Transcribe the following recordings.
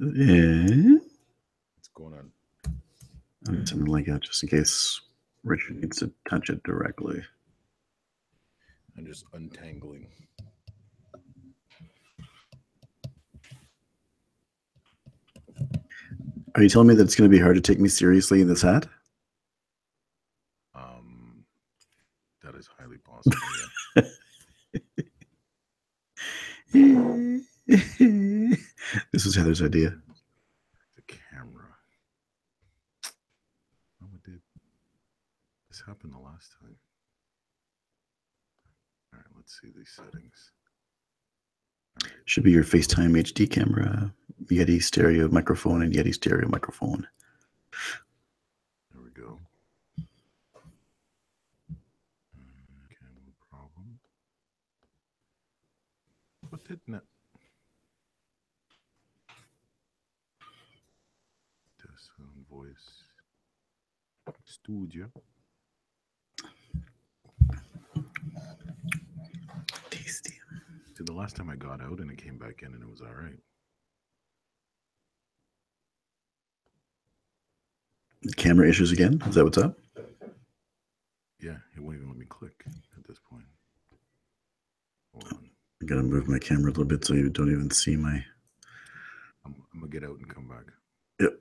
Yeah. What's going on? I'm sending the link out just in case Richard needs to touch it directly. I'm just untangling. Are you telling me that it's going to be hard to take me seriously in this hat? That is highly possible. Yeah. This was Heather's idea. The camera. Oh, it did. This happened the last time. All right, let's see these settings. All right. Should be your FaceTime HD camera, Yeti stereo microphone, and Yeti stereo microphone. There we go. Camera problem. What didn't it? Sound voice. Studio. Tasty. See, the last time I got out and it came back in and it was all right. Camera issues again? Is that what's up? Yeah, it won't even let me click at this point. Hold on. I'm going to move my camera a little bit so you don't even see my... I'm going to get out and come back. Yep.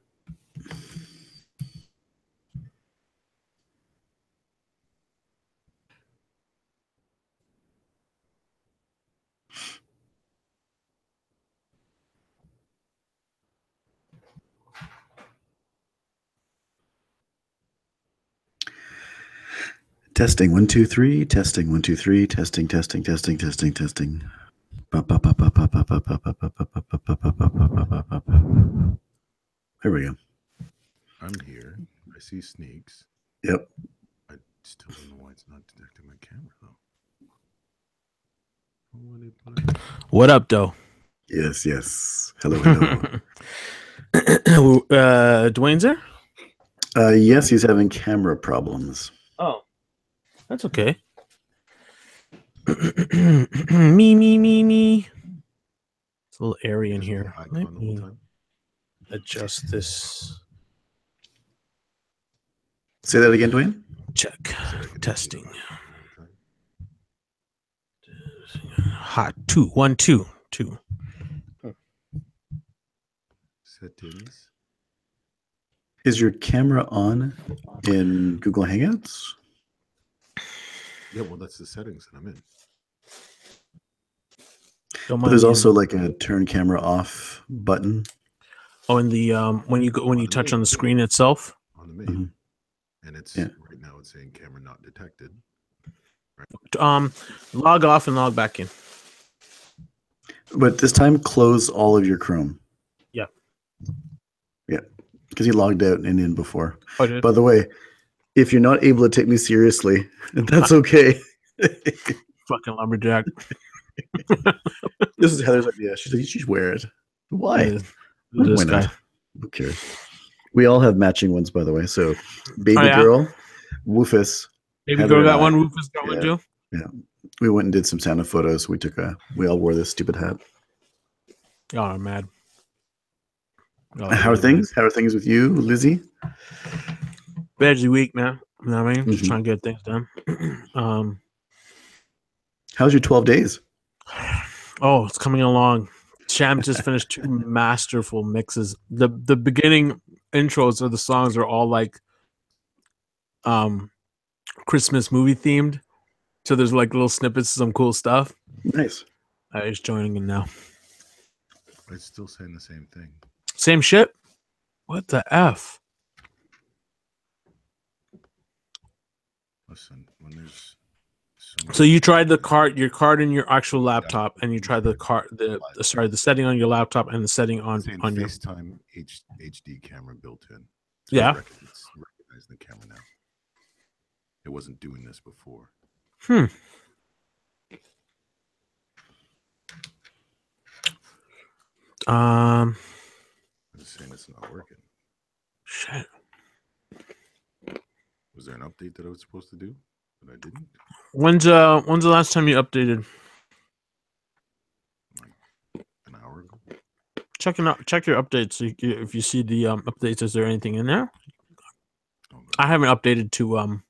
Testing 1 2 3. Testing 1 2 3. Testing. There we go. I'm here. I see sneaks. Yep. I still don't know why it's not detecting my camera though. What up, though? Yes. Hello. Dwayne's there? Yes, he's having camera problems. Oh, that's okay. me. It's a little airy in here. Let me adjust this. Say that again, Dwayne. Check. Testing. Hot 2 1 2 2. Settings. Is your camera on in Google Hangouts? Yeah, well, that's the settings that I'm in. But there's also like a turn camera off button. Oh, in the when you touch on the screen itself. On the main, and it's right now it's saying camera not detected. Right. Log off and log back in. But this time, close all of your Chrome. Yeah, because he logged out and in before. Oh, did? By the way, if you're not able to take me seriously, that's okay. Fucking lumberjack. This is Heather's idea. She said, "You should wear it." Why? This Why guy. not? Who cares? We all have matching ones, by the way. So, baby girl, Woofus. Baby Heather girl got and one. I. Woofus got one too. Yeah, we went and did some Santa photos. We all wore this stupid hat. Oh, I'm mad. Oh, How are things? How are things with you, Lizzie? Busy week, man. You know what I mean? Just trying to get things done. How's your 12 days? Oh, it's coming along. Sham just finished 2 masterful mixes. The beginning intros of the songs are all like Christmas movie themed. So there's like little snippets of some cool stuff. Nice. He's joining in now. It's still saying the same thing. Same shit? What the F? Listen, when there's so you tried your card in your actual laptop, and you tried the setting on your laptop and the setting on your FaceTime HD camera built in. So yeah, it's recognizing the camera now. It wasn't doing this before. I'm saying it's not working. Shit. Was there an update that I was supposed to do that I didn't? When's the last time you updated? check your updates. So if you see the updates, is there anything in there? I haven't updated to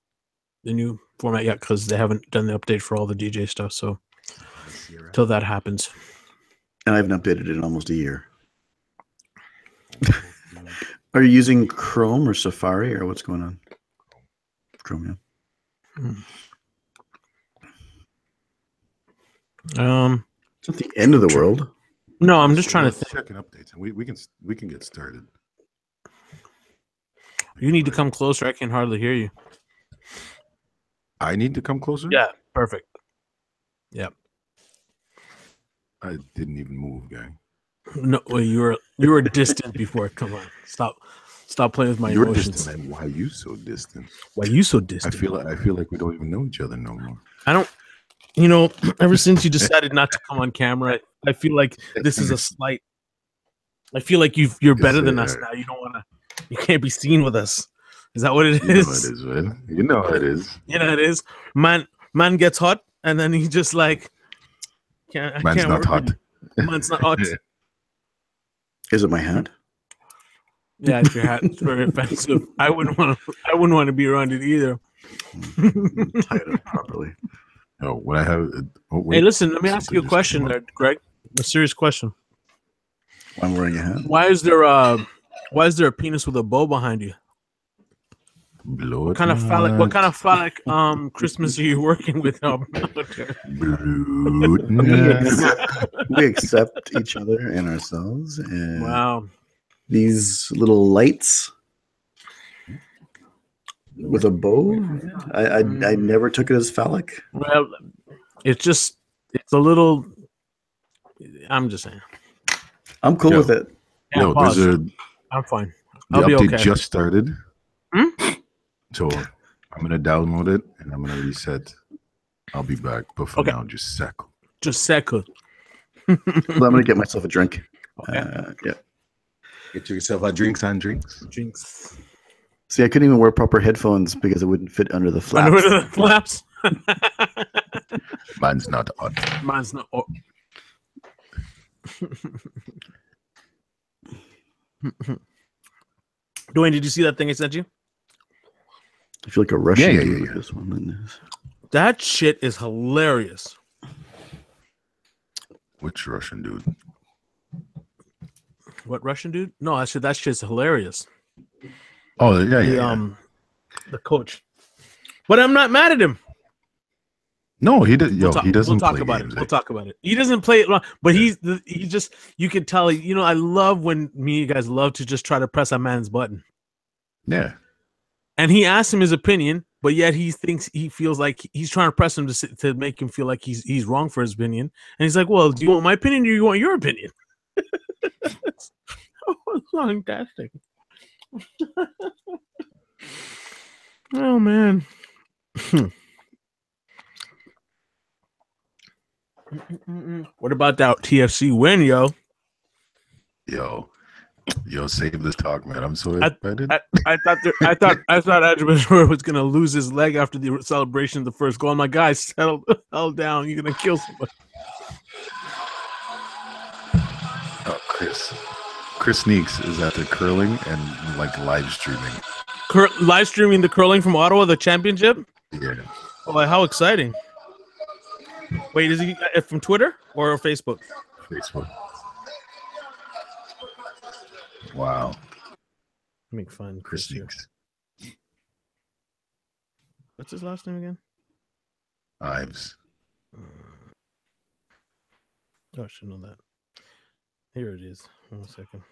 the new format yet because they haven't done the update for all the DJ stuff. So till that happens, and I haven't updated it in almost a year. Are you using Chrome or Safari or what's going on? Chrome, yeah. It's not the end of the world. No, I'm just trying to think. Checking updates. We can get started. You need to come closer. I can hardly hear you. I need to come closer? Yeah, perfect. Yep. I didn't even move, gang. No, well, you were distant before. Come on, stop playing with my emotions. Distant, man. Why are you so distant? Why are you so distant? I feel like we don't even know each other no more. I don't. You know, ever since you decided not to come on camera, I feel like this is a slight. I feel like you're better than us now. You don't want to. You can't be seen with us. Is that what it is? You know it is, man. You know it is. Man gets hot, and then he just like Man's not hot. Man's not hot. Is it my hat? Yeah, it's your hat. It's very offensive. I wouldn't want to be around it either. Tie it up properly. Oh, when I have. Hey, listen. Let me ask you a question, there, Greg. A serious question. I'm wearing a hat. Why is there a penis with a bow behind you? What kind of phallic Christmas are you working with? We accept each other and ourselves. And wow. These little lights with a bow. I never took it as phallic. Well, it's a little. I'm just saying. I'm cool with it. Yeah, I'm fine. The update just started. So I'm gonna download it and I'm gonna reset. I'll be back, but for now, just second. Well, I'm gonna get myself a drink. Okay. Yeah. Get yourself a drinks on drinks. See, I couldn't even wear proper headphones because it wouldn't fit under the flaps. Under the flaps. Mine's not on. Mine's not on. Dwayne, did you see that thing I sent you? I feel like a Russian dude yeah. with this one. That shit is hilarious. Which Russian dude? What Russian dude? No, I said that shit's hilarious. Oh yeah. The coach. But I'm not mad at him. No, he does. He doesn't. We'll talk about it. We'll talk about it. He doesn't play it long, but he just. You can tell. You know, I love when you guys love to just try to press a man's button. Yeah. And he asked him his opinion, but yet he feels like he's trying to press him to make him feel like he's wrong for his opinion. And he's like, "Well, do you want my opinion or do you want your opinion?" Oh, fantastic! Oh man. What about that TFC win, yo? Yo, save this talk, man. I'm so excited. I thought Adjumant was gonna lose his leg after the celebration of the first goal. My guy, settle down. You're gonna kill somebody. Oh, Chris Sneaks is at the curling and like live streaming. Live streaming the curling from Ottawa, the championship. Yeah. Oh, how exciting! Wait, is he from Twitter or Facebook? Facebook. Wow. Make fun. Chris Sneaks. What's his last name again? Ives. Oh, I should know that. Here it is. 1 second.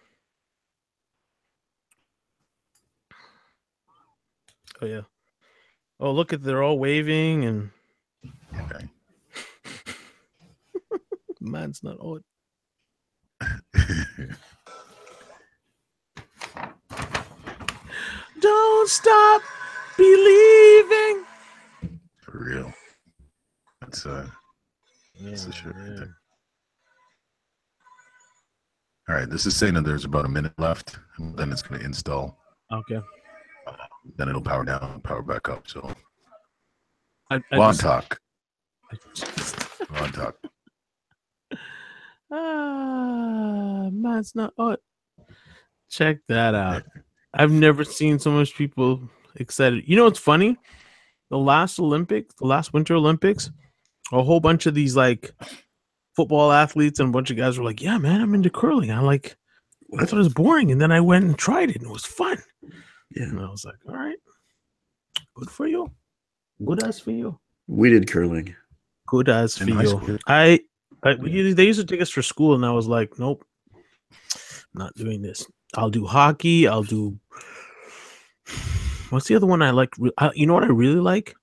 Oh yeah. Oh, look at they're all waving and. Okay. Man's not old. Don't stop believing. For real. That's the shit right there. All right, this is saying that there's about a minute left, and then it's going to install. Okay. Then it'll power down, power back up. So, talk. Long talk. Man. man's not hot. Check that out. I've never seen so much people excited. You know what's funny? The last Winter Olympics, a whole bunch of these like football athletes and a bunch of guys were like, "Yeah, man, I'm into curling." I thought it was boring, and then I went and tried it, and it was fun. Yeah, and I was like, "All right, good for you, good as for you." We did curling. Good as for you. They used to take us for school, and I was like, "Nope, not doing this. I'll do hockey. I'll do." What's the other one I like? You know what I really like?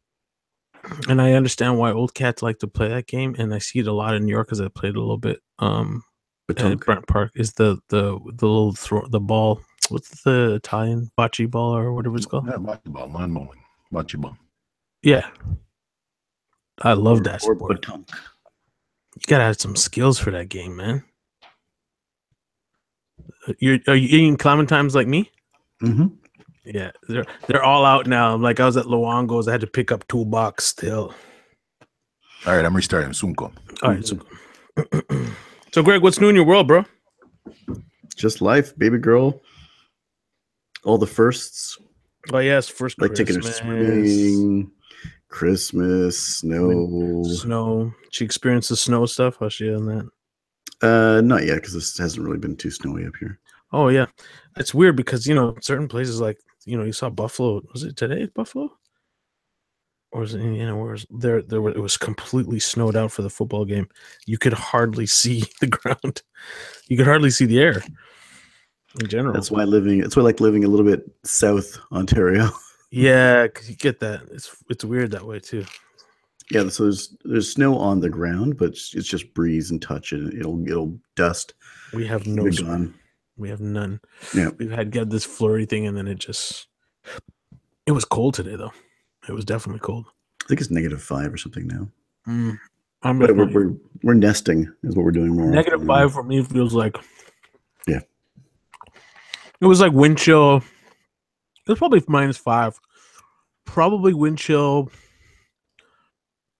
And I understand why old cats like to play that game, and I see it a lot in New York because I played a little bit. At Brent Park is the little the ball. What's the Italian bocce ball or whatever it's called? Yeah, bocce ball, lawn bowling, bocce ball. Yeah, I love that sport. Batunk. You gotta have some skills for that game, man. Are you eating Clementine's like me? Mm-hmm. Yeah, they're all out now. Like I was at Luongo's, I had to pick up $2 still. All right, I'm restarting. Sunko. All right. So, Greg, what's new in your world, bro? Just life, baby girl. All the firsts. Oh yes, first like Christmas. Taking her swimming, Christmas, snow. She experienced the snow stuff. How's she on that? Not yet, because this hasn't really been too snowy up here. Oh yeah, it's weird because certain places like you saw Buffalo. Was it today, Buffalo? Or was it Indiana? Where was it was completely snowed out for the football game. You could hardly see the ground. You could hardly see the air. In general, that's why I like living a little bit south Ontario. Yeah, because you get that. It's weird that way too. Yeah, so there's snow on the ground, but it's just breeze and touch, and it'll dust. We have no snow. We have none. Yeah, we've had this flurry thing, and then it was cold today though. It was definitely cold. I think it's -5 or something now. But we're nesting is what we're doing more. -5 for me feels like. Yeah. It was like wind chill. It was probably -5. Probably wind chill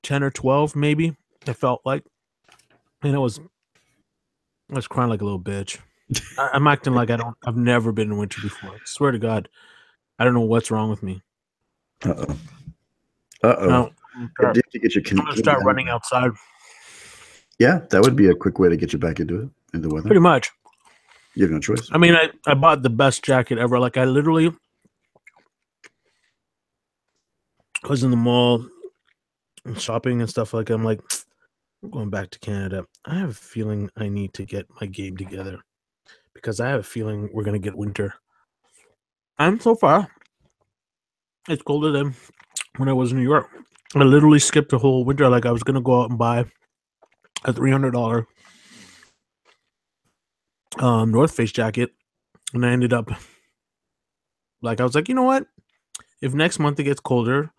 10 or 12, maybe. It felt like. And I was crying like a little bitch. I'm acting like I've never been in winter before. I swear to God. I don't know what's wrong with me. Uh-oh. No, I'm going to start running outside. Yeah, that would be a quick way to get you back into the weather. Pretty much. You have no choice. I mean, I bought the best jacket ever. Like, I literally was in the mall and shopping and stuff like that. I'm like, I'm going back to Canada. I have a feeling I need to get my game together because I have a feeling we're going to get winter. And so far, it's colder than when I was in New York. I literally skipped a whole winter. Like, I was going to go out and buy a $300 North Face jacket, and I ended up I was like, you know what? If next month it gets colder,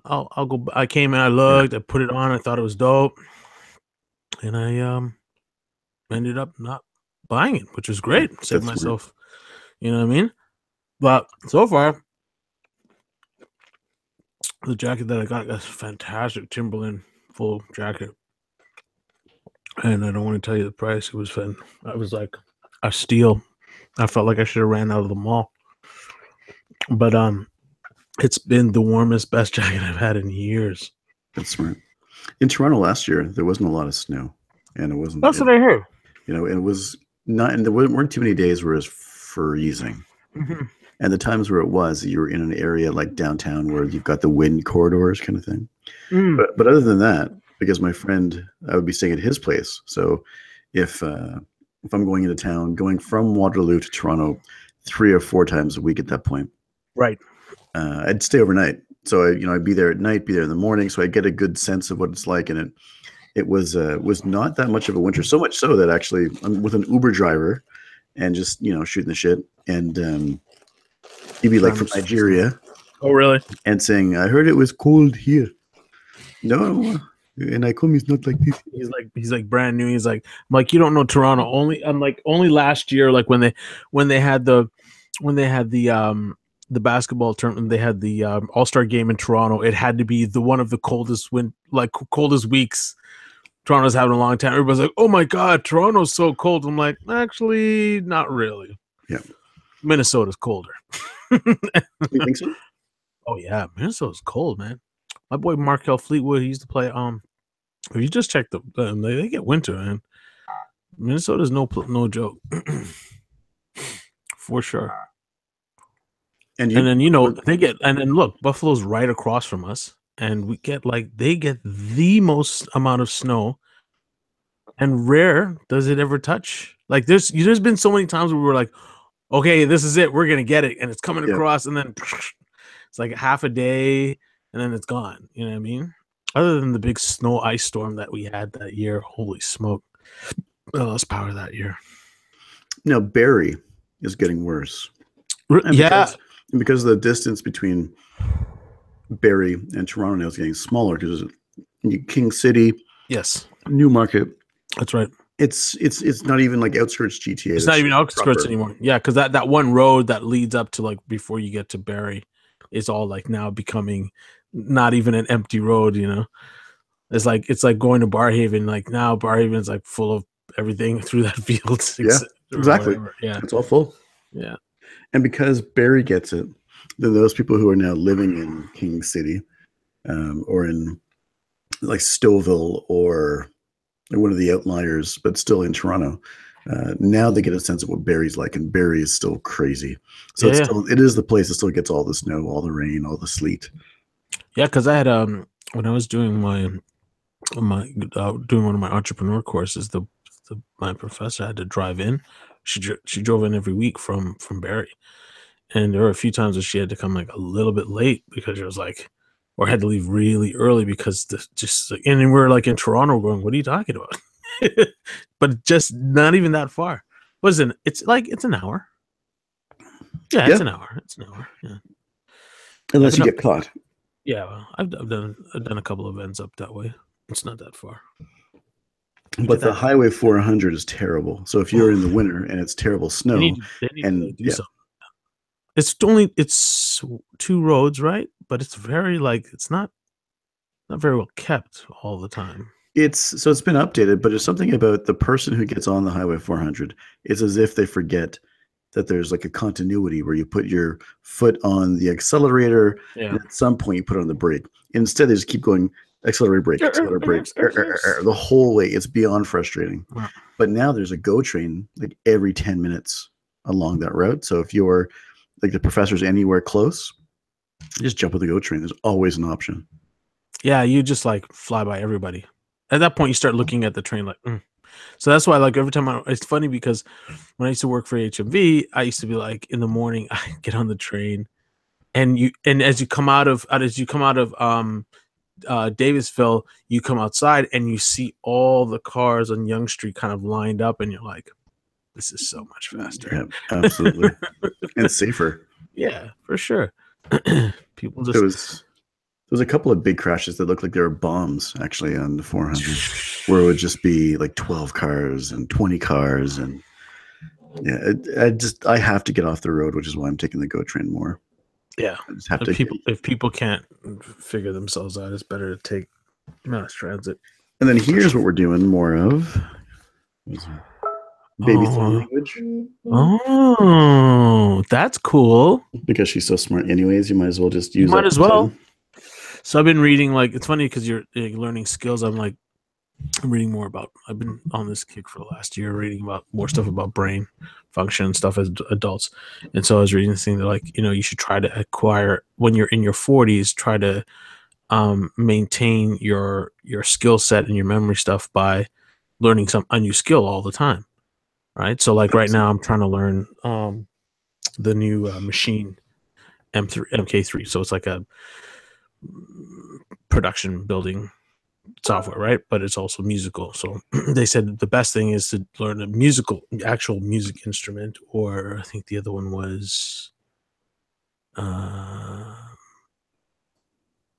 I'll go. I came and I looked. I put it on. I thought it was dope, and I ended up not buying it, which was great. Saved myself. Weird. You know what I mean? But so far, the jacket that I got is fantastic Timberland full jacket. And I don't want to tell you the price. It was fun. I was like a steal. I felt like I should have ran out of the mall. But it's been the warmest, best jacket I've had in years. That's smart. In Toronto last year, there wasn't a lot of snow, and it wasn't. That's what I heard. It was not, and there weren't too many days where it was freezing. Mm-hmm. And the times where it was, you were in an area like downtown where you've got the wind corridors kind of thing. But other than that, because my friend, I would be staying at his place. So if I'm going into town, going from Waterloo to Toronto 3 or 4 times a week at that point, right? I'd stay overnight. So I'd be there at night, be there in the morning, so I get a good sense of what it's like. And it was not that much of a winter. So much so that actually I'm with an Uber driver, and just shooting the shit, and he'd be like from Nigeria. Oh, really? And saying, "I heard it was cold here." No. And I come, he's not like this. He's like brand new. He's like, I'm like, you don't know Toronto. Only last year, like when they had the basketball tournament, they had the All-Star game in Toronto. It had to be one of the coldest coldest weeks Toronto's having a long time. Everybody's like, "Oh my God, Toronto's so cold." I'm like, actually, not really. Yeah, Minnesota's colder. you think so? Oh yeah, Minnesota's cold, man. My boy Markel Fleetwood, he used to play. If you just check they get winter, man. Minnesota's no joke, for sure. And then look, Buffalo's right across from us, and they get the most amount of snow, and rare does it ever touch. Like there's been so many times where we were like, okay, this is it, we're gonna get it, and it's coming across, and then it's like half a day, and then it's gone. You know what I mean? Other than the big snow ice storm that we had that year, holy smoke, I lost power that year. Now Barrie is getting worse. Because the distance between Barrie and Toronto now is getting smaller because King City, yes, Newmarket. That's right. It's not even like outskirts GTA. It's not even outskirts anymore. Yeah, because that one road that leads up to like before you get to Barrie is all like now becoming not even an empty road. You know, it's like going to Barhaven. Like now Barhaven is like full of everything through that field. Yeah, exactly. Yeah, it's all full. Yeah, and because Barrie gets it, then those people who are now living in King City, or in like Stouffville or one of the outliers, but still in Toronto. Now they get a sense of what Barrie's like, and Barrie is still crazy. So it is the place that still gets all the snow, all the rain, all the sleet. Yeah, because I had when I was doing doing one of my entrepreneur courses, my professor had to drive in. She drove in every week from Barrie, and there were a few times that she had to come like a little bit late because it was like, or had to leave really early because and we were like in Toronto going, what are you talking about? But just not even that far. It's an hour. Yeah, it's an hour. It's an hour. Yeah. Unless you get caught. Yeah, well, I've done a couple of events up that way. It's not that far. But the Highway 400 is terrible. So if you're in the winter and it's terrible snow, they need to do something. It's 2 roads, right? But it's very it's not very well kept all the time. It's been updated, but it's something about the person who gets on the Highway 400. It's as if they forget that there's like a continuity where you put your foot on the accelerator, and at some point you put on the brake. Instead, they just keep going accelerator, brake, accelerator, brake, the whole way. It's beyond frustrating. Wow. But now there's a GO train like every 10 minutes along that route. So if you're like the professor's anywhere close, just jump with the GO train. There's always an option. Yeah, you just like fly by everybody. At that point, you start looking at the train like, So that's why, like, every time it's funny because when I used to work for HMV, I used to be like, in the morning, I get on the train, and as you come out of Davisville, you come outside and you see all the cars on Yonge Street kind of lined up, and you're like, this is so much faster. Yeah, absolutely. And safer. Yeah, for sure. People just. There was a couple of big crashes that looked like they were bombs actually on the 400, where it would just be like 12 cars and 20 cars, and I have to get off the road, which is why I'm taking the GO train more. Yeah, I just have if people can't figure themselves out, it's better to take mass transit. And then here's what we're doing more of: baby sign language. Oh, that's cool. Because she's so smart, anyways. You might as well just use. You might as well. So I've been reading, like, it's funny because you're learning skills. I'm reading more about, I've been on this kick for the last year, reading about more stuff about brain function and stuff as adults. And so I was reading this thing that, like, you should try to acquire, when you're in your 40s, try to maintain your skill set and your memory stuff by learning a new skill all the time. Right. So like right now I'm trying to learn the new machine MK3. So it's like a production building software, right? But it's also musical. So they said the best thing is to learn a actual music instrument, or I think the other one was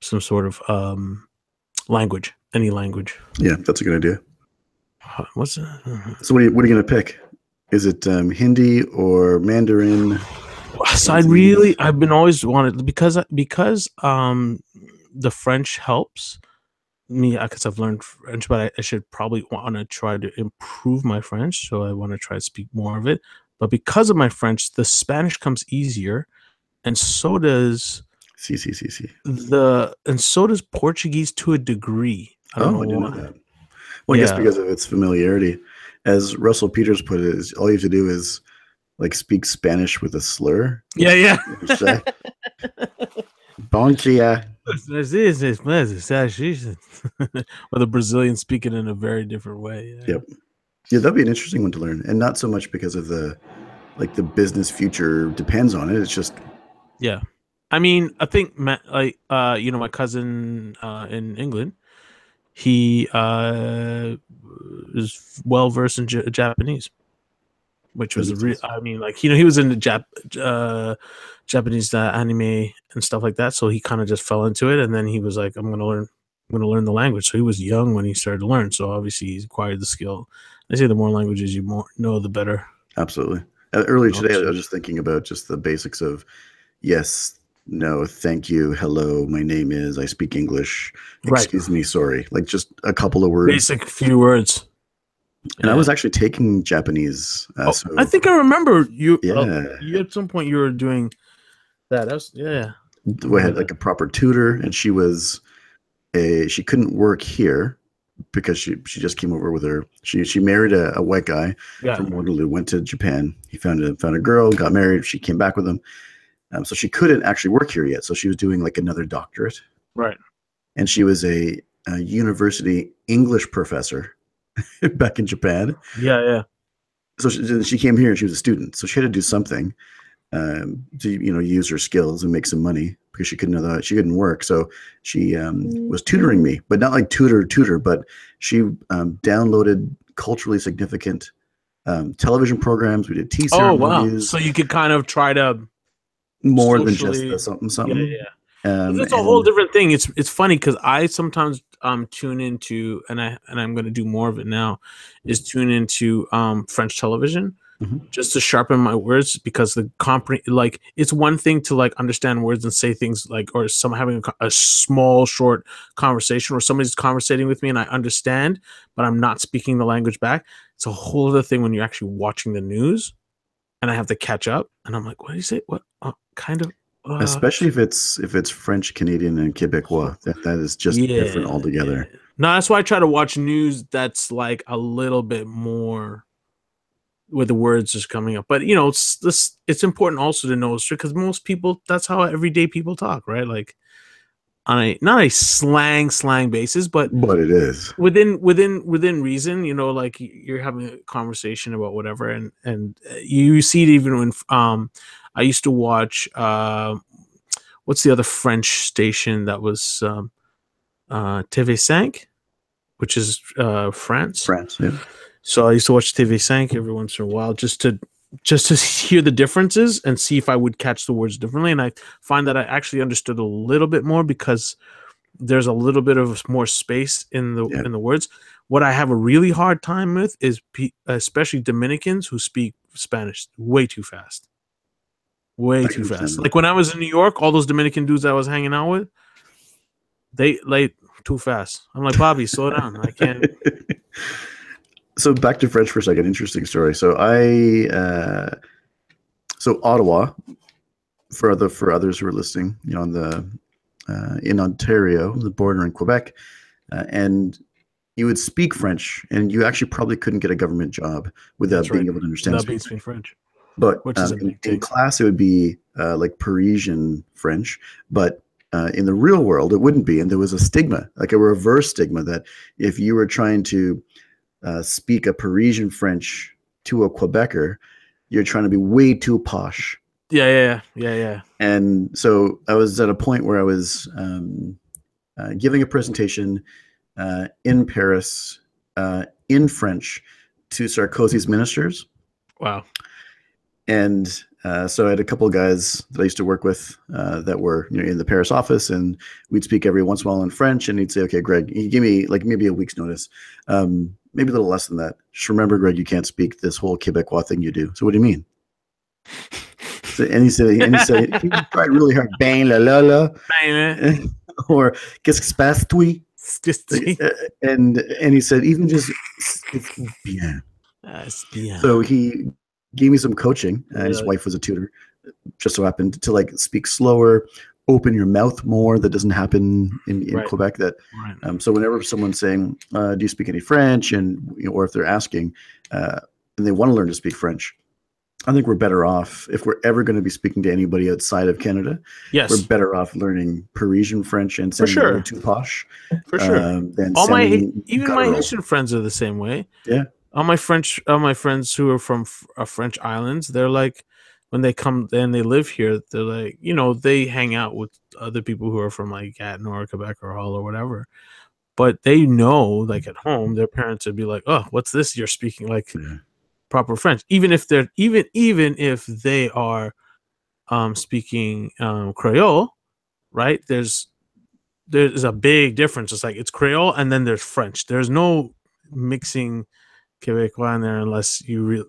some sort of language, any language. Yeah, that's a good idea. What's that? So what are you going to pick? Is it Hindi or Mandarin? So I've been always wanted, because the French helps, me, because I've learned French, but I should probably want to try to improve my French. So I want to try to speak more of it. But because of my French, the Spanish comes easier, and so does so does Portuguese to a degree. I don't know I didn't know why. that. Well, I guess because of its familiarity. As Russell Peters put it, is all you have to do is like speak Spanish with a slur. Yeah. Bom dia. Or the Brazilians speak it in a very different way. Yeah. Yep. Yeah, that'd be an interesting one to learn, and not so much because of the business future depends on it. It's just I mean, I think my cousin in England, he is well versed in Japanese, which was he was in the Japanese anime and stuff like that. So he kind of just fell into it, and then he was like, I'm gonna learn the language. So he was young when he started to learn. So obviously he's acquired the skill. I say the more languages you know, the better. Absolutely. Earlier today, I was just thinking about just the basics of yes, no, thank you, hello, my name is, I speak English, excuse me, sorry. Like just a couple of words. Basic few words. And I was actually taking Japanese. So I think I remember you. You at some point you were doing that. We had like a proper tutor, and she couldn't work here because she just came over with her. She married a white guy from Waterloo, went to Japan. He found a girl, got married. She came back with him. So she couldn't actually work here yet. So she was doing like another doctorate. Right. And she was a university English professor back in Japan. Yeah. So she came here and she was a student. So she had to do something to use her skills and make some money because she couldn't work. So she was tutoring me, but not like tutor, but she downloaded culturally significant television programs. We did Thesil movies. So you could kind of try to more than just the something. Yeah. It's a whole different thing. It's funny because I sometimes tune into, and I'm going to do more of it now, is tune into French television just to sharpen my words, because it's one thing to like understand words and say things like, or having a small short conversation, or somebody's conversating with me and I understand, but I'm not speaking the language back. It's a whole other thing when you're actually watching the news and I have to catch up, and I'm like, what do you say? What kind of? Especially if it's French, Canadian, and Quebecois, that is just different altogether. Yeah. No, that's why I try to watch news that's like a little bit more with the words just coming up. But it's important also to know, because most people, that's how everyday people talk, right? Like on not a slang basis, but it is within reason. Like you're having a conversation about whatever, and you see it even when I used to watch what's the other French station that was TV5, which is France. Yeah. So I used to watch TV5 every once in a while just to hear the differences and see if I would catch the words differently. And I find that I actually understood a little bit more because there's a little bit of more space in the words. What I have a really hard time with is especially Dominicans who speak Spanish way too fast. Way too fast. Like when I was in New York, all those Dominican dudes I was hanging out with, they like too fast. I'm like, Bobby, slow down. I can't. So back to French for a second. Interesting story. So so Ottawa, for others who are listening, on the in Ontario, the border in Quebec, and you would speak French, and you actually probably couldn't get a government job without being able to understand. Without being speaking French. But in class, it would be like Parisian French, but in the real world, it wouldn't be. And there was a stigma, like a reverse stigma, that if you were trying to speak a Parisian French to a Quebecer, you're trying to be way too posh. Yeah. And so I was at a point where I was giving a presentation in Paris in French to Sarkozy's ministers. Wow. And so I had a couple of guys that I used to work with that were in the Paris office, and we'd speak every once in a while in French, and he'd say, okay, Greg, you give me like maybe a week's notice, maybe a little less than that. Just remember, Greg, you can't speak this whole Quebecois thing you do. So what do you mean? And he said, he tried really hard, ben la la la, or qu'est-ce qui se passe, toi? Just and he said even just it's bien. it's bien. So he gave me some coaching. His wife was a tutor. Just so happened to like speak slower, open your mouth more. That doesn't happen in Quebec. That so whenever someone's saying, "Do you speak any French?" and or if they're asking, and they want to learn to speak French, I think we're better off if we're ever going to be speaking to anybody outside of Canada. Yes, we're better off learning Parisian French and sending a little too posh. For sure. Than all my guttural. my Haitian friends are the same way. Yeah. All my friends who are from French islands, they're like, when they come and they live here, they're like, they hang out with other people who are from like Gatineau or Quebec or Hull or whatever. But they know, like at home, their parents would be like, "Oh, what's this? You're speaking like proper French." Even if they're even if they are speaking Creole, right? There's a big difference. It's like it's Creole and then there's French. There's no mixing Quebecois in there unless you're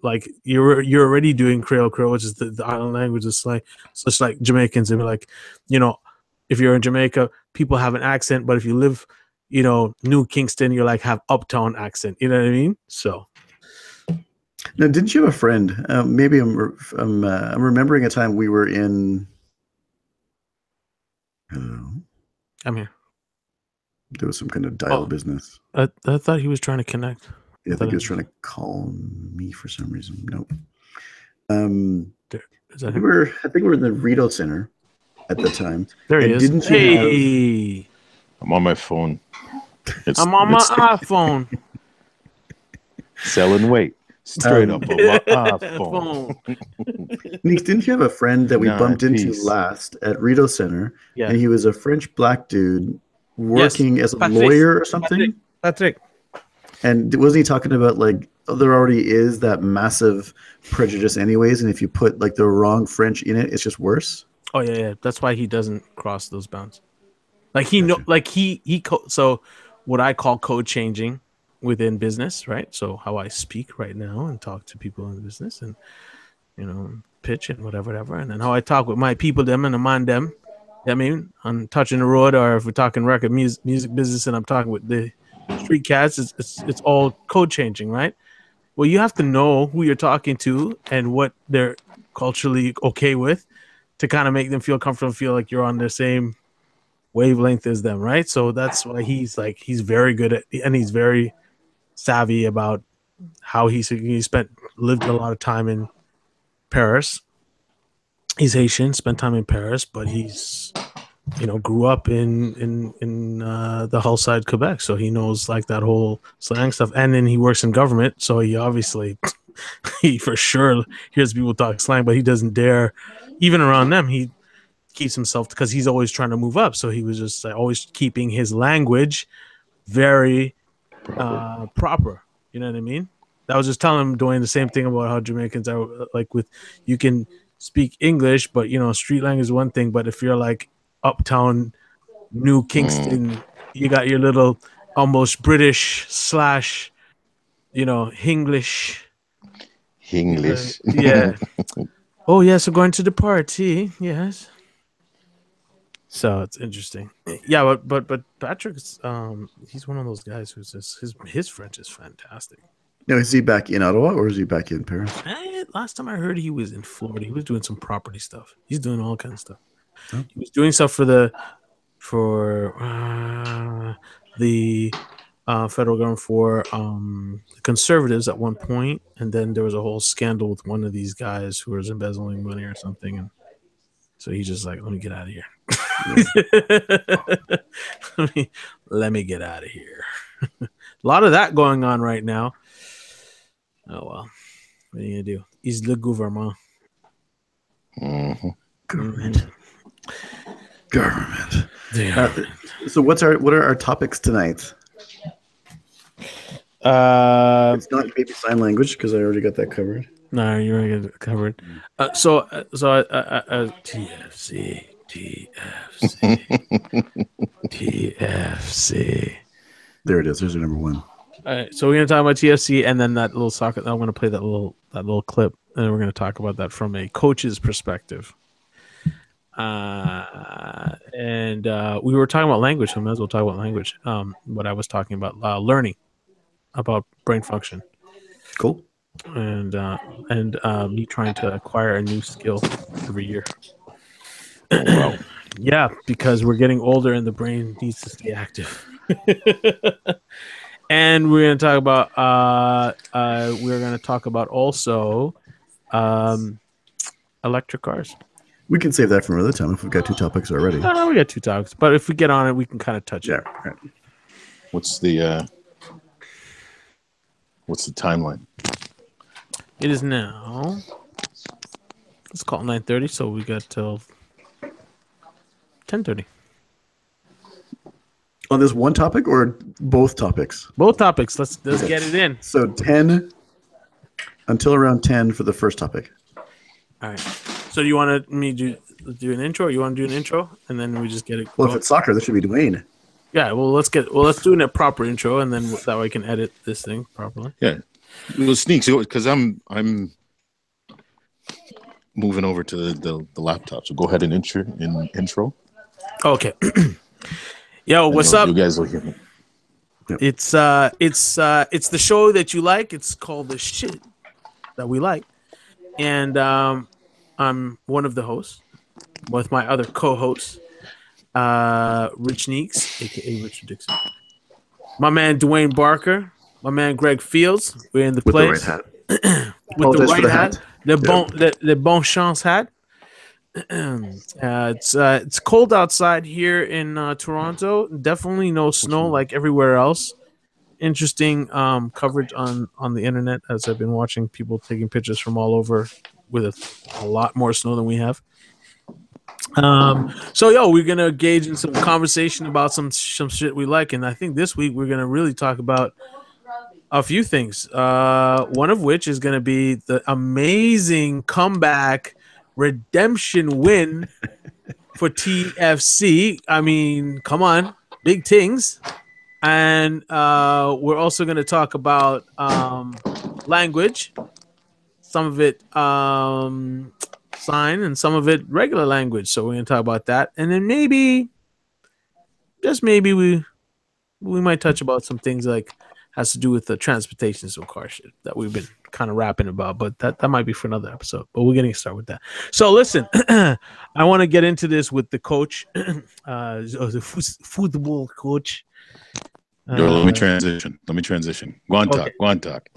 already doing Creole, which is the island language of slang. So it's like Jamaicans, and like, if you're in Jamaica, people have an accent, but if you live, New Kingston, you're like have uptown accent. You know what I mean? So. Now, didn't you have a friend? Maybe I'm remembering a time we were in. Hello. I'm here. There was some kind of dial business. I thought he was trying to connect. Yeah, I think he was trying to call me for some reason. Nope. I think we were in the Rideau Center at the time. There he is. Hey, I'm on my phone. I'm on my iPhone. Selling weight straight up on my iPhone. Nick, didn't you have a friend that we bumped into last at Rideau Center? Yeah. And he was a French black dude working as a lawyer or something? Patrick. And wasn't he talking about like there already is that massive prejudice anyways, and if you put like the wrong French in it, it's just worse? Oh yeah. That's why he doesn't cross those bounds. Like so what I call code changing within business, right? So how I speak right now and talk to people in business and pitch and whatever, and then how I talk with my people, them and among them. I mean, I'm touching the road, or if we're talking record music business and I'm talking with the street cats, it's all code changing, right? Well, you have to know who you're talking to and what they're culturally okay with to kind of make them feel comfortable, feel like you're on the same wavelength as them, right? So that's why he's very good at, and he's very savvy about how he lived a lot of time in Paris. He's Haitian, spent time in Paris, but he's grew up in the Hull side, Quebec, so he knows like that whole slang stuff. And then he works in government, so he obviously he for sure hears people talk slang, but he doesn't dare even around them. He keeps himself because he's always trying to move up, so he was just always keeping his language very proper. You know what I mean? I was just telling him, doing the same thing about how Jamaicans are like with you can speak English, but street language is one thing, but if you're like uptown New Kingston, you got your little almost British / Hinglish. Yeah. Oh yes, we're going to the party. Yes. So it's interesting. Yeah, but Patrick's he's one of those guys who's just his French is fantastic. Now, is he back in Ottawa or is he back in Paris? Last time I heard, he was in Florida. He was doing some property stuff. He's doing all kinds of stuff. Oh. He was doing stuff for the federal government for the Conservatives at one point, and then there was a whole scandal with one of these guys who was embezzling money or something, and so he's just like, let me get out of here. let me get out of here. A lot of that going on right now. Oh well, what are you gonna do? He's le gouvernement. Government. So what are our topics tonight? It's not baby sign language because I already got that covered. No, you already got it covered. So TFC. There it is. There's your number one. All right, so we're gonna talk about TFC and then that little soccer. I'm gonna play that little clip, and then we're gonna talk about that from a coach's perspective. And we were talking about language, so we might as well talk about language. What I was talking about, learning about brain function. Cool. And me trying to acquire a new skill every year. Oh, wow. Yeah, because we're getting older and the brain needs to stay active. And we're going to talk about also electric cars. We can save that for another time if we've got 2 topics already. No, we got 2 topics, but if we get on it, we can kind of touch it. Right. What's the timeline? It is now. Let's call it 9:30, so we got till 10:30. On this one topic or both topics? Both topics. Let's get it in. So 10 until around 10 for the first topic. All right. So do you want me to do an intro? Or you want to do an intro and then we just get it? Well, if it's soccer, that should be Dwayne. Yeah. Well, let's do a proper intro and then that way I can edit this thing properly. Yeah. Well, Sneaks, because I'm moving over to the laptop. So go ahead and intro. Okay. Yo, what's up? You guys will hear me. It's the show that you like. It's called The Shit That We Like. And I'm one of the hosts with my other co-hosts, Rich Neeks, aka Richard Dixon. My man Dwayne Barker, my man Greg Fields. We're in the place. With the right hat. With the right hat. The bon chance hat. It's cold outside here in Toronto. Definitely no snow like everywhere else. Interesting coverage on the internet as I've been watching people taking pictures from all over with a lot more snow than we have. So we're gonna engage in some conversation about some shit we like, and I think this week we're gonna really talk about a few things. One of which is gonna be the amazing comeback redemption win for TFC. I mean, come on, big things. And we're also going to talk about language, some of it sign and some of it regular language. So we're going to talk about that. And then maybe, just maybe, we might touch about some things like has to do with the transportation of car shit that we've been kind of rapping about, but that might be for another episode. But we're getting started with that. So listen, I want to get into this with the coach, the football coach. Yo, let me transition. Go on, talk.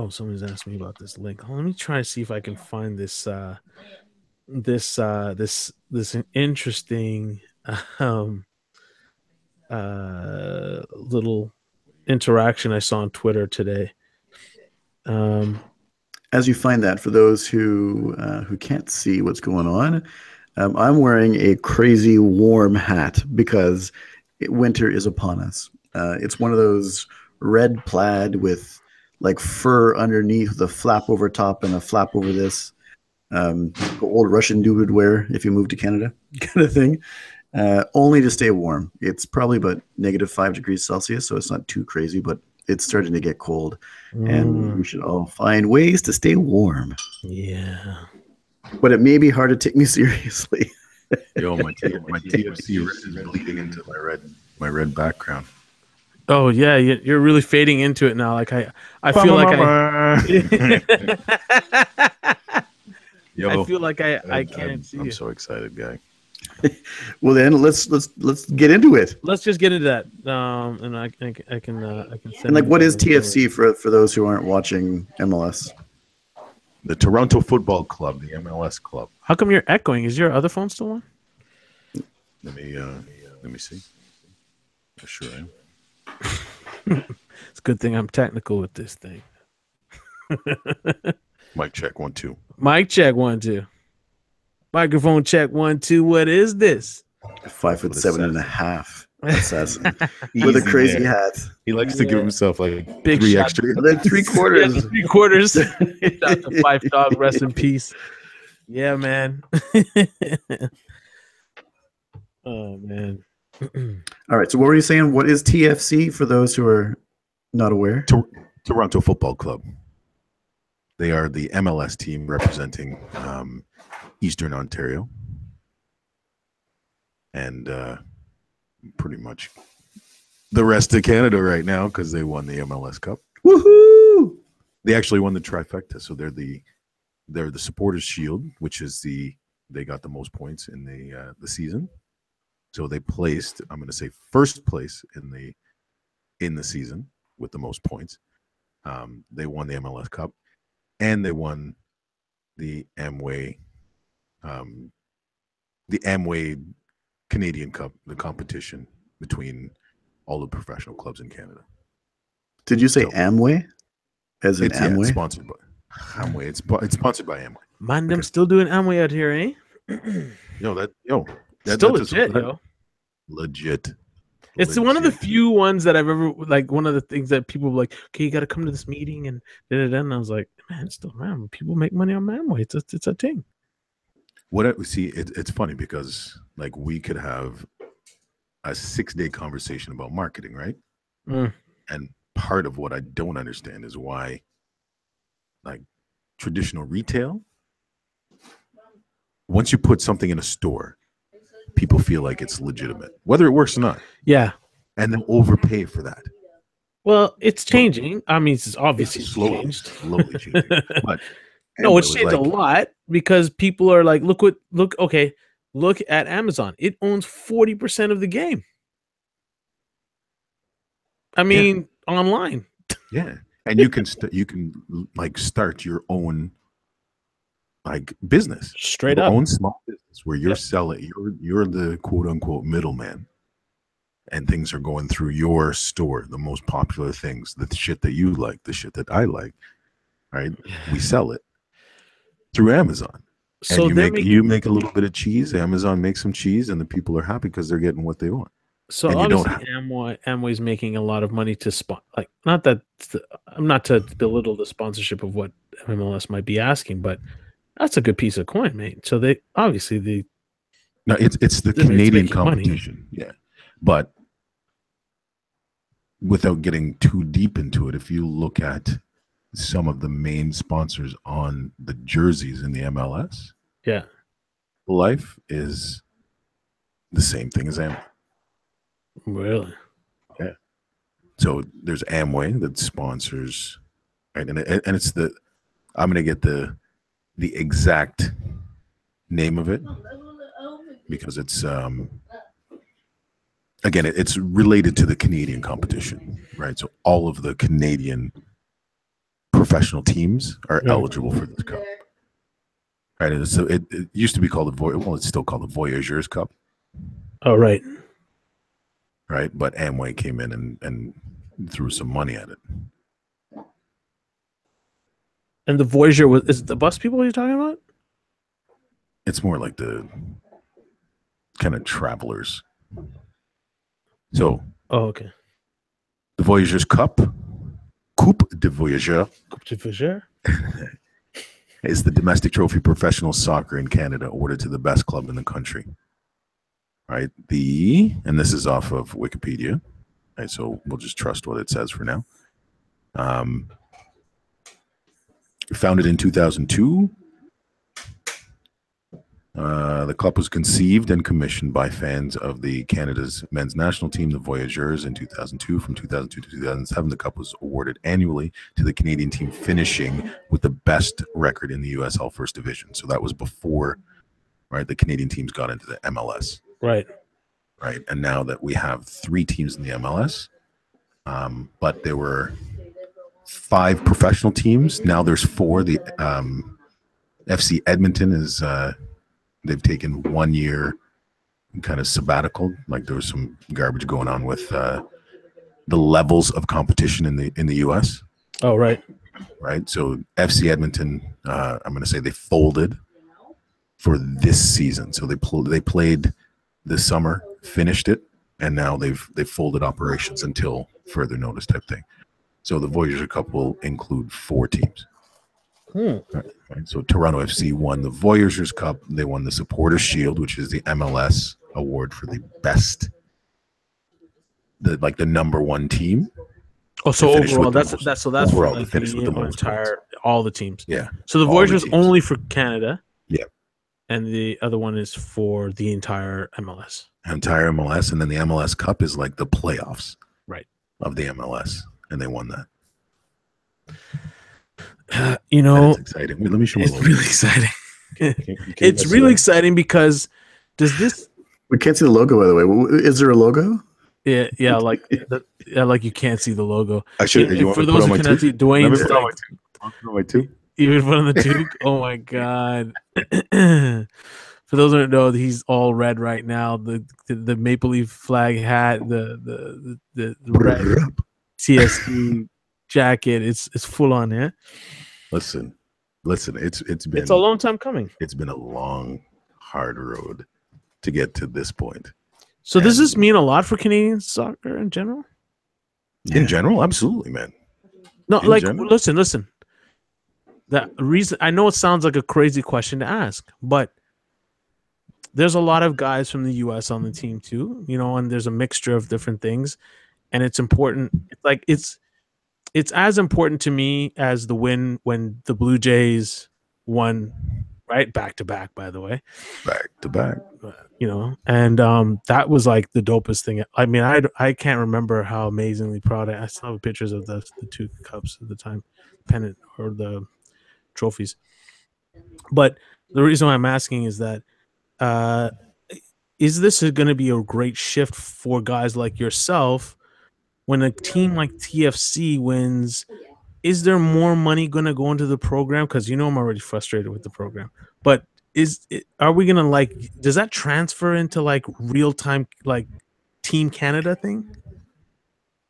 Someone's asked me about this link. Let me try to see if I can find this this interesting little interaction I saw on Twitter today. As you find that, for those who can't see what's going on, I'm wearing a crazy warm hat because winter is upon us. It's one of those red plaid with like fur underneath, with a flap over top and a flap over this. The old Russian dude would wear if you moved to Canada, kind of thing. Only to stay warm. It's probably about -5 degrees Celsius, so it's not too crazy, but it's starting to get cold. And we should all find ways to stay warm. Yeah. But it may be hard to take me seriously. Yo, my TFC red is bleeding into my red background. Oh yeah, you're really fading into it now. Like I feel like Yo, I feel like I can't see. I'm so excited, guy. Well, then let's get into it. Let's just get into that. And I can send. And like, what is TFC for those who aren't watching MLS? The Toronto Football Club, the MLS club. How come you're echoing? Is your other phone still on? Let me see. I sure am. It's a good thing I'm technical with this thing. Mic check 1 2. Mic check 1 2. Microphone check 1 2. What is this? 5'7.5" assassin with a crazy hat. He likes to give himself like Big three shot. extra. And then 3/4. 3/4. Shout to Fife Dog. Rest in peace. Yeah, man. Oh man. All right. So what were you saying? What is TFC for those who are not aware? Toronto Football Club. They are the MLS team representing Eastern Ontario, and pretty much the rest of Canada right now because they won the MLS Cup. Woohoo! They actually won the trifecta, so they're the Supporters Shield, which is they got the most points in the season. So they placed, I'm going to say, first place in the season with the most points. They won the MLS Cup, and they won the Amway Canadian Cup, the competition between all the professional clubs in Canada. Did you say Amway? As in Amway? It's sponsored by Amway. It's sponsored by Amway. Man, them still doing Amway out here, eh? Still legit, yo. Legit. It's one of the few ones that I've ever, like, one of the things that people were like, okay, you got to come to this meeting and da-da-da. And I was like, man, it's still around. People make money on Amway. It's a thing. It's funny because, like, we could have a 6-day conversation about marketing, right? And part of what I don't understand is why, like, traditional retail, once you put something in a store, people feel like it's legitimate, whether it works or not. Yeah. And then overpay for that. Well, it's changing. I mean, it's obviously slowly changing. But no, it's changed a lot because people are like, look at Amazon. It owns 40% of the game. I mean, online. Yeah. And you can like start your own like business. Straight up. Own small business where you're selling, you're the quote unquote middleman. And things are going through your store, the most popular things, the shit that you like, the shit that I like, right? We sell it through Amazon. So and you make a little bit of cheese, Amazon makes some cheese, and the people are happy because they're getting what they want. So and obviously Amway's making a lot of money to not to belittle the sponsorship of what MLS might be asking, but that's a good piece of coin, mate. So they obviously it's the Canadian competition. Money. Yeah. But without getting too deep into it, if you look at some of the main sponsors on the jerseys in the MLS, Life is the same thing as Amway. Really? Yeah. So there's Amway that sponsors, right? And it's I'm gonna get the exact name of it because it's again, it's related to the Canadian competition, right? So all of the Canadian professional teams are eligible for this cup, right? And so it used to be called it's still called the Voyageurs Cup. Oh, right. Right, but Amway came in and threw some money at it. And the Voyager is it the bus people you're talking about? It's more like the kind of travelers. So, okay. The Voyageurs Cup, Coupe de Voyageurs, is the domestic trophy professional soccer in Canada awarded to the best club in the country. Right, and this is off of Wikipedia. Right, so we'll just trust what it says for now. Founded in 2002. The club was conceived and commissioned by fans of the Canada's men's national team, the Voyageurs, in 2002. From 2002 to 2007, the cup was awarded annually to the Canadian team finishing with the best record in the USL First Division. So that was before, right, the Canadian teams got into the MLS. Right. Right. And now that we have 3 teams in the MLS, but there were 5 professional teams. Now there's 4. The FC Edmonton is they've taken 1 year kind of sabbatical. Like there was some garbage going on with the levels of competition in the US. Oh, right. Right. So FC Edmonton, I'm going to say they folded for this season. So they played this summer, finished it, and now they've folded operations until further notice type thing. So the Voyager Cup will include 4 teams. Right. So Toronto FC won the Voyageurs Cup. They won the Supporters Shield, which is the MLS award for the best, the number 1 team. Oh, so overall, that's for overall, like they finished with the most entire all the teams. Yeah. So the Voyager's only for Canada. Yeah. And the other one is for the entire MLS. Entire MLS, and then the MLS Cup is like the playoffs, right, of the MLS, and they won that. It's exciting. Wait, let me show. It's really exciting. It's really exciting because does this? We can't see the logo, by the way. Is there a logo? Yeah, like like you can't see the logo. I should. For those who cannot see, Dwayne's like, I'll put on my tube. Even put on the tube. Oh my god! For those who don't know, he's all red right now. The Maple Leaf flag hat, the red TSC jacket. It's full on. Yeah. Listen. It's a long time coming. It's been a long, hard road to get to this point. So does this mean a lot for Canadian soccer in general? In general, absolutely, man. No, listen. The reason, I know it sounds like a crazy question to ask, but there's a lot of guys from the US on the team too, and there's a mixture of different things, and it's important. It's as important to me as the win when the Blue Jays won, right? Back to back, by the way. Back to back. And that was like the dopest thing. I mean, I can't remember how amazingly proud I still have pictures of the two cups at the time, pennant or the trophies. But the reason why I'm asking is that is this going to be a great shift for guys like yourself when a team like TFC wins? Is there more money going to go into the program? Because I'm already frustrated with the program. But are we going to does that transfer into real time Team Canada thing?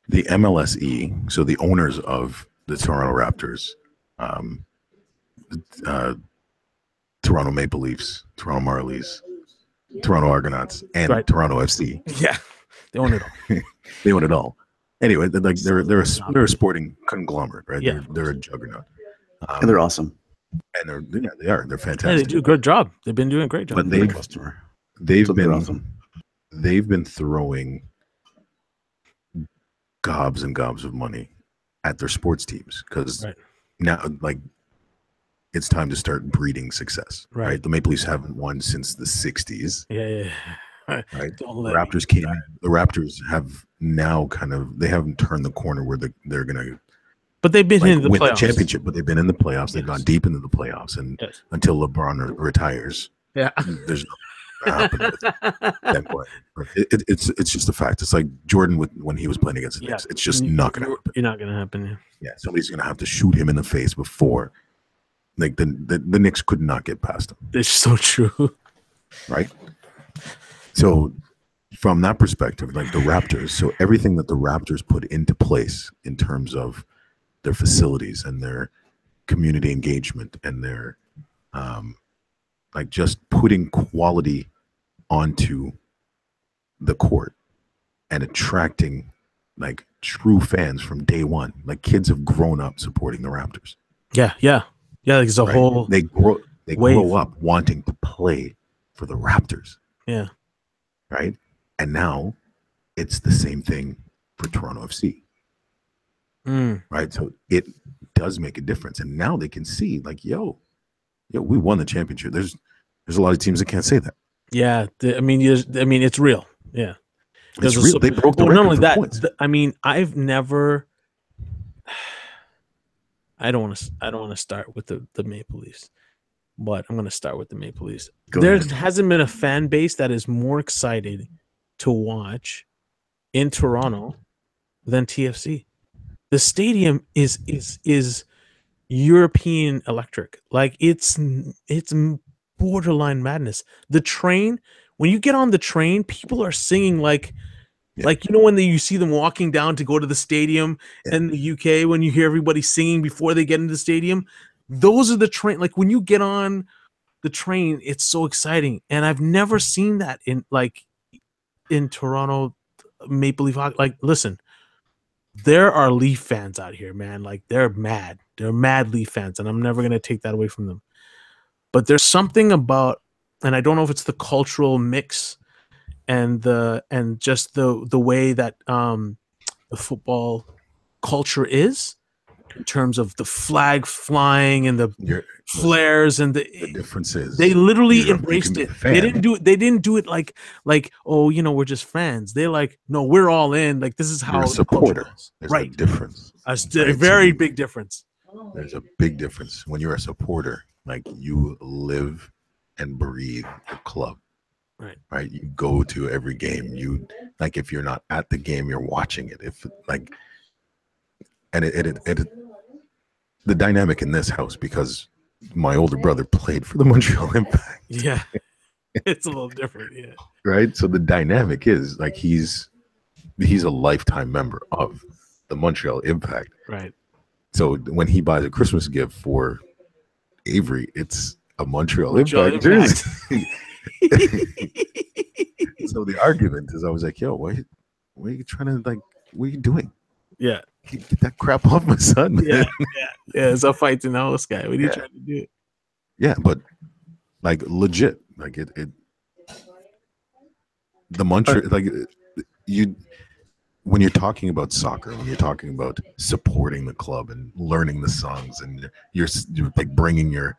The MLSE, so the owners of the Toronto Raptors, Toronto Maple Leafs, Toronto Marlies, Toronto Argonauts, and Toronto FC. Yeah, they own it all. They own it all. Anyway, they're a sporting conglomerate, right? Yeah. They're a juggernaut, and they're awesome. And they're fantastic. Yeah, they do a good job. They've been doing a great job. But they've been throwing gobs and gobs of money at their sports teams because now it's time to start breeding success. Right. The Maple Leafs haven't won since the 60s. Yeah. Right. The Raptors came in. The Raptors have now they haven't turned the corner where they're gonna. But they've been in the win playoffs. The championship. But they've been in the playoffs. They've gone deep into the playoffs, and until LeBron retires, there's nothing happening at that point. It's just a fact. It's like Jordan when he was playing against the Knicks. It's just not gonna happen. You're not gonna happen. Yeah, somebody's gonna have to shoot him in the face before. The Knicks could not get past him. It's so true, right? So, from that perspective, the Raptors, so everything that the Raptors put into place in terms of their facilities and their community engagement and their just putting quality onto the court and attracting true fans from day one. Kids have grown up supporting the Raptors. Yeah. There's a whole they grow up wanting to play for the Raptors. Yeah. Right. And now it's the same thing for Toronto FC. Right. So it does make a difference. And now they can see yo, we won the championship. There's a lot of teams that can't say that. Yeah. I mean, it's real. Yeah. It's real. They broke the record. Not only that, points. I've never. I don't want to start with the Maple Leafs, but I'm going to start with the Maple Leafs. There hasn't been a fan base that is more excited to watch in Toronto than TFC. The stadium is European electric. It's borderline madness. The train, when you get on the train, people are singing when you see them walking down to go to the stadium in the UK, when you hear everybody singing before they get into the stadium, those are the train. When you get on the train, it's so exciting. And I've never seen that in Toronto Maple Leaf. Listen, there are Leaf fans out here, man. They're mad. They're mad Leaf fans, and I'm never going to take that away from them. But there's something about, and I don't know if it's the cultural mix and just the way that the football culture is in terms of the flag flying and the flares and the differences. They literally embraced it. They didn't do it like oh, we're just fans. They're like, no, we're all in. Like, this is how you're a supporter. There's right. a difference. A very big difference. There's a big difference when you're a supporter. Like, you live and breathe the club. Right. You go to every game. You, like, if you're not at the game, you're watching it. If like, and the dynamic in this house, because my older brother played for the Montreal Impact. Yeah, it's a little different. Yeah. Right. So the dynamic is like he's a lifetime member of the Montreal Impact. Right. So when he buys a Christmas gift for Avery, it's a Montreal Impact jersey. So the argument is, I was like, yo, what are you trying to, like, what are you doing? Yeah. Get that crap off my son, man. Yeah. It's a fight in the house, guy. What are you trying to do? Yeah, but like legit, like it the Montreal, like you, when you're talking about soccer, when you're talking about supporting the club and learning the songs, and you're like bringing your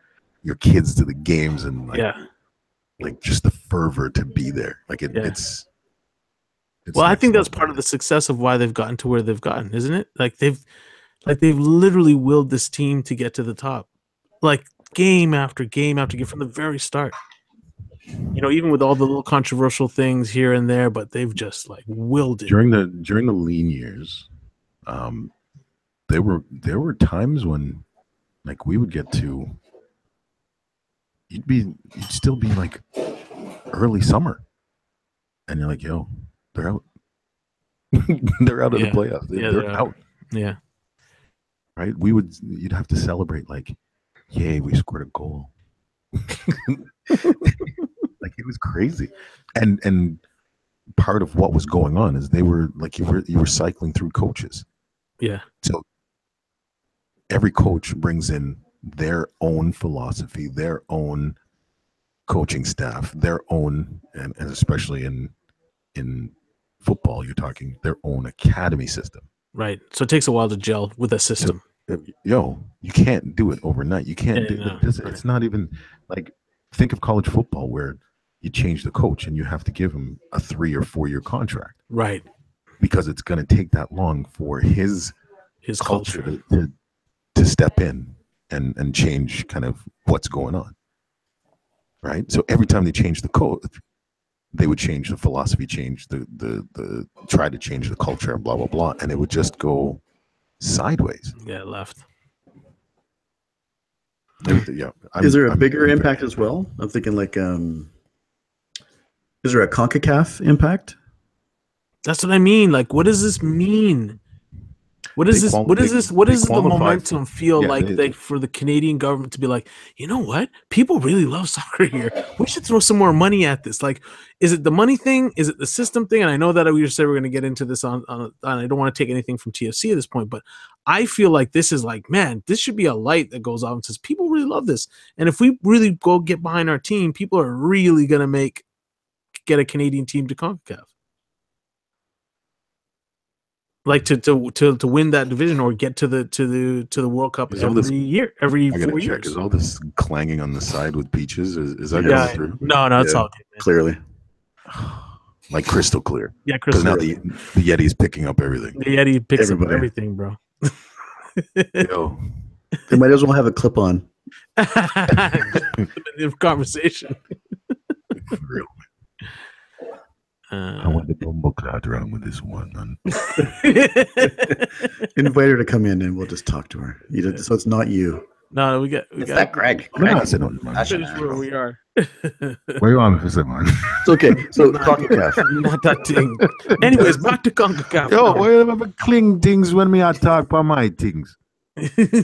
kids to the games, and like, like just the fervor to be there, like it's well, I think that's part of the success of why they've gotten to where they've gotten, isn't it? Like they've literally willed this team to get to the top, like game after game after game from the very start. Even with all the little controversial things here and there, but they've just like willed it. During the lean years, there were times when, like, we would get to, you'd still be like early summer, and you're like, yo, they're out. They're out of the playoffs. They're out. Yeah. Right? You'd have to celebrate, like, yay, we scored a goal. Like, it was crazy. And part of what was going on is they were like, you were cycling through coaches. Yeah. So every coach brings in their own philosophy, their own coaching staff, their own, and especially in football, you're talking their own academy system. Right. So it takes a while to gel with a system. Yo, you can't do it overnight. You can't do it. It's not even like, think of college football where you change the coach and you have to give him a 3 or 4 year contract. Right. Because it's going to take that long for his culture to step in and change kind of what's going on. Right. So every time they change the coach, they would change the philosophy, change the try to change the culture, and blah, blah, blah. And it would just go sideways. Yeah, left. Yeah. Is there a bigger impact as well? I'm thinking like, is there a CONCACAF impact? That's what I mean. Like, what does this mean? What is this? What is this? What does the momentum feel like for the Canadian government to be like, you know what? People really love soccer here. We should throw some more money at this. Like, is it the money thing? Is it the system thing? And I know that we just said we're going to get into this on I don't want to take anything from TFC at this point, but I feel like this is like, man, this should be a light that goes off and says people really love this. And if we really go get behind our team, people are really going to get a Canadian team to CONCACAF. Like to win that division or get to the World Cup every 4 years. Is all this clanging on the side with beaches? Is that going through? No, it's all good, man. Clearly, like crystal clear. Yeah, crystal clear. Because now the Yeti's picking up everything. The Yeti picks up everything, bro. Yo, they might as well have a clip on. For Conversation. real. I want the bumble cloud around with this one. Invite her to come in and we'll just talk to her. So it's not you. No, we got that Greg. I said no. Finish where we are. Where you on, Mr. Man? It's okay. So CONCACAF. Not that thing. Anyways, back to CONCACAF. Yo, why you ever cling things when me I talk about my things? Because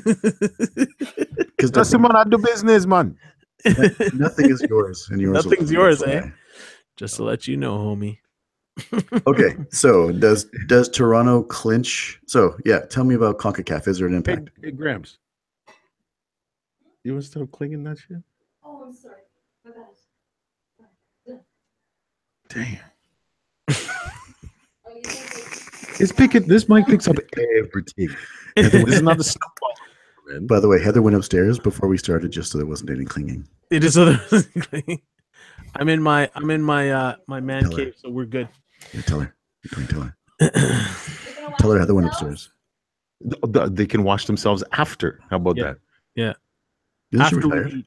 that's the man I do business, man. Nothing is yours, and yours. Nothing's yours, eh? Just to let you know, homie. Okay, so does Toronto clinch? So yeah, tell me about CONCACAF. Is there an impact? Hey, Gramps, you want to stop clinging that shit? Oh, I'm sorry. My bad. Damn. Oh, you think This mic picks up everything. This is not the stump man. By the way, Heather went upstairs before we started just so there wasn't any clinging. It is other clinging. I'm in my my man Tell her. cave, so we're good. Yeah, tell her. Tell her. Tell her Heather went upstairs. They can wash themselves after. How about Yeah. that? Yeah. Isn't she After retired? we eat.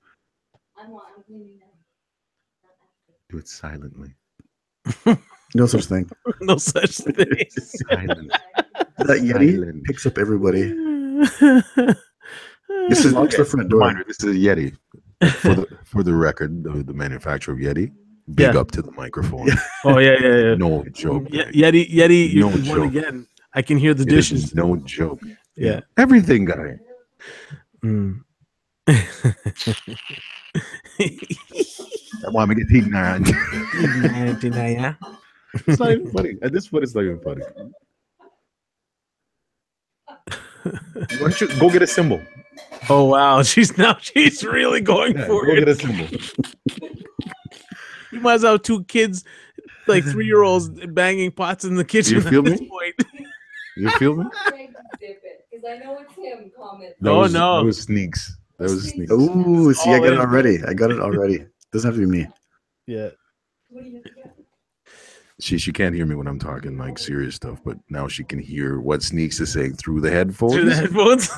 Do it silently. No such thing. No such thing. Silent. That Yeti Silent. picks up everybody. This is locks the front door. Reminder, this is a Yeti. For the record, the manufacturer of Yeti. Big Yeah. up to the microphone. Oh yeah. No joke. guy. Yeti, you No won joke. again. I can hear the It is dishes. no joke. Yeah. Everything, guy. Mm. I want me to get eaten. Yeah. It's not even funny. At this point, it's not even funny. Why don't you go get a symbol? Oh wow, she's really going Yeah, for go it. get a symbol. You might as well have two kids, like 3-year-olds, banging pots in the kitchen. You feel at this me? point. You feel me? Because I know it's him. Comment. No. That was sneaks. That was sneaks. Oh, see, I Oh, got it yeah. already. I got it already. Doesn't have to be me. Yeah. What do you think? She can't hear me when I'm talking like serious stuff, but now she can hear what Sneaks is saying through the headphones. Through the headphones.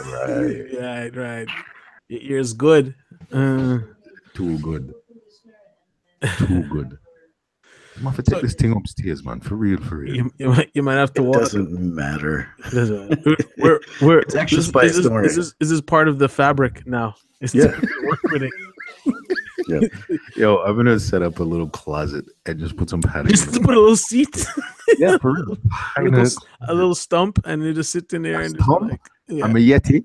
Right. Right. Your ear's good. Too good. Too good. I'm gonna have to take this thing upstairs, man. For real. You might have to It walk. doesn't matter. We're It's actually spice, don't worry. Is this part of the fabric now? It's Yeah. work with it. Yo, I'm gonna set up a little closet and just put some padding. Just put a little seat, Yeah, for real. a little stump, and you just sit in there and just Stump? like, yeah. I'm a Yeti.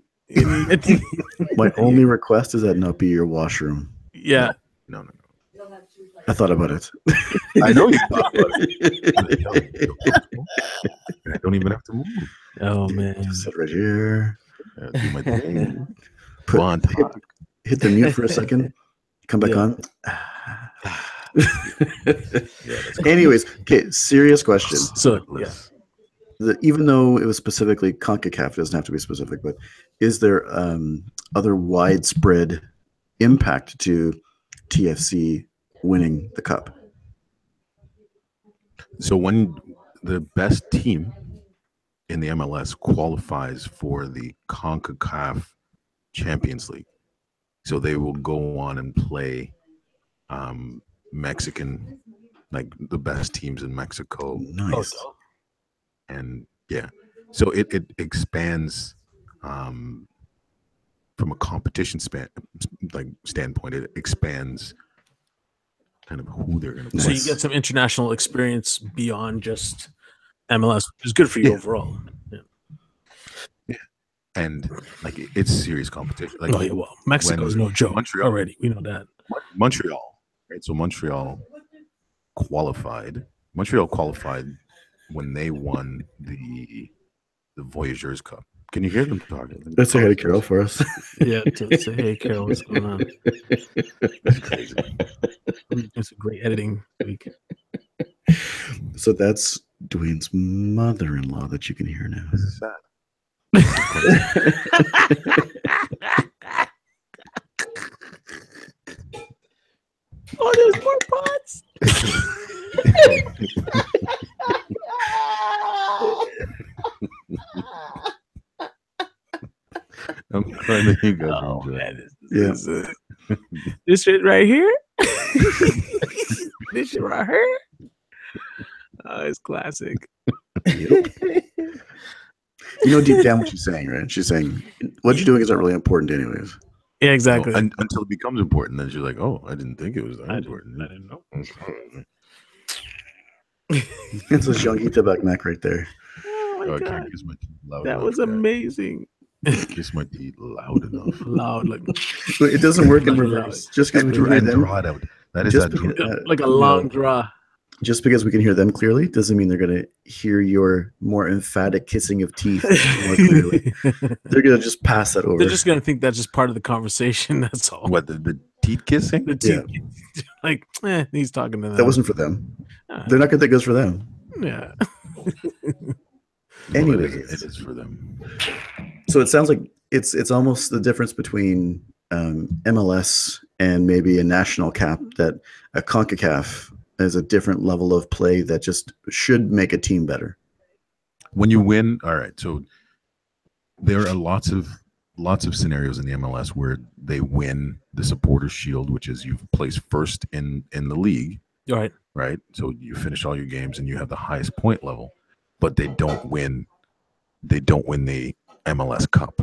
My only request is that not be your washroom. Yeah. No. I thought about it. I know you thought about it. I don't even have to move. Oh man. Sit right here. Do my thing. Put- Go on top. Hit the mute for a second. Come back Yeah. on. Anyways, okay, serious question. So yeah. Even though it was specifically CONCACAF, it doesn't have to be specific, but is there other widespread impact to TFC winning the cup? So when the best team in the MLS qualifies for the CONCACAF Champions League, so they will go on and play Mexican, like the best teams in Mexico, Nice. and yeah, so it expands from a competition standpoint. It expands kind of who they're going to play. So you get some international experience beyond just MLS, which is good for you Yeah. overall. And like it's serious competition. Like Oh yeah, well, Mexico's no joke. Montreal- Already, we know that. Montreal, right? So Montreal qualified. Montreal qualified when they won the Voyageurs Cup. Can you hear them talking? Let's say hi to Carol for us. Yeah. To say, hey, Carol, what's going on? That's crazy. It's a great editing week. So that's Dwayne's mother-in-law that you can hear now. This is sad. Oh, there's more pots. I'm glad that you guys Oh enjoy it. man, Yeah. this shit right here. This shit right here. Oh, it's classic. You know deep down what she's saying, right? She's saying what you're doing isn't really important anyways. Yeah, exactly. No, until it becomes important, then she's like, "Oh, I didn't think it was that I important." didn't know. It's a young Tabak Mac right there. Oh my Oh, I god, can't kiss my teeth loud that enough, was guys. amazing. Kiss my teeth loud enough. Loud, like But it doesn't work in reverse. Just because we can hear And them, draw it out. That is Just that. because- like a long draw. just because we can hear them clearly doesn't mean they're gonna hear your more emphatic kissing of teeth more clearly. They're gonna just pass that over. They're just gonna think that's just part of the conversation. That's all. What the teeth kissing? The teeth, like, he's talking to them. That wasn't for them. Ah, They're not gonna think it was for them. yeah. Anyways, it is for them. So it sounds like it's almost the difference between MLS and maybe a national cap, that a CONCACAF is a different level of play that just should make a team better. When you win, all right. So there are lots of scenarios in the MLS where they win the Supporters Shield, which is you've placed first in the league, right? So you finish all your games and you have the highest point level, but they don't win the MLS Cup.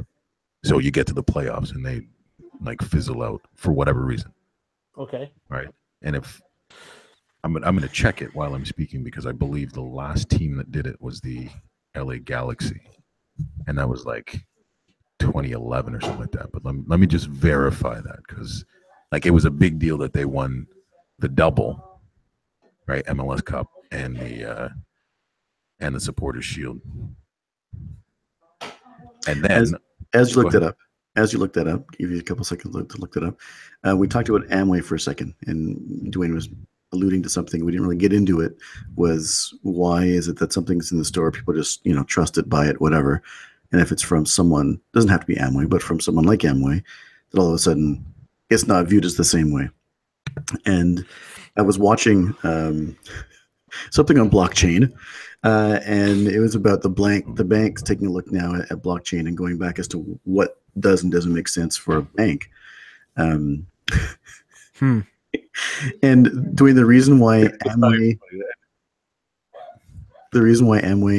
So you get to the playoffs and they like fizzle out for whatever reason. Okay. Right. And if I'm going to check it while I'm speaking, because I believe the last team that did it was the LA Galaxy, and that was like 2011 or something like that. But let me just verify that, because like it was a big deal that they won the double, right? MLS Cup and the Supporters Shield. And then as you looked that up, give you a couple seconds to look that up. We talked about Amway for a second, and Dwayne was alluding to something. We didn't really get into it. Was why is it that something's in the store, people just trust it, buy it, whatever, and if it's from someone, doesn't have to be Amway, but from someone like Amway, that all of a sudden it's not viewed as the same way. And I was watching something on blockchain. And it was about the banks taking a look now at blockchain and going back as to what does and doesn't make sense for a bank. And doing the reason why Amway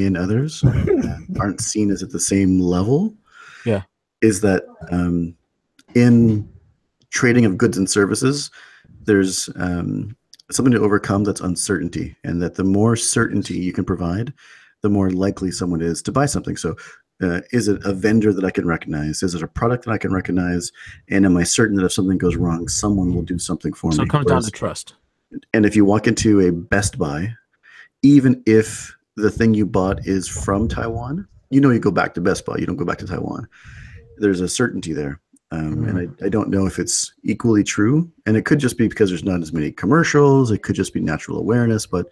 and others aren't seen as at the same level, is that in trading of goods and services, there's something to overcome, that's uncertainty, and that the more certainty you can provide, the more likely someone is to buy something. So is it a vendor that I can recognize? Is it a product that I can recognize? And am I certain that if something goes wrong, someone will do something for me? So it comes down to trust. And if you walk into a Best Buy, even if the thing you bought is from Taiwan, you go back to Best Buy. You don't go back to Taiwan. There's a certainty there. And I don't know if it's equally true. And it could just be because there's not as many commercials. It could just be natural awareness. But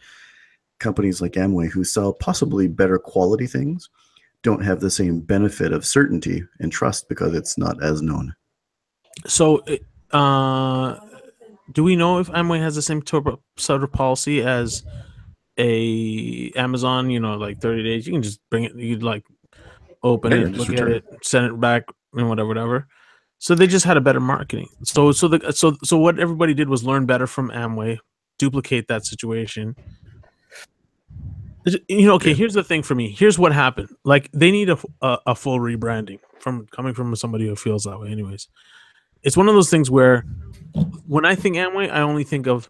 companies like Amway, who sell possibly better quality things, don't have the same benefit of certainty and trust because it's not as known. So do we know if Amway has the same sort of policy as a Amazon? Like 30 days, you can just bring it, you'd like open it, look at it, send it back, and whatever. So they just had a better marketing. So what everybody did was learn better from Amway, duplicate that situation. Here's the thing for me. Here's what happened. Like, they need a full rebranding coming from somebody who feels that way. Anyways, it's one of those things where when I think Amway, I only think of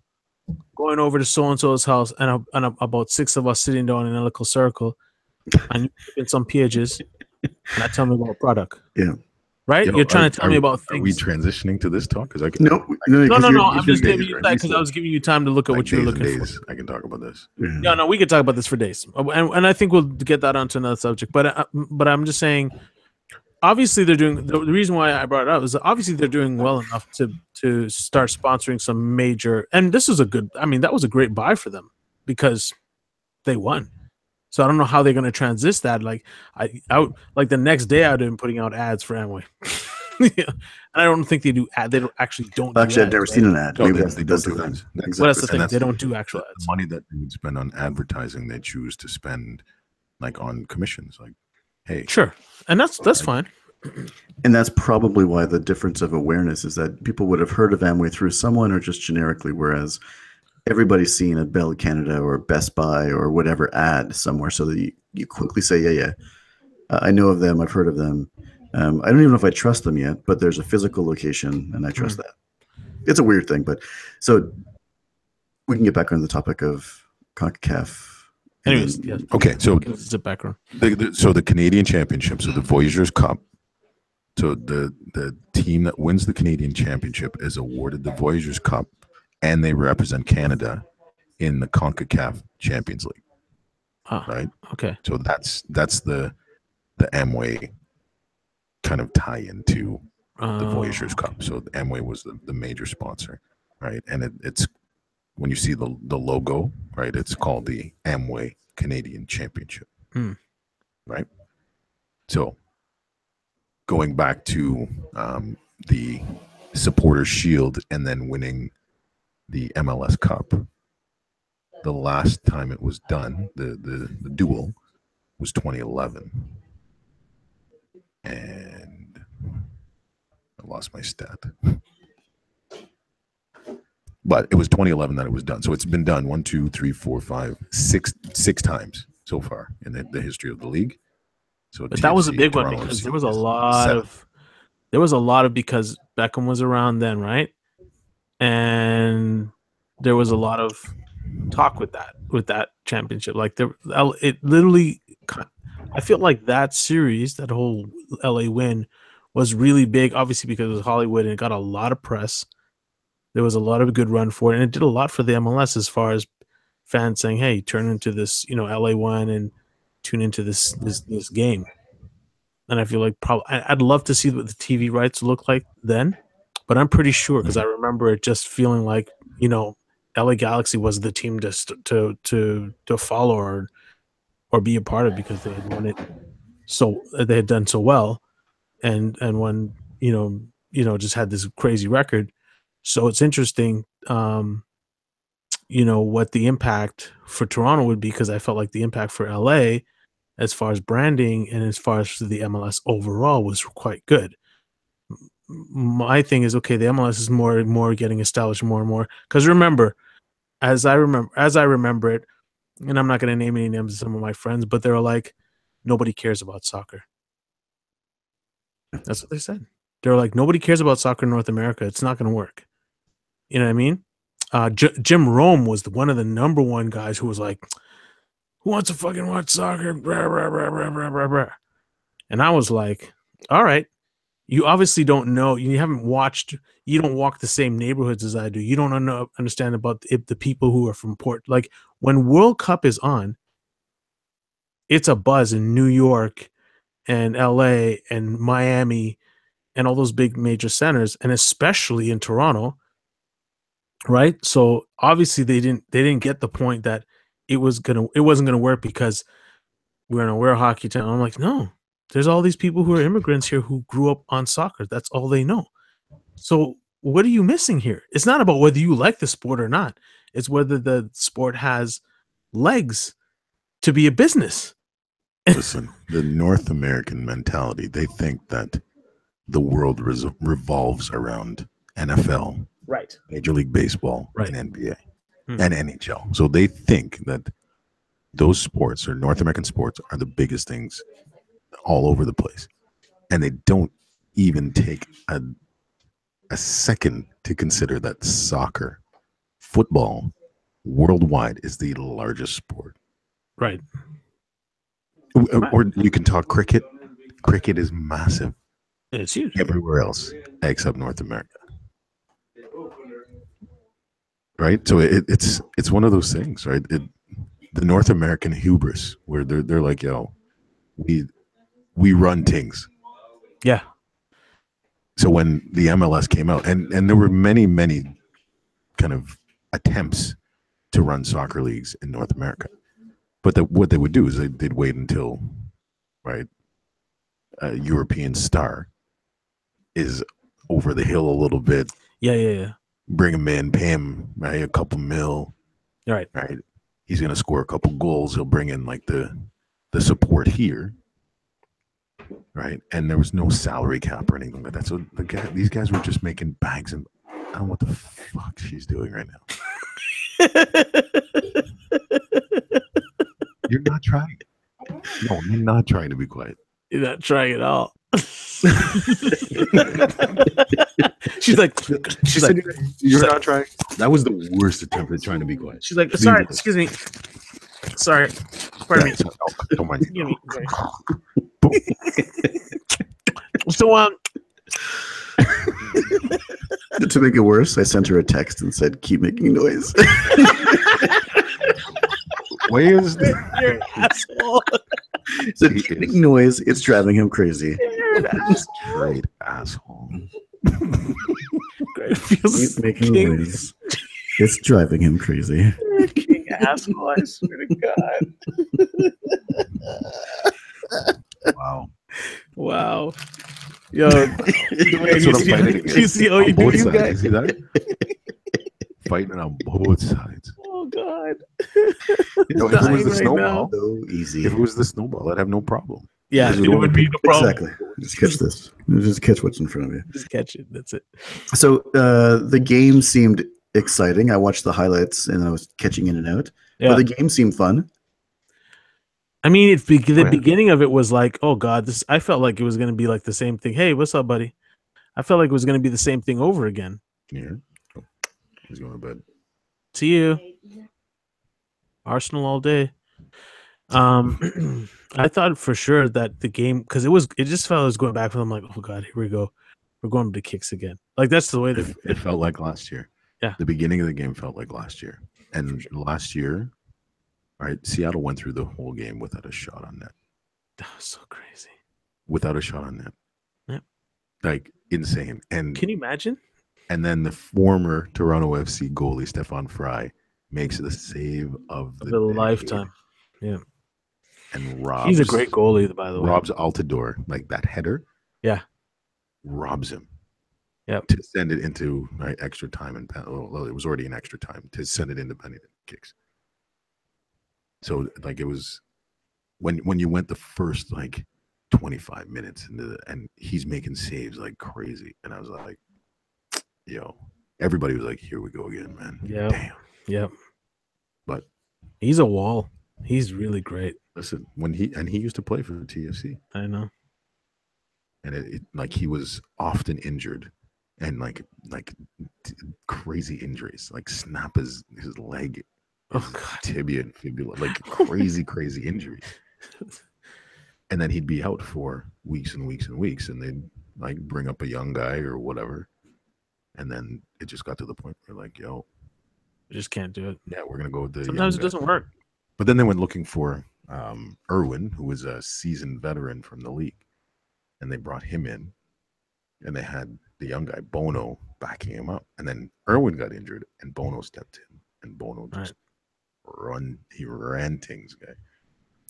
going over to so and so's house and about 6 of us sitting down in a little circle and in some pages, and I tell me about a product. Yeah. Right? You're trying to tell me about things. Are we transitioning to this talk? Because No. I'm just giving you that because I was giving you time to look at what you're looking for. I can talk about this. Yeah, no, we could talk about this for days, and I think we'll get that onto another subject. But I'm just saying, obviously they're doing. The reason why I brought it up is obviously they're doing well enough to start sponsoring some major. And this is that was a great buy for them because they won. So I don't know how they're going to transit that. Like the next day, I'd been putting out ads for Amway. And I don't think they do ad. They don't actually don't. Actually, I've never seen an ad. Maybe they don't do ads. Well, that's the thing. They don't do actual ads. The money that they would spend on advertising, they choose to spend like on commissions. Like, hey, sure, and that's fine. And that's probably why the difference of awareness is that people would have heard of Amway through someone or just generically, whereas everybody's seen a Bell Canada or Best Buy or whatever ad somewhere, so that you quickly say, yeah, I know of them, I've heard of them. I don't even know if I trust them yet, but there's a physical location and I trust that. It's a weird thing, but so we can get back on the topic of CONCACAF. Anyways, yes. Okay, so it's a background. So the Canadian Championship, so the Voyageurs Cup. So the team that wins the Canadian Championship is awarded the Voyageurs Cup, and they represent Canada in the CONCACAF Champions League. Right? Okay. So that's the Amway kind of tie into the Voyageurs Cup. So Amway was the major sponsor, right? And it's when you see the logo, right, it's called the Amway Canadian Championship. right? So going back to the Supporters Shield and then winning the MLS Cup, the last time it was done, the duel was 2011. And I lost my stat. But it was 2011 that it was done. So it's been done 1, 2, 3, 4, 5, 6 times so far in the history of the league. So But that was a big one Toronto because FC there was a is lot 7. of because Beckham was around then, right? And there was a lot of talk with that championship. Like it literally, I feel like that series, that whole LA win, was really big. Obviously because it was Hollywood and it got a lot of press. There was a lot of a good run for it, and it did a lot for the MLS as far as fans saying, "Hey, turn into this, LA one, and tune into this game." And I feel like I'd love to see what the TV rights look like then, but I'm pretty sure because I remember it just feeling like LA Galaxy was the team to follow or be a part of because they had won it, so they had done so well, and when just had this crazy record. So it's interesting, what the impact for Toronto would be, because I felt like the impact for LA as far as branding and as far as the MLS overall was quite good. My thing is, okay, the MLS is more and more getting established more and more. Because remember, as I remember it, and I'm not going to name any names of some of my friends, but they were like, nobody cares about soccer. That's what they said. They were like, nobody cares about soccer in North America. It's not going to work. You know what I mean? Jim Rome was one of the number one guys who was like, who wants to fucking watch soccer? Blah, blah, blah, blah, blah, blah, blah. And I was like, all right, you obviously don't know. You haven't watched. You don't walk the same neighborhoods as I do. You don't understand about the people who are from Port. Like when World Cup is on, it's a buzz in New York and LA and Miami and all those big major centers, and especially in Toronto. Right. So obviously they didn't get the point that it wasn't gonna work because we're a hockey town. I'm like, no, there's all these people who are immigrants here who grew up on soccer. That's all they know. So what are you missing here? It's not about whether you like the sport or not. It's whether the sport has legs to be a business. Listen, the North American mentality, they think that the world revolves around NFL, Right, Major League Baseball, right, and NBA and NHL. So they think that those sports or North American sports are the biggest things all over the place. And they don't even take a second to consider that soccer, football, worldwide is the largest sport. Right. Or you can talk cricket. Cricket is massive. It's huge everywhere else except North America. Right? So it's one of those things, right? The North American hubris where they're like, yo, we run things. Yeah. So when the MLS came out, and there were many kind of attempts to run soccer leagues in North America, but what they would do is they'd wait until, right, a European star is over the hill a little bit. Yeah. Bring him in, pay him, right, a couple mil. Right. He's gonna score a couple goals. He'll bring in like the support here, right? And there was no salary cap or anything like that. So these guys were just making bags, and I don't know what the fuck she's doing right now. You're not trying. No, you're not trying to be quiet. You're not trying at all. she's like, you're not trying. That was the worst attempt at trying to be quiet. She's like, sorry, excuse me. Sorry. Pardon me. Don't mind. So to make it worse, I sent her a text and said, "Keep making noise." Why is you're an asshole? Said, "Keep making noise. It's driving him crazy." You're an asshole. Great asshole. Keep making noise. It's driving him crazy. You're a king asshole, I swear to God. Wow. Wow. Yo, That's you what I'm see, fighting you see how On you do, both you sides. You guys? see that? Fighting on both sides. Oh God. You know, if it was Dying the right snowball, now. So easy. if it was the snowball, I'd have no problem. Yeah, Because it would only would be be no problem. Exactly. Just catch this. Just catch what's in front of you. Just catch it. That's it. So the game seemed exciting. I watched the highlights and I was catching in and out. Yeah. But the game seemed fun. I mean, the yeah. beginning of it was like, oh God, this. I felt like it was going to be like the same thing. Hey, what's up, buddy? I felt like it was going to be the same thing over again. Yeah. Oh, he's going to bed. See you, Arsenal all day. I thought for sure that the game, because it just felt like it was going back. And I'm like, oh God, here we go. We're going to the kicks again. Like that's the way that It felt like last year. Yeah. The beginning of the game felt like last year. And last year, right, Seattle went through the whole game without a shot on net. that was so crazy. Without a shot on net. Yep. Like insane. And Can you imagine? And then the former Toronto FC goalie Stefan Fry makes the save of the decade lifetime. Yeah. and robs. He's a great goalie, by the way. Robs Altidore, like that header. Yeah. Robs him. Yep. To send it into extra time and well, it was already in extra time to send it into penalty kicks. So like it was when you went the first like 25 minutes into and he's making saves like crazy, and I was like, yo, everybody was like, here we go again, man. Yeah. Damn. Yep. But he's a wall. He's really great. listen, he used to play for the TFC. I know. And it like he was often injured and like crazy injuries, like snap his leg, his tibia and fibula, like crazy injuries. And then he'd be out for weeks and weeks and weeks, and they'd like bring up a young guy or whatever. And then it just got to the point where like, yo, You just can't do it. yeah, we're gonna go with the Sometimes young it guy. doesn't work. But then they went looking for Irwin, who was a seasoned veteran from the league, and they brought him in, and they had the young guy Bono backing him up, and then Irwin got injured, and Bono stepped in, and Bono just he ran things, guy.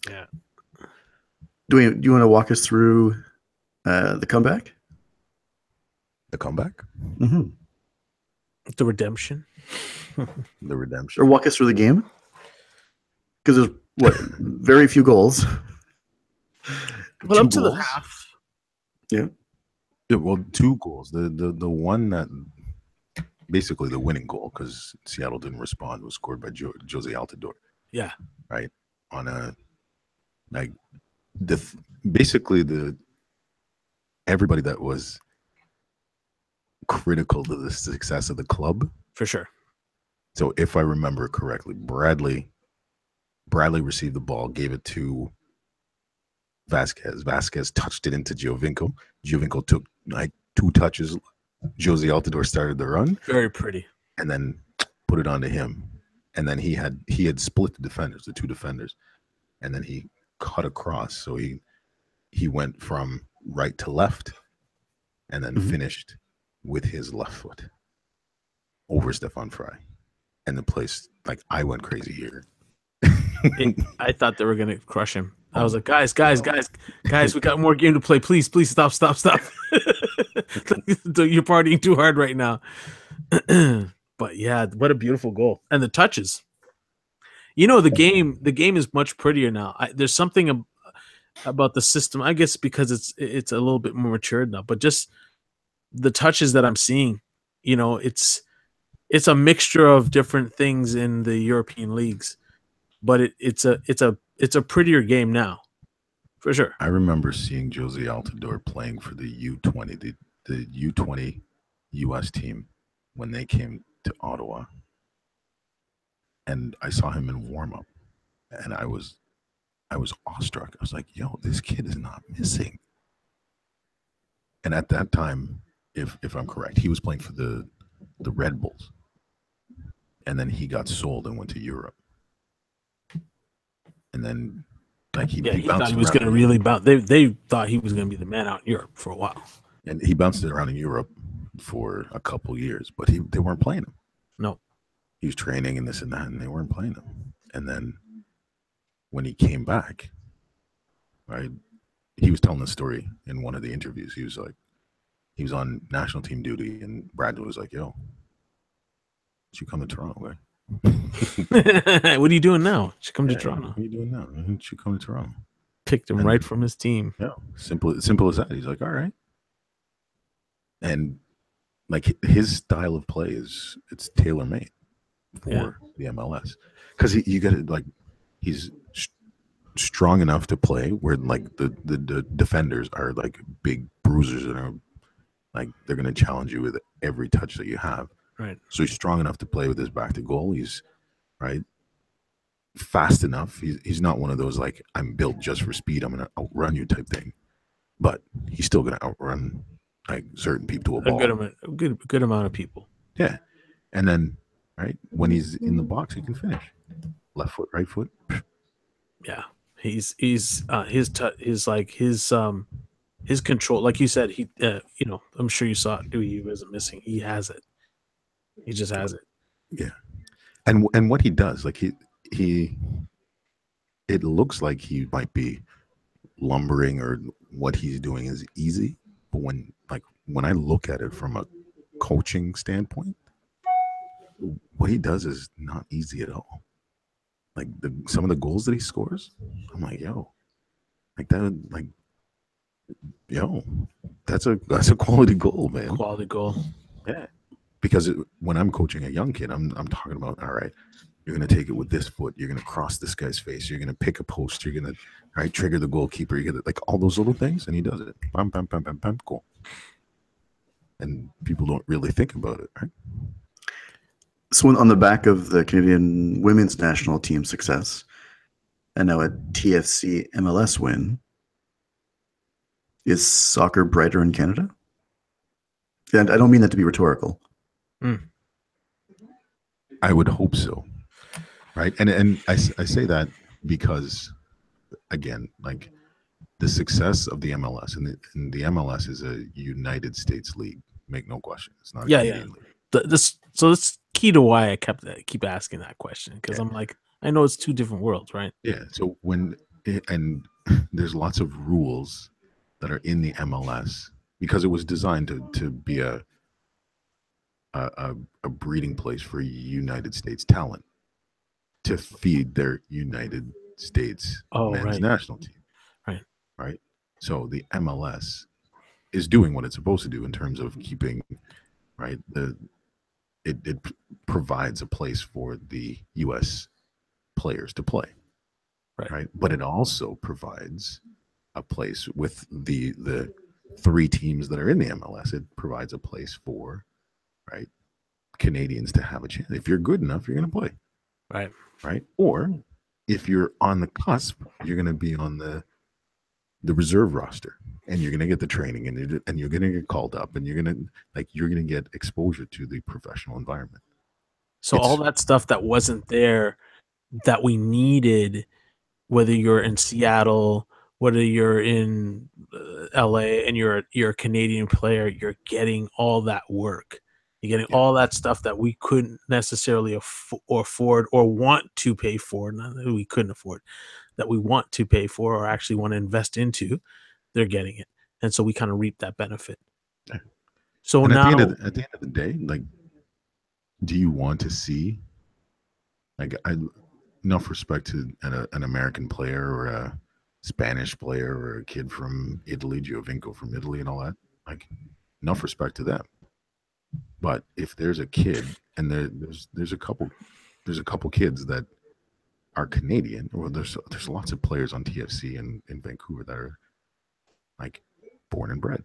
Yeah. Do you want to walk us through the comeback? The comeback, Mm-hmm. The redemption. the redemption. Or walk us through the game? Because there's very few goals. Well, up to the goals? half. Yeah. Yeah, well, 2 goals. The one that basically the winning goal, because Seattle didn't respond, was scored by Jose Altidore. Yeah. Right on a like basically everybody that was critical to the success of the club, For sure. so if I remember correctly, Bradley received the ball, gave it to Vasquez touched it into Giovinco took like 2 touches, Jose Altidore started the run, Very pretty. and then put it onto him, and then he had split the 2 defenders, and then he cut across, so he went from right to left, and then finished with his left foot over Stefan Fry, and the place, like, I went crazy here. I thought they were gonna crush him. I was like, guys, we got more game to play. Please stop. You're partying too hard right now. But yeah, what a beautiful goal. And the touches. You know, the game is much prettier now. There's something about the system, I guess, because it's a little bit more matured now, but just the touches that I'm seeing, you know, it's a mixture of different things in the European leagues, but it's a prettier game now, for sure. I remember seeing Jose Altidore playing for the U20, the U20 US team when they came to Ottawa, and I saw him in warm up, and I was awestruck. I was like, yo, this kid is not missing. And at that time, if I'm correct, he was playing for the Red Bulls, and then he got sold and went to Europe, and then like he thought he was going to really bounce. They thought he was going to be the man out in Europe for a while, and he bounced it around in Europe for a couple years, but they weren't playing him. No, he was training and this and that, and they weren't playing him. And then when he came back, right, he was telling the story in one of the interviews. He was like, he was on national team duty, and Bradley was like, "Yo, you come to Toronto, man." What are you doing now? Should come to Yeah, Toronto. What are you doing now? You should come to Toronto. Picked him And- right from his team. Yeah, simple as that. He's like, all right. And like his style of play it's tailor made for the MLS, because you got to like he's strong enough to play where like the defenders are like big bruisers and are like they're going to challenge you with every touch that you have. Right. So he's strong enough to play with his back to goal. He's right fast enough. He's not one of those like I'm built just for speed. I'm going to outrun you type thing. But he's still going to outrun like certain people to a ball. A good amount of people. Yeah, and then right when he's in the box, he can finish. Left foot, right foot. Yeah, his control, like you said, he I'm sure you saw it. He wasn't missing. He has it. He just has it. Yeah, and what he does, like he, it looks like he might be lumbering or what he's doing is easy, but when I look at it from a coaching standpoint, what he does is not easy at all. Like some of the goals that he scores, I'm like, yo, like that, like, yo, that's a quality goal, man. Quality goal. Yeah, because when I'm coaching a young kid, I'm talking about, all right, you're gonna take it with this foot, you're gonna cross this guy's face, you're gonna pick a post, you're gonna trigger the goalkeeper, you get like all those little things, and he does it. Bam, bam, bam, bam, bam, goal. And people don't really think about it, right? So on the back of the Canadian women's national team success, and now a TFC MLS win, is soccer brighter in Canada? And I don't mean that to be rhetorical. I would hope so, right? And I say that because, again, like the success of the MLS, and the MLS is a United States league, make no question. It's not a Canadian league. So that's key to why I keep asking that question, because I'm like, I know it's two different worlds, right? Yeah. So and there's lots of rules that are in the MLS because it was designed to be a breeding place for United States talent to feed their United States men's national team. Right. So the MLS is doing what it's supposed to do in terms of keeping it provides a place for the U.S. players to play. Right. But it also provides a place with the three teams that are in the MLS. It provides a place for Canadians to have a chance. If you're good enough, you're going to play. Right. Or if you're on the cusp, you're going to be on the reserve roster, and you're going to get the training, and you're going to get called up, and you're going to get exposure to the professional environment. So all that stuff that wasn't there that we needed, whether you're in Seattle, whether you're in LA and you're a Canadian player, you're getting all that work. You're getting all that stuff that we couldn't necessarily afford or want to pay for. Not that we couldn't afford, that we want to pay for or actually want to invest into. They're getting it, and so we kind of reap that benefit. So and now, at the end of the day, like, do you want to see, like, enough respect to an American player or a Spanish player or a kid from Italy, Giovinco from Italy, and all that, like, enough respect to them. But if there's a kid, and there's a couple kids that are Canadian, or there's lots of players on TFC in Vancouver that are like born and bred,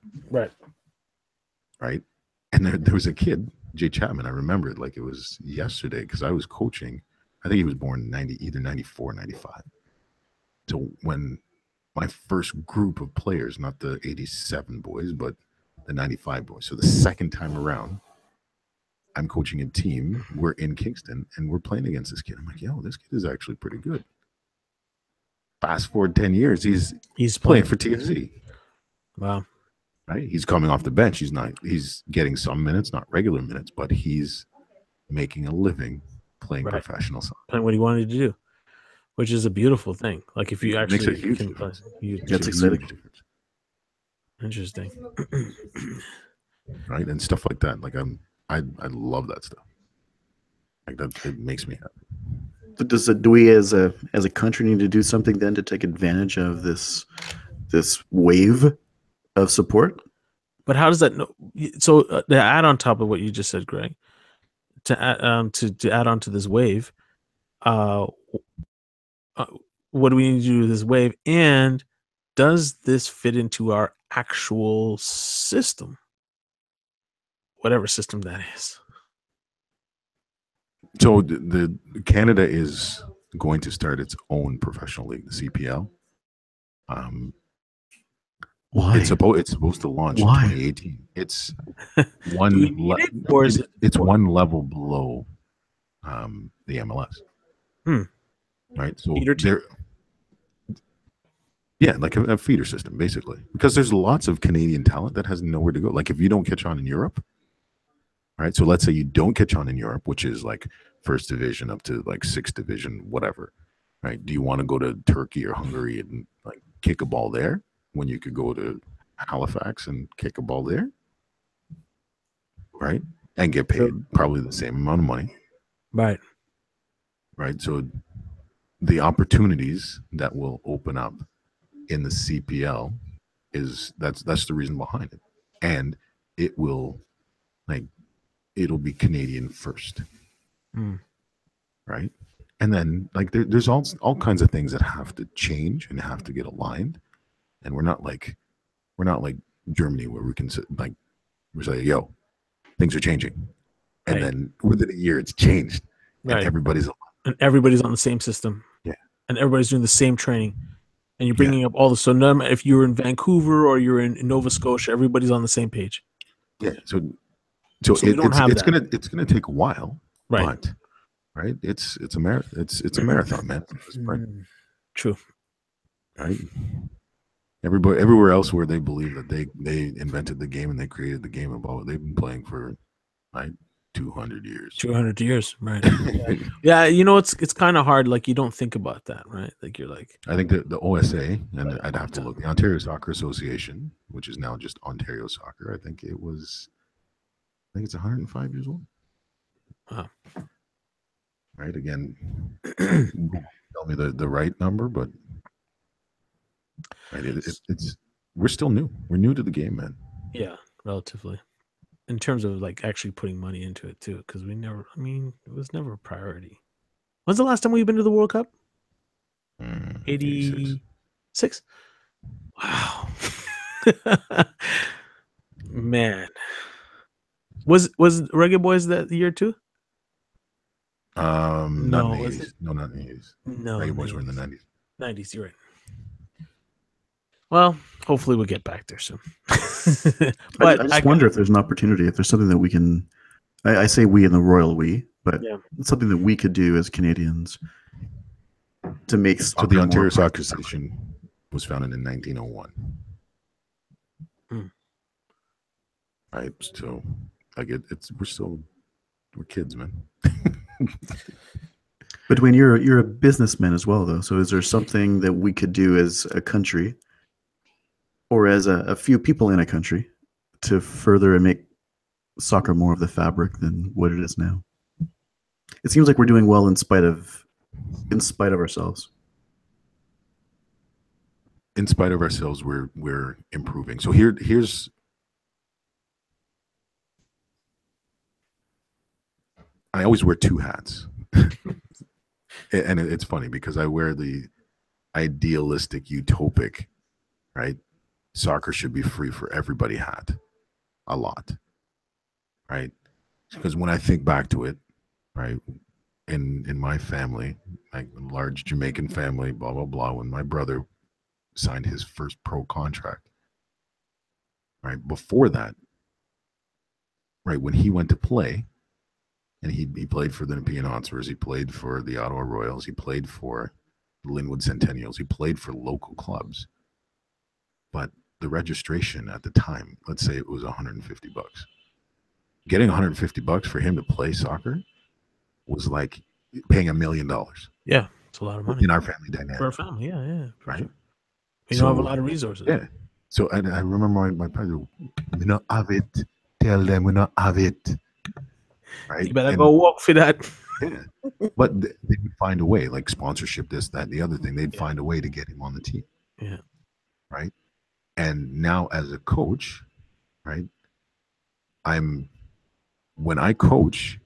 right? And there was a kid, Jay Chapman. I remember it like it was yesterday because I was coaching. I think he was born in either 94, 95. So when my first group of players, not the 87 boys, but the 95 boys. So the second time around, I'm coaching a team. We're in Kingston and we're playing against this kid. I'm like, yo, this kid is actually pretty good. Fast forward 10 years, he's playing for TFC. Wow. Right? He's coming off the bench. He's getting some minutes, not regular minutes, but he's making a living playing professional soccer. Playing what he wanted to do, which is a beautiful thing. Like if you actually makes a huge can difference. play, That's exciting. Interesting. right? And stuff like that. Like I love that stuff. Like that, it makes me happy. But do we as a country need to do something then to take advantage of this wave of support? But how does that know? So to add on top of what you just said, Greg, to add to add on to this wave, what do we need to do with this wave? And does this fit into our actual system, whatever system that is? So the Canada is going to start its own professional league, the CPL. Why? It's supposed to launch in 2018. It's one it's one level below the MLS. Right. So they're like a feeder system, basically, because there's lots of Canadian talent that has nowhere to go. Like if you don't catch on in Europe, right? So let's say you don't catch on in Europe, which is like first division up to like sixth division, whatever, right? Do you want to go to Turkey or Hungary and like kick a ball there when you could go to Halifax and kick a ball there, right? And get paid probably the same amount of money, right? So the opportunities that will open up in the CPL that's the reason behind it, and it will it'll be Canadian first, right? And then like there's all kinds of things that have to change and have to get aligned, and we're not like Germany where we can we say, yo, things are changing, and then within a year it's changed, and everybody's on the same system, and everybody's doing the same training, and you're bringing up all the if you're in Vancouver or you're in Nova Scotia, everybody's on the same page. So it's gonna take a while, but right, it's a marathon, man. True. Right. Everywhere else where they believe that they invented the game and they created the game about, they've been playing for 200 years. 200 years, right? Yeah, it's kind of hard. Like you don't think about that, right? Like you're like, I think the OSA, and I'd have to look, the Ontario Soccer Association, which is now just Ontario Soccer. I think it's 105 years old. Wow. Right. Again, tell me the right number, but right, it's we're still new. We're new to the game, man. Yeah, relatively. In terms of like actually putting money into it too, because it was never a priority. When's the last time we've been to the World Cup? 86. Wow. Man. Was Reggae Boys that year too? Not in the 80s. No, not in the 80s. No. Reggae Boys were in the 90s. 90s, you're right. Well, hopefully we'll get back there soon. But I just wonder if there's an opportunity, if there's something that we can, I say we in the royal we, but it's something that we could do as Canadians to make so the Ontario Soccer Association was founded in 1901. Right. So we're kids, man. But Dwayne, you're a businessman as well, though. So is there something that we could do as a country, or as a few people in a country, to further and make soccer more of the fabric than what it is now? It seems like we're doing well in spite of ourselves. In spite of ourselves, we're improving. So here's I always wear two hats. And it's funny because I wear the idealistic, utopic, right? Soccer should be free for everybody hat a lot, right? Because when I think back to it, right, in my family, like a large Jamaican family, blah, blah, blah, when my brother signed his first pro contract, right, before that, right, when he went to play, and he played for the Nepean Hotspurs, he played for the Ottawa Royals, he played for the Linwood Centennials, he played for local clubs. But the registration at the time, let's say it was $150. Getting $150 for him to play soccer was like paying $1 million. Yeah, it's a lot of money in our family dynamic. for a family. Yeah, right. We don't have a lot of resources. Yeah, So I remember my parents, we not have it. Tell them we not have it. Right. You better And go walk for that. yeah, but they would find a way, like sponsorship, this, that, and the other thing. They'd Yeah. find a way to get him on the team. Yeah. Right. And now as a coach, right, when I coach,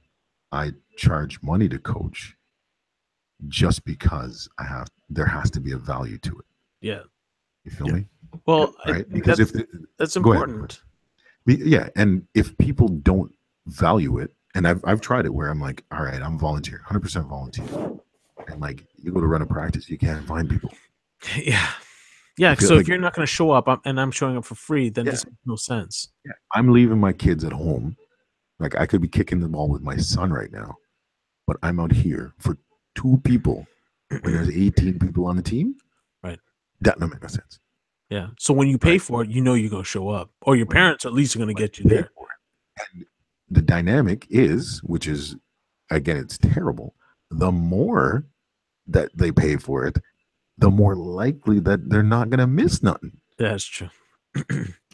I charge money to coach just because there has to be a value to it. Yeah. You feel me? Well, Right. Because that's go ahead. important. Yeah. And if people don't value it, and I've tried it where I'm like, all right, I'm volunteer, 100% volunteer. And like, you go to run a practice, you can't find people. Yeah. Yeah. So if you're not going to show up and I'm showing up for free, then this makes no sense. Yeah. I'm leaving my kids at home. Like, I could be kicking the ball with my son right now, but I'm out here for 2 people when there's 18 people on the team. Right. That don't make no sense. Yeah. So when you pay for it, you know you're going to show up, or your parents at least are going to get you there. And the dynamic is, which is, again, it's terrible. The more that they pay for it, the more likely that they're not going to miss nothing. That's true.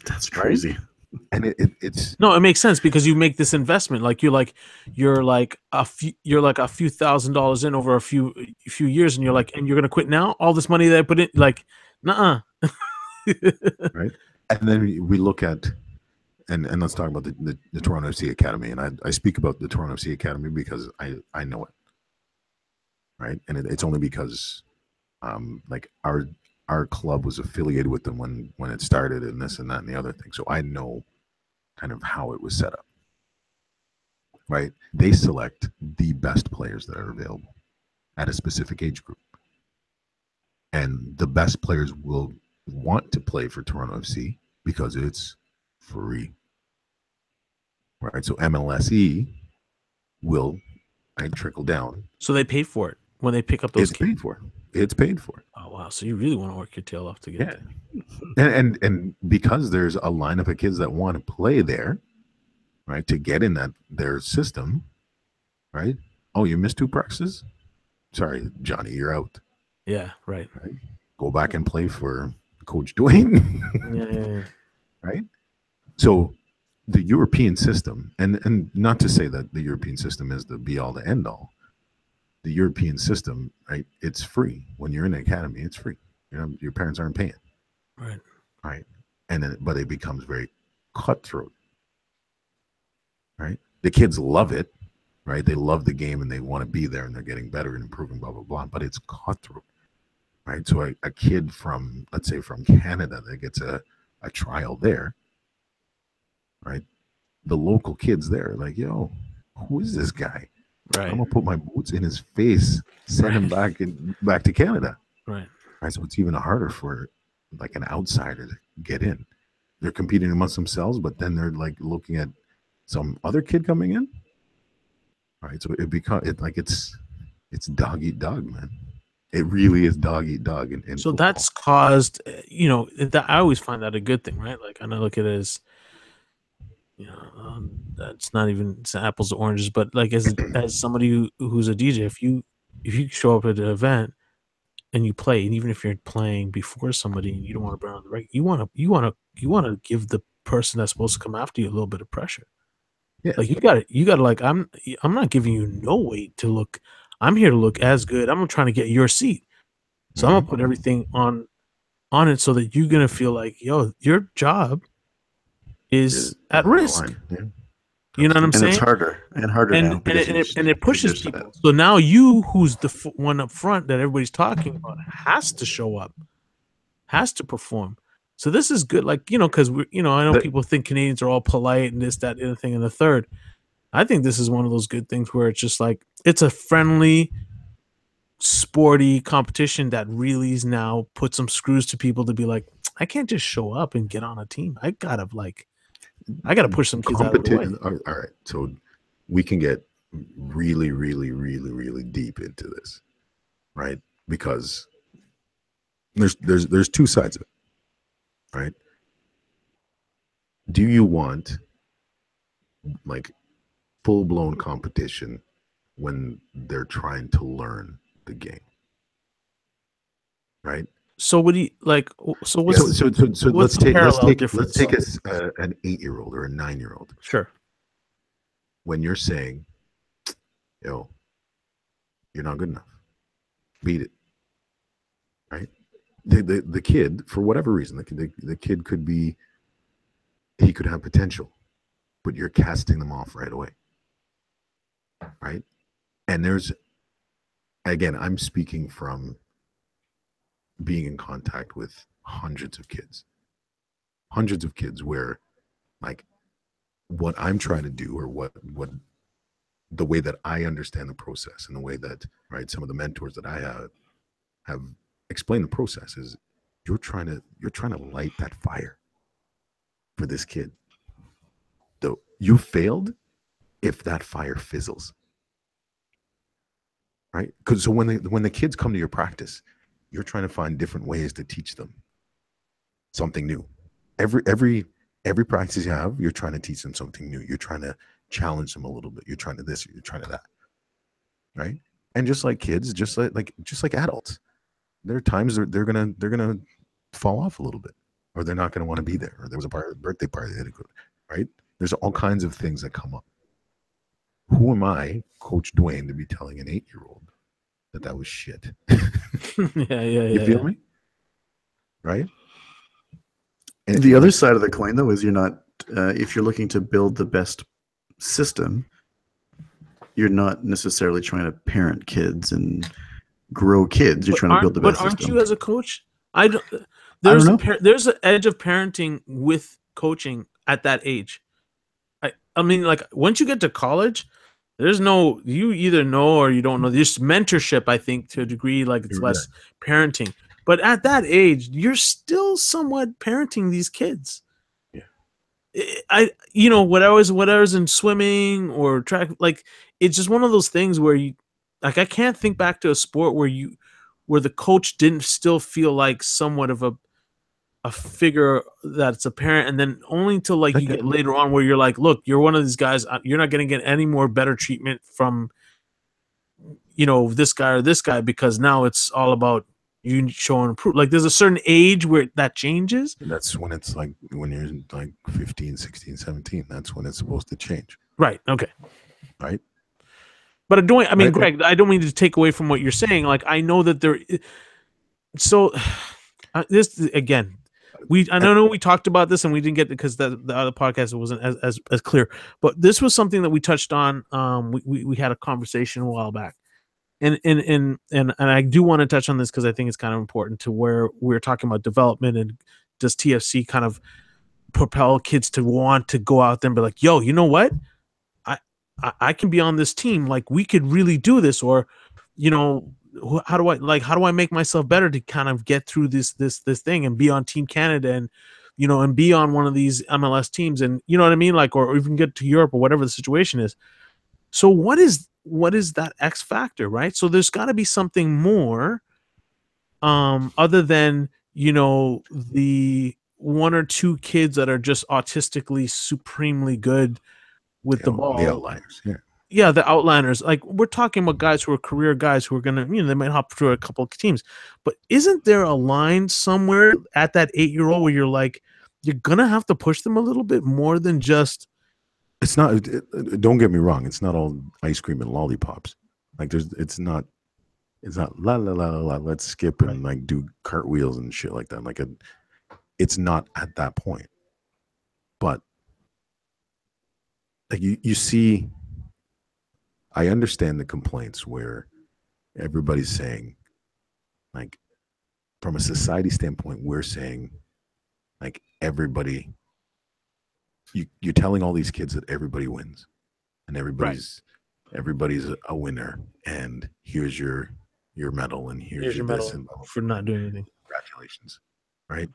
That's crazy. Right? And it's no, it makes sense because you make this investment. Like you're like a few $1,000s in over a few years, and you're like, and you're gonna quit now? All this money that I put in, like, nuh-uh. Right. And then we look at and let's talk about the Toronto FC Academy. And I speak about the Toronto FC Academy because I know it. Right. And it's only because like our club was affiliated with them when it started, and this and that and the other thing. So I know kind of how it was set up. Right. They select the best players that are available at a specific age group. And the best players will want to play for Toronto FC because it's free. Right. So MLSE will trickle down. So they pay for it when they pick up those kids. It's paid for. Oh wow! So you really want to work your tail off to get there. And because there's a lineup of kids that want to play there, right, to get in their system, right? Oh, you missed 2 practices? Sorry, Johnny, you're out. Yeah, right. Go back and play for Coach Dwayne. yeah. Right? So the European system, and not to say that the European system is the be all the end all. The European system, right? It's free. When you're in the academy, it's free. You know, your parents aren't paying. Right. Right. And then, but it becomes very cutthroat. Right. The kids love it. Right. They love the game and they want to be there and they're getting better and improving, blah, blah, blah. But it's cutthroat. Right. So a kid from, let's say, from Canada that gets a trial there. Right. The local kids there are like, yo, who is this guy? Right. I'm gonna put my boots in his face, send him back to Canada. Right. Right. So it's even harder for like an outsider to get in. They're competing amongst themselves, but then they're like looking at some other kid coming in. Right. So it's dog eat dog, man. It really is dog eat dog. In so football. That's caused, I always find that a good thing, right? Like, and I look at it as, that's not even apples to oranges, but like as somebody who's a DJ, if you show up at an event and you play, and even if you're playing before somebody and you don't want to burn on the right, you want to give the person that's supposed to come after you a little bit of pressure. Yeah. Like you got to like, I'm not giving you no weight to look. I'm here to look as good. I'm trying to get your seat. So I'm gonna put everything on it so that you're gonna feel like, yo, your job is at risk. Yeah. You know what I'm saying? And it's harder now. And it pushes people. So now you, who's the one up front that everybody's talking about, has to show up, has to perform. So this is good. Like, because I know people think Canadians are all polite and this, that, and the thing, and the third. I think this is one of those good things where it's just like, it's a friendly, sporty competition that really is now put some screws to people to be like, I can't just show up and get on a team. I gotta push some kids out of the way. All right, so we can get really, really, really, really deep into this, right? Because there's 2 sides of it, right? Do you want like full-blown competition when they're trying to learn the game, right? So what do you like? So what's So what's let's the take parallel difference? an 8-year-old or a 9-year-old. Sure. When you're saying, yo, you're not good enough, beat it, right? The kid, for whatever reason, the kid could be, he could have potential, but you're casting them off right away, right? And there's, again, I'm speaking from being in contact with hundreds of kids where, like, what I'm trying to do, or what the way that I understand the process, and the way that, right, some of the mentors that I have explained the process is, you're trying to light that fire for this kid. Though you failed if that fire fizzles, right? Because so when the kids come to your practice, you're trying to find different ways to teach them something new. Every practice you have, you're trying to teach them something new. You're trying to challenge them a little bit. You're trying to this, you're trying to that, right? And just like kids, just like adults, there are times they're gonna fall off a little bit, or they're not gonna want to be there, or there was a birthday party they had to go, right? There's all kinds of things that come up. Who am I, Coach Dwayne, to be telling an 8-year-old that was shit? yeah. You feel me? Right? And the other side of the coin, though, is you're not, if you're looking to build the best system, you're not necessarily trying to parent kids and grow kids. You're trying to build the best system. But aren't you, as a coach? There's I don't know. There's an edge of parenting with coaching at that age. I mean, like, once you get to college, there's no, you either know or you don't know. There's mentorship, I think, to a degree, like it's less parenting. But at that age, you're still somewhat parenting these kids. Yeah. When I was in swimming or track, like, it's just one of those things where you, like, I can't think back to a sport where the coach didn't still feel like somewhat of a figure that's a parent, and then only until, like, you get later on where you're like, look, you're one of these guys, you're not going to get any more better treatment from, this guy or this guy, because now it's all about you showing proof. Like, there's a certain age where that changes. That's when it's like, when you're like 15, 16, 17, that's when it's supposed to change. Right. Okay. Right. But Greg, I don't mean to take away from what you're saying. Like, I know that there, so this, again, I don't know, we talked about this and we didn't get it because the other podcast wasn't as clear, but this was something that we touched on. We had a conversation a while back, and I do want to touch on this because I think it's kind of important to where we're talking about development, and does TFC kind of propel kids to want to go out there and be like, yo, you know what? I can be on this team. Like, we could really do this, or, how do I make myself better to kind of get through this thing and be on Team Canada, and, and be on one of these MLS teams, and, you know what I mean? Like, or even get to Europe, or whatever the situation is. So what is that X factor, right? So there's got to be something more, other than, the one or two kids that are just autistically supremely good with the ball. The outliers, yeah, the outliners. Like, we're talking about guys who are career guys who are gonna, they might hop through a couple of teams. But isn't there a line somewhere at that 8-year-old where you're like, you're gonna have to push them a little bit more than just? It's not. Don't get me wrong. It's not all ice cream and lollipops. Like, it's not la la la la la. Let's skip and like do cartwheels and shit like that. Like, it's not at that point. But like, you see, I understand the complaints where everybody's saying, like, from a society standpoint, we're saying, like, everybody, you're telling all these kids that everybody wins, and everybody's a winner, and here's your medal, and here's your medal for not doing anything. Congratulations, right?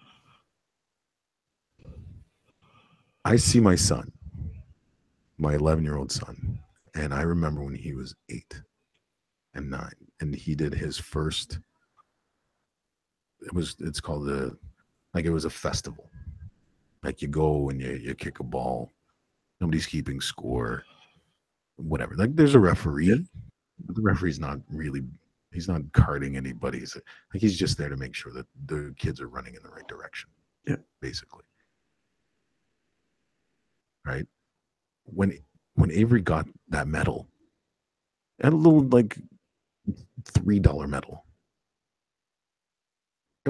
I see my son, my 11-year-old son, and I remember when he was 8 and 9, and he did his first. It's called it was a festival. Like, you go and you kick a ball, nobody's keeping score, whatever. Like, there's a referee, but the referee's not really He's not carding anybody. He's just there to make sure that the kids are running in the right direction. Yeah, basically. Right. When Avery got that medal, and a little like $3 medal,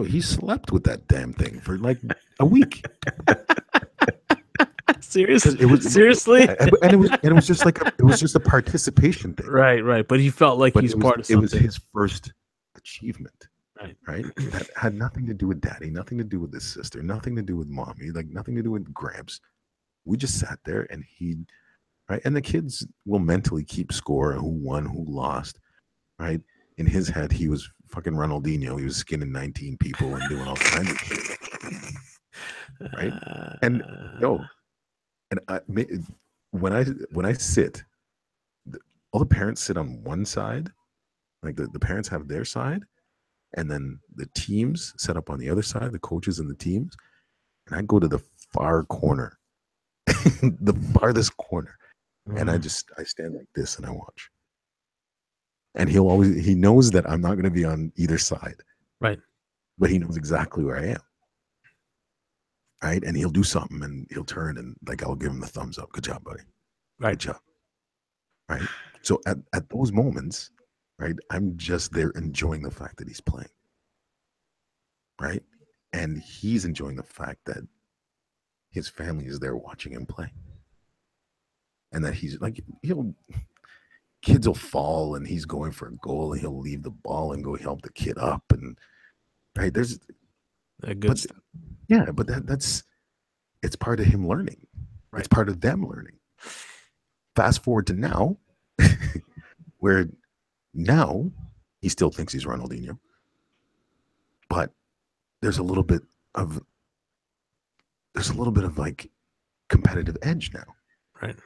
he slept with that damn thing for like a week. Seriously, and it was just like it was just a participation thing. Right. But he felt like he's part of something. It was his first achievement. Right. That had nothing to do with daddy, nothing to do with his sister, nothing to do with mommy, like nothing to do with Gramps. We just sat there and and the kids will mentally keep score, who won, who lost, right? In his head, he was fucking Ronaldinho. He was skinning 19 people and doing all kinds of shit, right? And when I sit, all the parents sit on one side, like the parents have their side, and then the teams set up on the other side, the coaches and the teams, and I go to the far corner, the farthest corner, and I stand like this and I watch. And he knows that I'm not going to be on either side, right? But he knows exactly where I am, right? And he'll do something and he'll turn and like I'll give him the thumbs up. Good job, buddy. Right. Good job. Right. So at those moments, right, I'm just there enjoying the fact that he's playing. Right. And he's enjoying the fact that his family is there watching him play. And that he's like, kids will fall and he's going for a goal and he'll leave the ball and go help the kid up. And right. There's that good stuff. Yeah. But it's part of him learning. Right. It's part of them learning. Fast forward to now, where now he still thinks he's Ronaldinho, but there's a little bit of like competitive edge now. Right.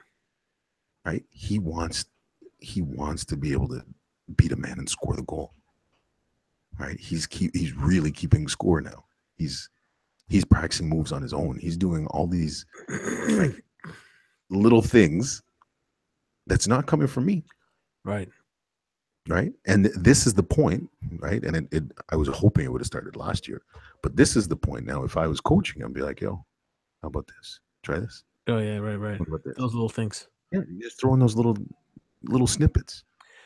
He wants to be able to beat a man and score the goal. Right. He's really keeping score now. He's practicing moves on his own. He's doing all these like little things that's not coming from me. Right. And this is the point, right? And I was hoping it would have started last year, but this is the point now. If I was coaching, I'd be like, yo, how about this? Try this. Oh yeah, right. What about this? Those little things. Yeah, you just throw in those little snippets.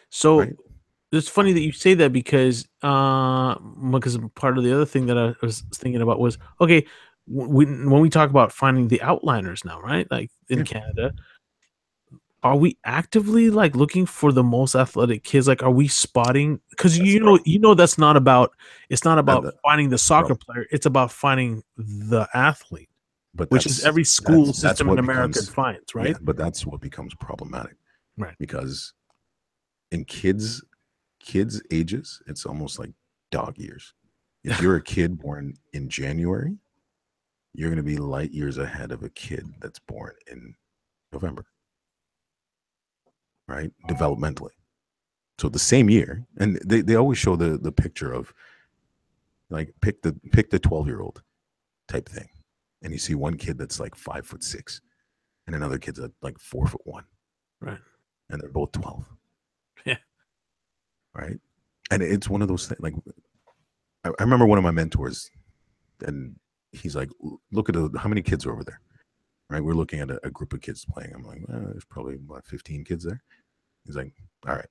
So it's funny that you say that because part of the other thing that I was thinking about was, okay, when we talk about finding the outliners now, right? Like in Canada, are we actively like looking for the most athletic kids? Like, are we spotting? Because that's not about. It's not about finding the soccer player. It's about finding the athlete, which is every school system in America finds, right? Yeah, but that's what becomes problematic, right? Because in kids' ages, it's almost like dog years. If you're a kid born in January, you're going to be light years ahead of a kid that's born in November. Right, developmentally. So the same year, and they always show the picture of like pick the 12-year-old type thing, and you see one kid that's like 5'6", and another kid's like 4'1", right, and they're both 12. Yeah, right, and it's one of those things. Like I remember one of my mentors, and he's like, "Look at how many kids are over there." Right, we're looking at a group of kids playing. I'm like, there's probably about 15 kids there. He's like, all right,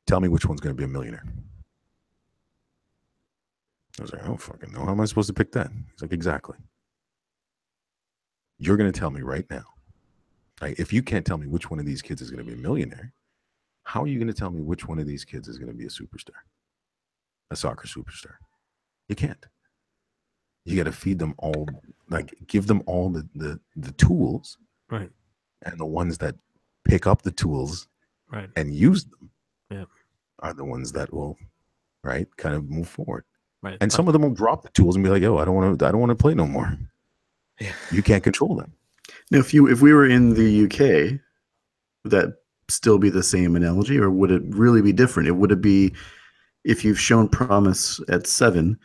tell me which one's going to be a millionaire. I was like, I don't fucking know. How am I supposed to pick that? He's like, exactly. You're going to tell me right now. Like, if you can't tell me which one of these kids is going to be a millionaire, how are you going to tell me which one of these kids is going to be a superstar, a soccer superstar? You can't. You got to feed them all, like give them all the tools, right? And the ones that pick up the tools, right, and use them, are the ones that will, right, kind of move forward, right. And some of them will drop the tools and be like, "Yo, I don't want to play no more." Yeah, you can't control them. Now, if we were in the UK, would that still be the same analogy, or would it really be different? Would it be if you've shown promise at 7?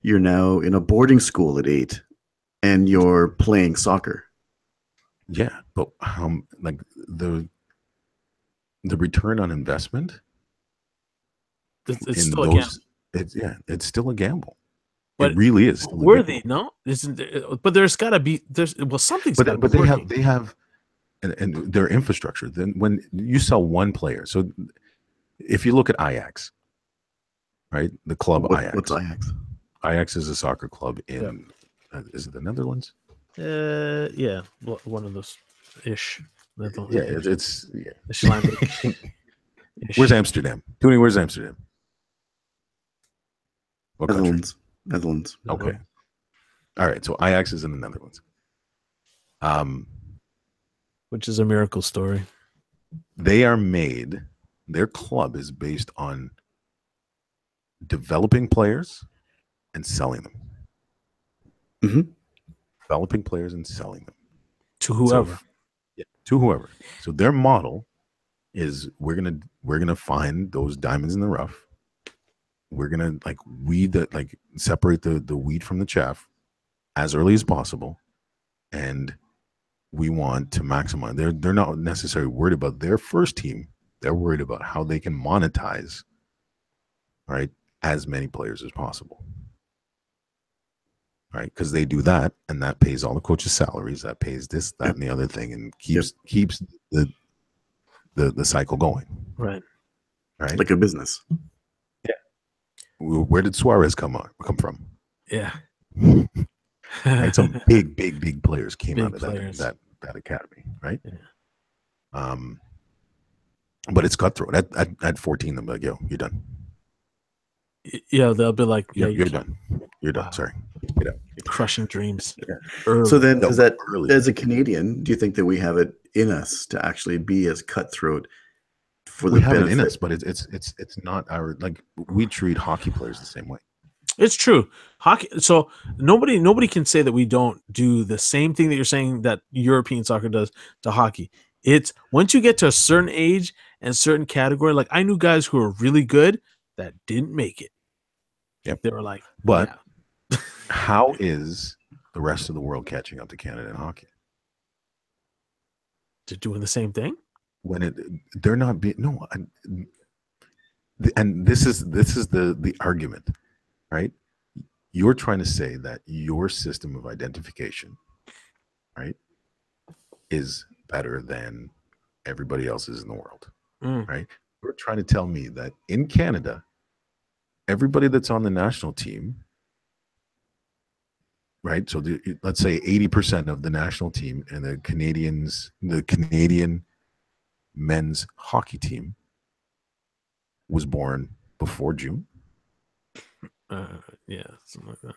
You're now in a boarding school at 8 and you're playing soccer. Yeah, but like the return on investment It's in still a gamble. It's still a gamble. But it really is still a worthy, gamble. no? Isn't there, but there's got to be something's got to be But working. they have and their infrastructure. Then when you sell one player, so if you look at Ajax, right, the club Ajax. What's Ajax? Ajax is a soccer club in is it the Netherlands? Yeah, one of those ish. Yeah, it's Where's Amsterdam? Tony, where's Amsterdam? What country? Netherlands. Okay. All right. So Ajax is in the Netherlands. Which is a miracle story. Their club is based on developing players and selling them. Mm-hmm. Developing players and selling them. To whoever. To whoever. So their model is we're gonna find those diamonds in the rough. We're gonna separate the wheat from the chaff as early as possible, and we want to maximize. They're not necessarily worried about their first team. They're worried about how they can monetize, right, as many players as possible, right? Because they do that, and that pays all the coaches' salaries. That pays this, that, and the other thing, and keeps the cycle going. Right. Like a business. Yeah. Where did Suarez come from? Yeah. Right? Some big players came out of that academy, right? Yeah. But it's cutthroat. At 14, they'll be like, yo, you're done. Yeah, they'll be like, yeah, you're done. You're done. Sorry. Get out. You're crushing dreams. Yeah. So then, does that, as a Canadian, do you think that we have it in us to actually be as cutthroat for the benefit? We have it in us, but it's not our, like, we treat hockey players the same way. It's true. Hockey. So nobody can say that we don't do the same thing that you're saying that European soccer does to hockey. It's once you get to a certain age and certain category, like I knew guys who were really good that didn't make it. Yep. They were like, but how is the rest of the world catching up to Canada in hockey? They're doing the same thing. They're not being and this is the argument, right? You're trying to say that your system of identification, right, is better than everybody else's in the world, right? You're trying to tell me that in Canada, everybody that's on the national team, right? So let's say 80% of the national team and the Canadian men's hockey team was born before June. Yeah, something like that.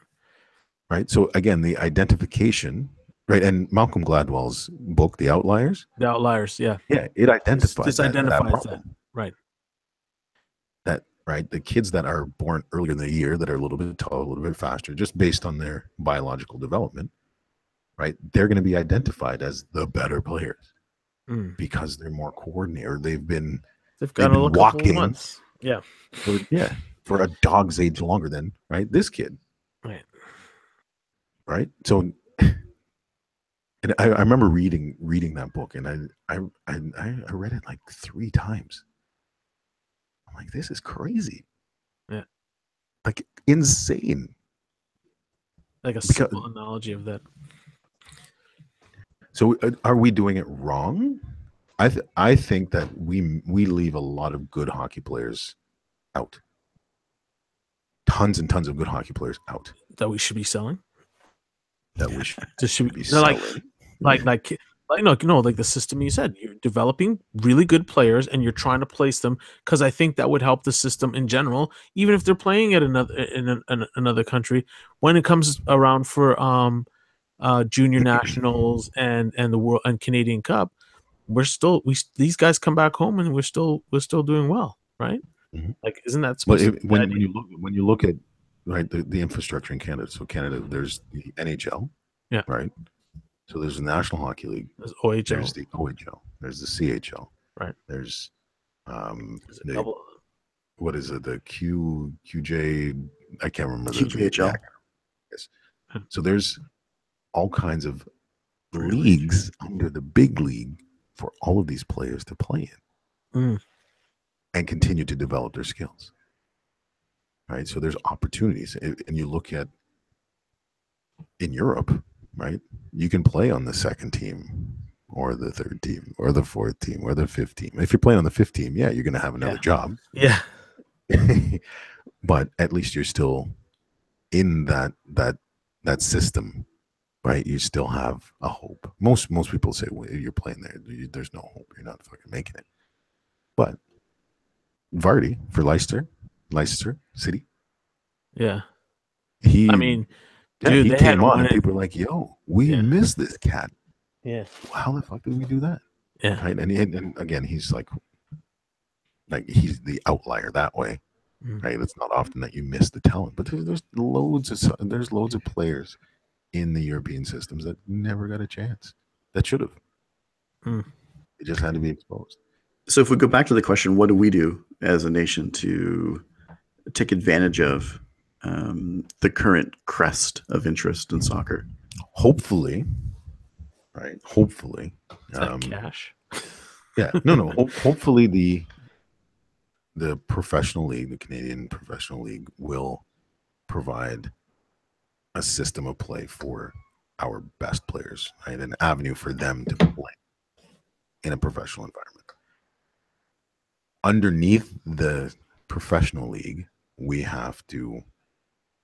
Right. So again, the identification, right? And Malcolm Gladwell's book, The Outliers. The Outliers, yeah. Yeah, it identifies that problem. Right. That, right, the kids that are born earlier in the year that are a little bit taller, a little bit faster, just based on their biological development, right? They're going to be identified as the better players because they're more coordinated. They've been walking months. Yeah. For a dog's age longer than, right, this kid. Right. So, and I remember reading that book, and I read it like 3 times. I'm like, this is crazy. Yeah. Like insane. Like a simple analogy of that. So are we doing it wrong? I think that we leave a lot of good hockey players out. Tons and tons of good hockey players out. That we should be selling? That we should be selling. Like the system you said, you're developing really good players and you're trying to place them because I think that would help the system in general, even if they're playing at another country. When it comes around for junior nationals and the world and Canadian Cup, these guys come back home and we're still doing well, right? Mm-hmm. Like, isn't that supposed to when you look at, right, the infrastructure in Canada? So Canada, there's the NHL, yeah, right. So there's the National Hockey League. There's OHL. There's the OHL. There's the CHL. Right. There's what is it? The QJ. I can't remember. QJHL. Yes. So there's all kinds of leagues under the big league for all of these players to play in and continue to develop their skills. right? So there's opportunities, and you look at in Europe, right? You can play on the second team or the third team or the fourth team or the fifth team. If you're playing on the fifth team, yeah, you're going to have another job. Yeah. But at least you're still in that system, right? You still have a hope. Most people say, well, you're playing there, there's no hope. You're not fucking making it. But Vardy for Leicester City, Yeah. he I mean, yeah, dude, he they had came on one and people were like, yo, we Yeah. miss this cat. Yeah. How the fuck did we do that? Yeah. Right. And again, he's like he's the outlier that way. Mm. Right. It's not often that you miss the talent, but there's loads of players in the European systems that never got a chance that should have. Mm. It just had to be exposed. So if we go back to the question, what do we do as a nation to take advantage of the current crest of interest in soccer? Hopefully, right? Hopefully, Is that cash? Yeah, no. Hopefully, the professional league, the Canadian professional league, will provide a system of play for our best players, right? An avenue for them to play in a professional environment. Underneath the professional league, we have to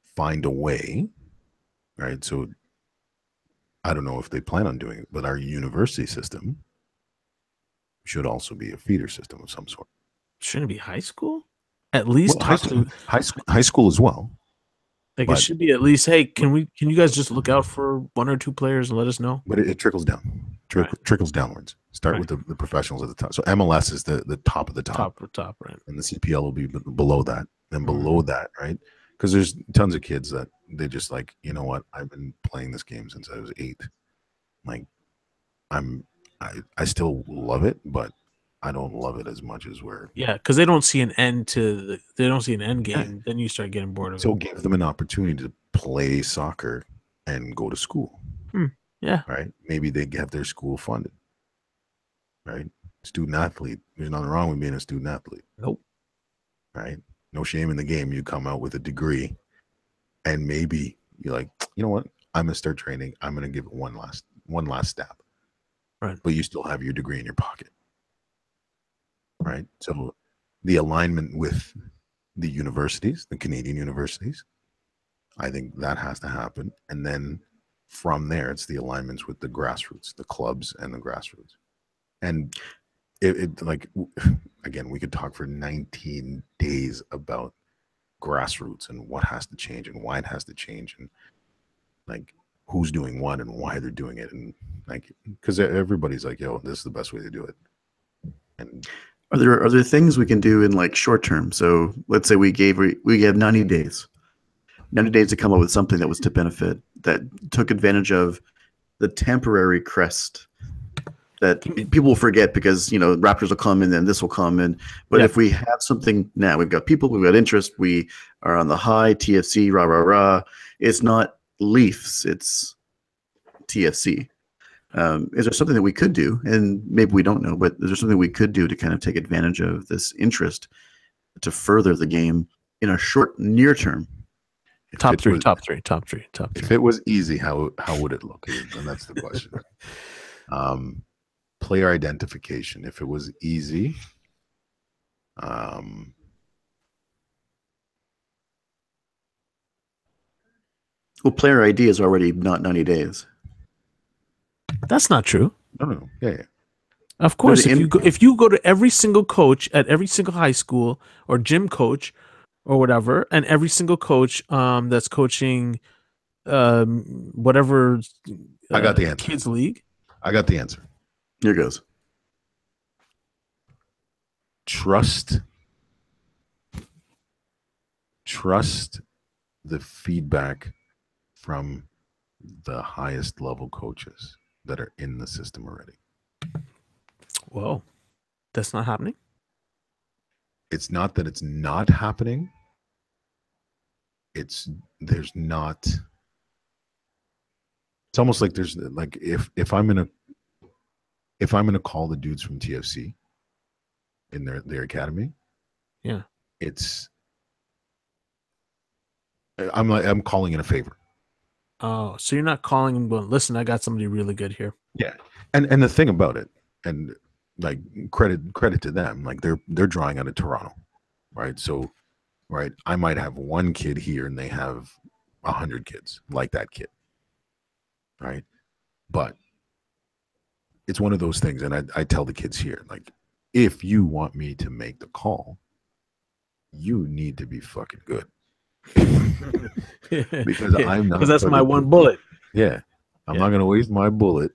find a way, right? So I don't know if they plan on doing it, but our university system should also be a feeder system of some sort. Shouldn't it be high school? At least high school as well. Like it should be at least, hey, can you guys just look out for one or two players and let us know? But it trickles down. Trickles downwards. Start with the professionals at the top. So MLS is the top of the top. Top, right. And the CPL will be below that. And below that, right? Because there's tons of kids that they just like, you know what? I've been playing this game since I was 8. Like, I still love it, but I don't love it as much as we're. Yeah, because they don't see an end to they don't see an end game. Yeah. Then you start getting bored of it. So give them an opportunity to play soccer and go to school. Yeah. Right. Maybe they have their school funded. Right. Student athlete. There's nothing wrong with being a student athlete. Nope. Right. No shame in the game. You come out with a degree, and maybe you're like, you know what? I'm gonna start training. I'm gonna give it one last stab. Right. But you still have your degree in your pocket. Right. So the alignment with the universities, the Canadian universities, I think that has to happen. And then from there, it's the alignments with the grassroots, the clubs and the grassroots. And it like, again, we could talk for 19 days about grassroots and what has to change and why it has to change and like who's doing what and why they're doing it. And like, because everybody's like, yo, this is the best way to do it. And are there things we can do in like short term? So let's say we have 90 days. 90 days to come up with something that was to benefit, that took advantage of the temporary crest that people will forget because, you know, Raptors will come and then this will come in. But if we have something now, we've got people, we've got interest, we are on the high, TFC, rah, rah, rah. It's not Leafs, it's TFC. Is there something that we could do? And maybe we don't know, but is there something we could do to kind of take advantage of this interest to further the game in a short, near term? Top three. If it was easy, how would it look? And that's the question. Player identification. If it was easy, well, player ID is already not 90 days. That's not true. No. Yeah. Of course, if you go to every single coach at every single high school or gym coach or whatever, and every single coach that's coaching whatever I got the answer. Kids League. I got the answer. Here goes. Trust the feedback from the highest level coaches that are in the system already. Whoa, that's not happening? It's not that it's not happening. It's almost like there's like if I'm gonna call the dudes from TFC in their academy, yeah, it's I'm calling in a favor. Oh, so you're not calling him going, listen, I got somebody really good here. Yeah. And the thing about it, and like credit to them, like they're drawing out of Toronto, right? So, right, I might have one kid here and they have 100 kids like that kid, right? But it's one of those things, and I tell the kids here, like, if you want me to make the call, you need to be fucking good. Because I'm not, because that's my one bullet. Yeah. I'm not going to waste my bullet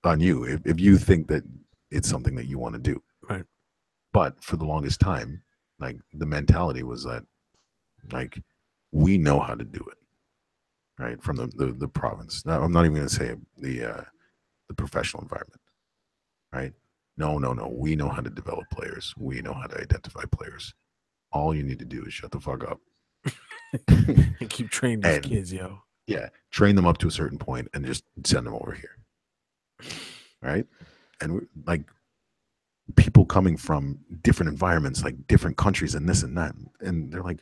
on you if you think that it's something that you want to do. Right. But for the longest time, like, the mentality was that, like, we know how to do it, right? From the province. Now, I'm not even going to say the professional environment, right? No. We know how to develop players. We know how to identify players. All you need to do is shut the fuck up. And keep training these kids, yo. Yeah, train them up to a certain point and just send them over here, right? And like, people coming from different environments, like different countries and this and that, and they're like,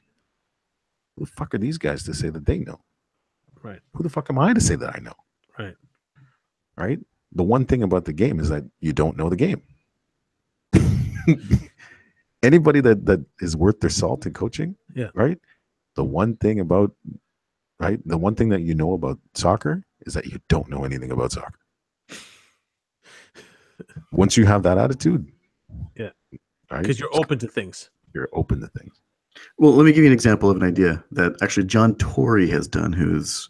who the fuck are these guys to say that they know? Right. Who the fuck am I to say that I know? Right. Right. The one thing about the game is that you don't know the game. Anybody that is worth their salt in coaching, right? The one thing that you know about soccer is that you don't know anything about soccer. Once you have that attitude, right? Because you're open to things. You're open to things. Well, let me give you an example of an idea that actually John Tory has done, who's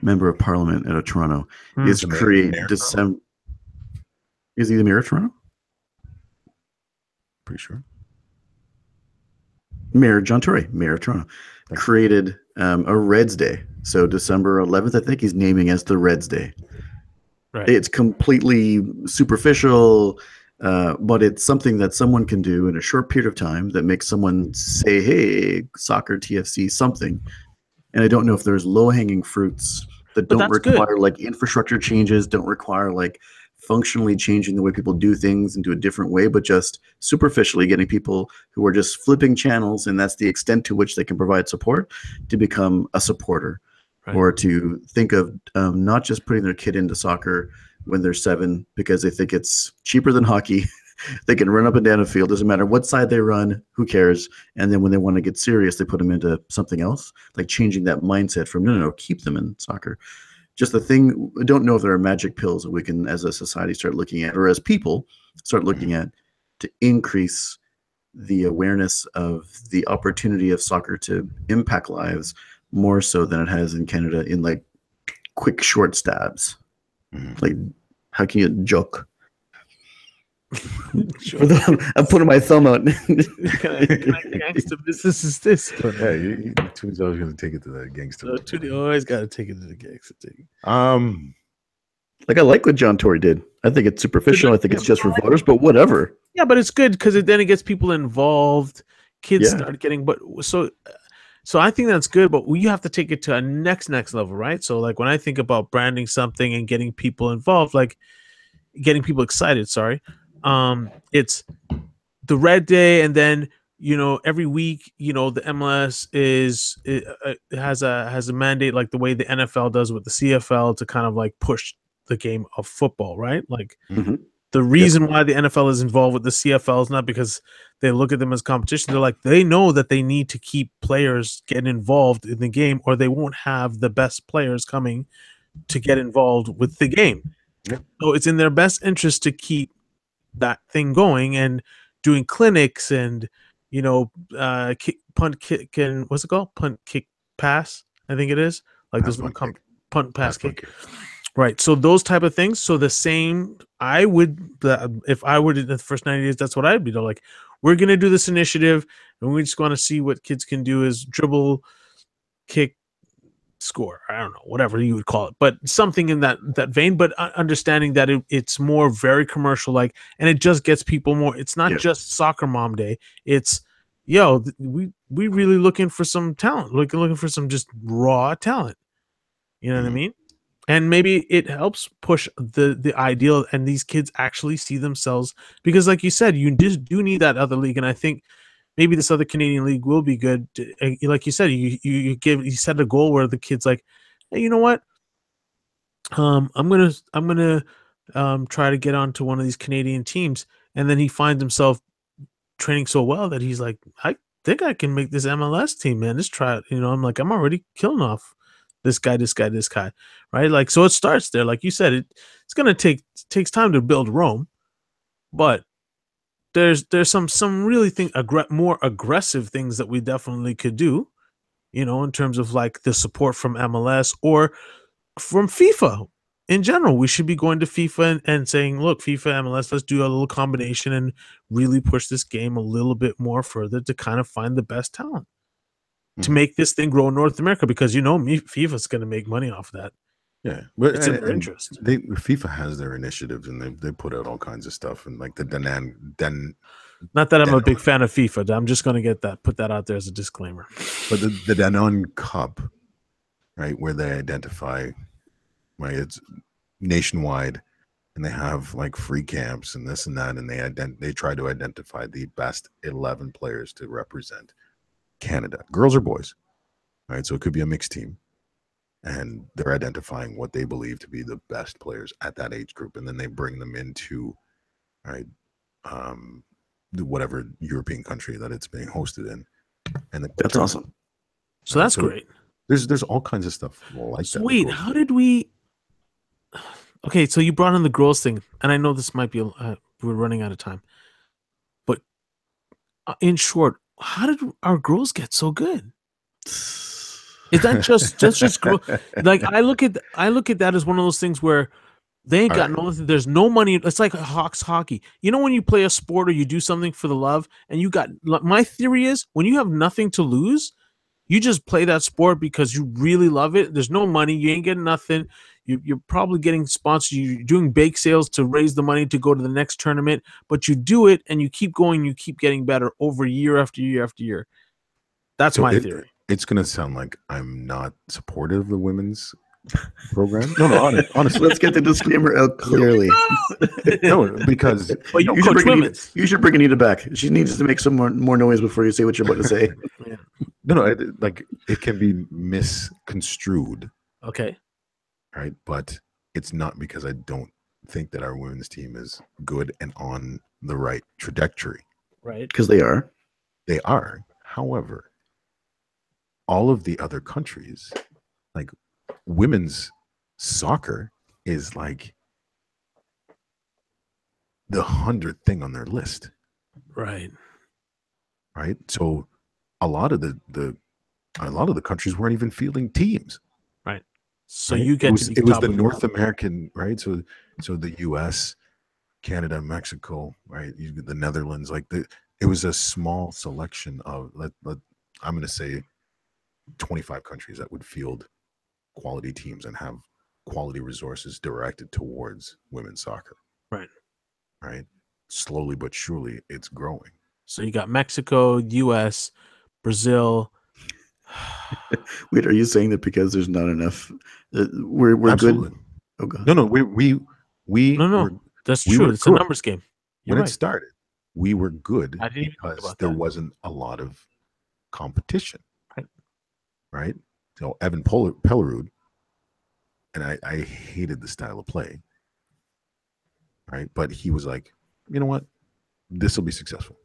member of parliament out of Toronto, is create December. Is he the mayor of Toronto? Pretty sure. Mayor John Tory, mayor of Toronto, created a Reds Day. So December 11th, I think he's naming as the Reds Day. Right. It's completely superficial, but it's something that someone can do in a short period of time that makes someone say, hey, soccer, TFC, something. And I don't know if there's low-hanging fruits that don't require like infrastructure changes, don't require like functionally changing the way people do things into a different way, but just superficially getting people who are just flipping channels, and that's the extent to which they can provide support, to become a supporter. Right. Or to think of not just putting their kid into soccer when they're 7 because they think it's cheaper than hockey. They can run up and down a field. Doesn't matter what side they run. Who cares? And then when they want to get serious, they put them into something else, like changing that mindset from no, keep them in soccer. Just the thing, I don't know if there are magic pills that we can, as a society, start looking at, or as people start looking at, to increase the awareness of the opportunity of soccer to impact lives more so than it has in Canada in like quick, short stabs. Like, how can you joke? I'm putting my thumb out. Can I gangster business is this? Hey, Tony's always going to take it to the gangster. Tony always got to take it to the gangster thing. Like, I like what John Tory did. I think it's superficial. I think it's just for voters, but whatever. Yeah, but it's good because then it gets people involved. Kids start getting, so I think that's good, but you have to take it to a next level, right? So like when I think about branding something and getting people involved, like getting people excited, it's the Red Day, and then every week, the MLS has a mandate like the way the NFL does with the CFL to kind of like push the game of football, right? Like the reason why the NFL is involved with the CFL is not because they look at them as competition. They're like, they know that they need to keep players getting involved in the game, or they won't have the best players coming to get involved with the game. Yep. So it's in their best interest to keep that thing going and doing clinics and, punt kick and what's it called? Punt kick pass. I think it is like pass, those punt pass kick. Right. So those type of things. So the same, if I would in the first 90 days, that's what I'd be like, we're going to do this initiative and we just want to see what kids can do is dribble, kick, score. I don't know, whatever you would call it, but something in that vein, but understanding that it's more very commercial like, and it just gets people more. It's not just soccer mom day. It's, we really looking for some talent, looking for some just raw talent. You know what I mean? And maybe it helps push the ideal, and these kids actually see themselves, because like you said, you just do need that other league. And I think maybe this other Canadian league will be good. Like you said, you set a goal where the kid's like, hey, you know what? I'm gonna try to get onto one of these Canadian teams, and then he finds himself training so well that he's like, I think I can make this MLS team, man. Let's try it. I'm like, I'm already killing off this guy, right? Like, so it starts there. Like you said, it's gonna takes time to build Rome, but there's some really more aggressive things that we definitely could do, in terms of like the support from MLS or from FIFA in general. We should be going to FIFA and saying, look, FIFA, MLS, let's do a little combination and really push this game a little bit more further to kind of find the best talent to make this thing grow in North America, because FIFA's going to make money off that. Yeah, but it's in their interest. FIFA has their initiatives, and they put out all kinds of stuff, and like the not that I'm a big fan of FIFA. I'm just going to put that out there as a disclaimer. But the Danone Cup, right, where they identify, right, it's nationwide, and they have like free camps and this and that, and they try to identify the best 11 players to represent Canada, girls or boys, right? So it could be a mixed team, and they're identifying what they believe to be the best players at that age group, and then they bring them into, right, whatever European country that it's being hosted in, and that's awesome. So that's great. There's all kinds of stuff like that. Wait, how did we? Okay, so you brought in the girls thing, and I know this might be we're running out of time, but in short, how did our girls get so good? Is that just girl? Like I look at that as one of those things where they ain't got nothing. There's no money. It's like Hawks hockey. When you play a sport or you do something for the love, and you got. My theory is when you have nothing to lose, you just play that sport because you really love it. There's no money. You ain't getting nothing. You're probably getting sponsored. You're doing bake sales to raise the money to go to the next tournament. But you do it, and you keep going. You keep getting better over year after year after year. That's my theory. It's going to sound like I'm not supportive of the women's program. No, honestly. Let's get the disclaimer out clearly. No, because you should bring Anita back. She needs to make some more noise before you say what you're about to say. Yeah. No, it can be misconstrued. Okay. Right, but it's not because I don't think that our women's team is good and on the right trajectory. Right. Because they are. They are. However, all of the other countries, like women's soccer is like the 100th thing on their list. Right. Right. So a lot of the countries weren't even fielding teams. Right. So right? you get it was the North American, right? So the US, Canada, Mexico, right? The Netherlands, it was a small selection of I'm going to say 25 countries that would field quality teams and have quality resources directed towards women's soccer. Right. Right. Slowly but surely it's growing. So you got Mexico, US, Brazil. Wait, are you saying that because there's not enough we're Absolutely. good? Oh god. No, we No. That's true. It's good. a numbers game. When it started, we were good because there that. wasn't a lot of competition. Right. Right? So Evan Pellerud, and I hated the style of play. Right? But he was like, you know what? This will be successful.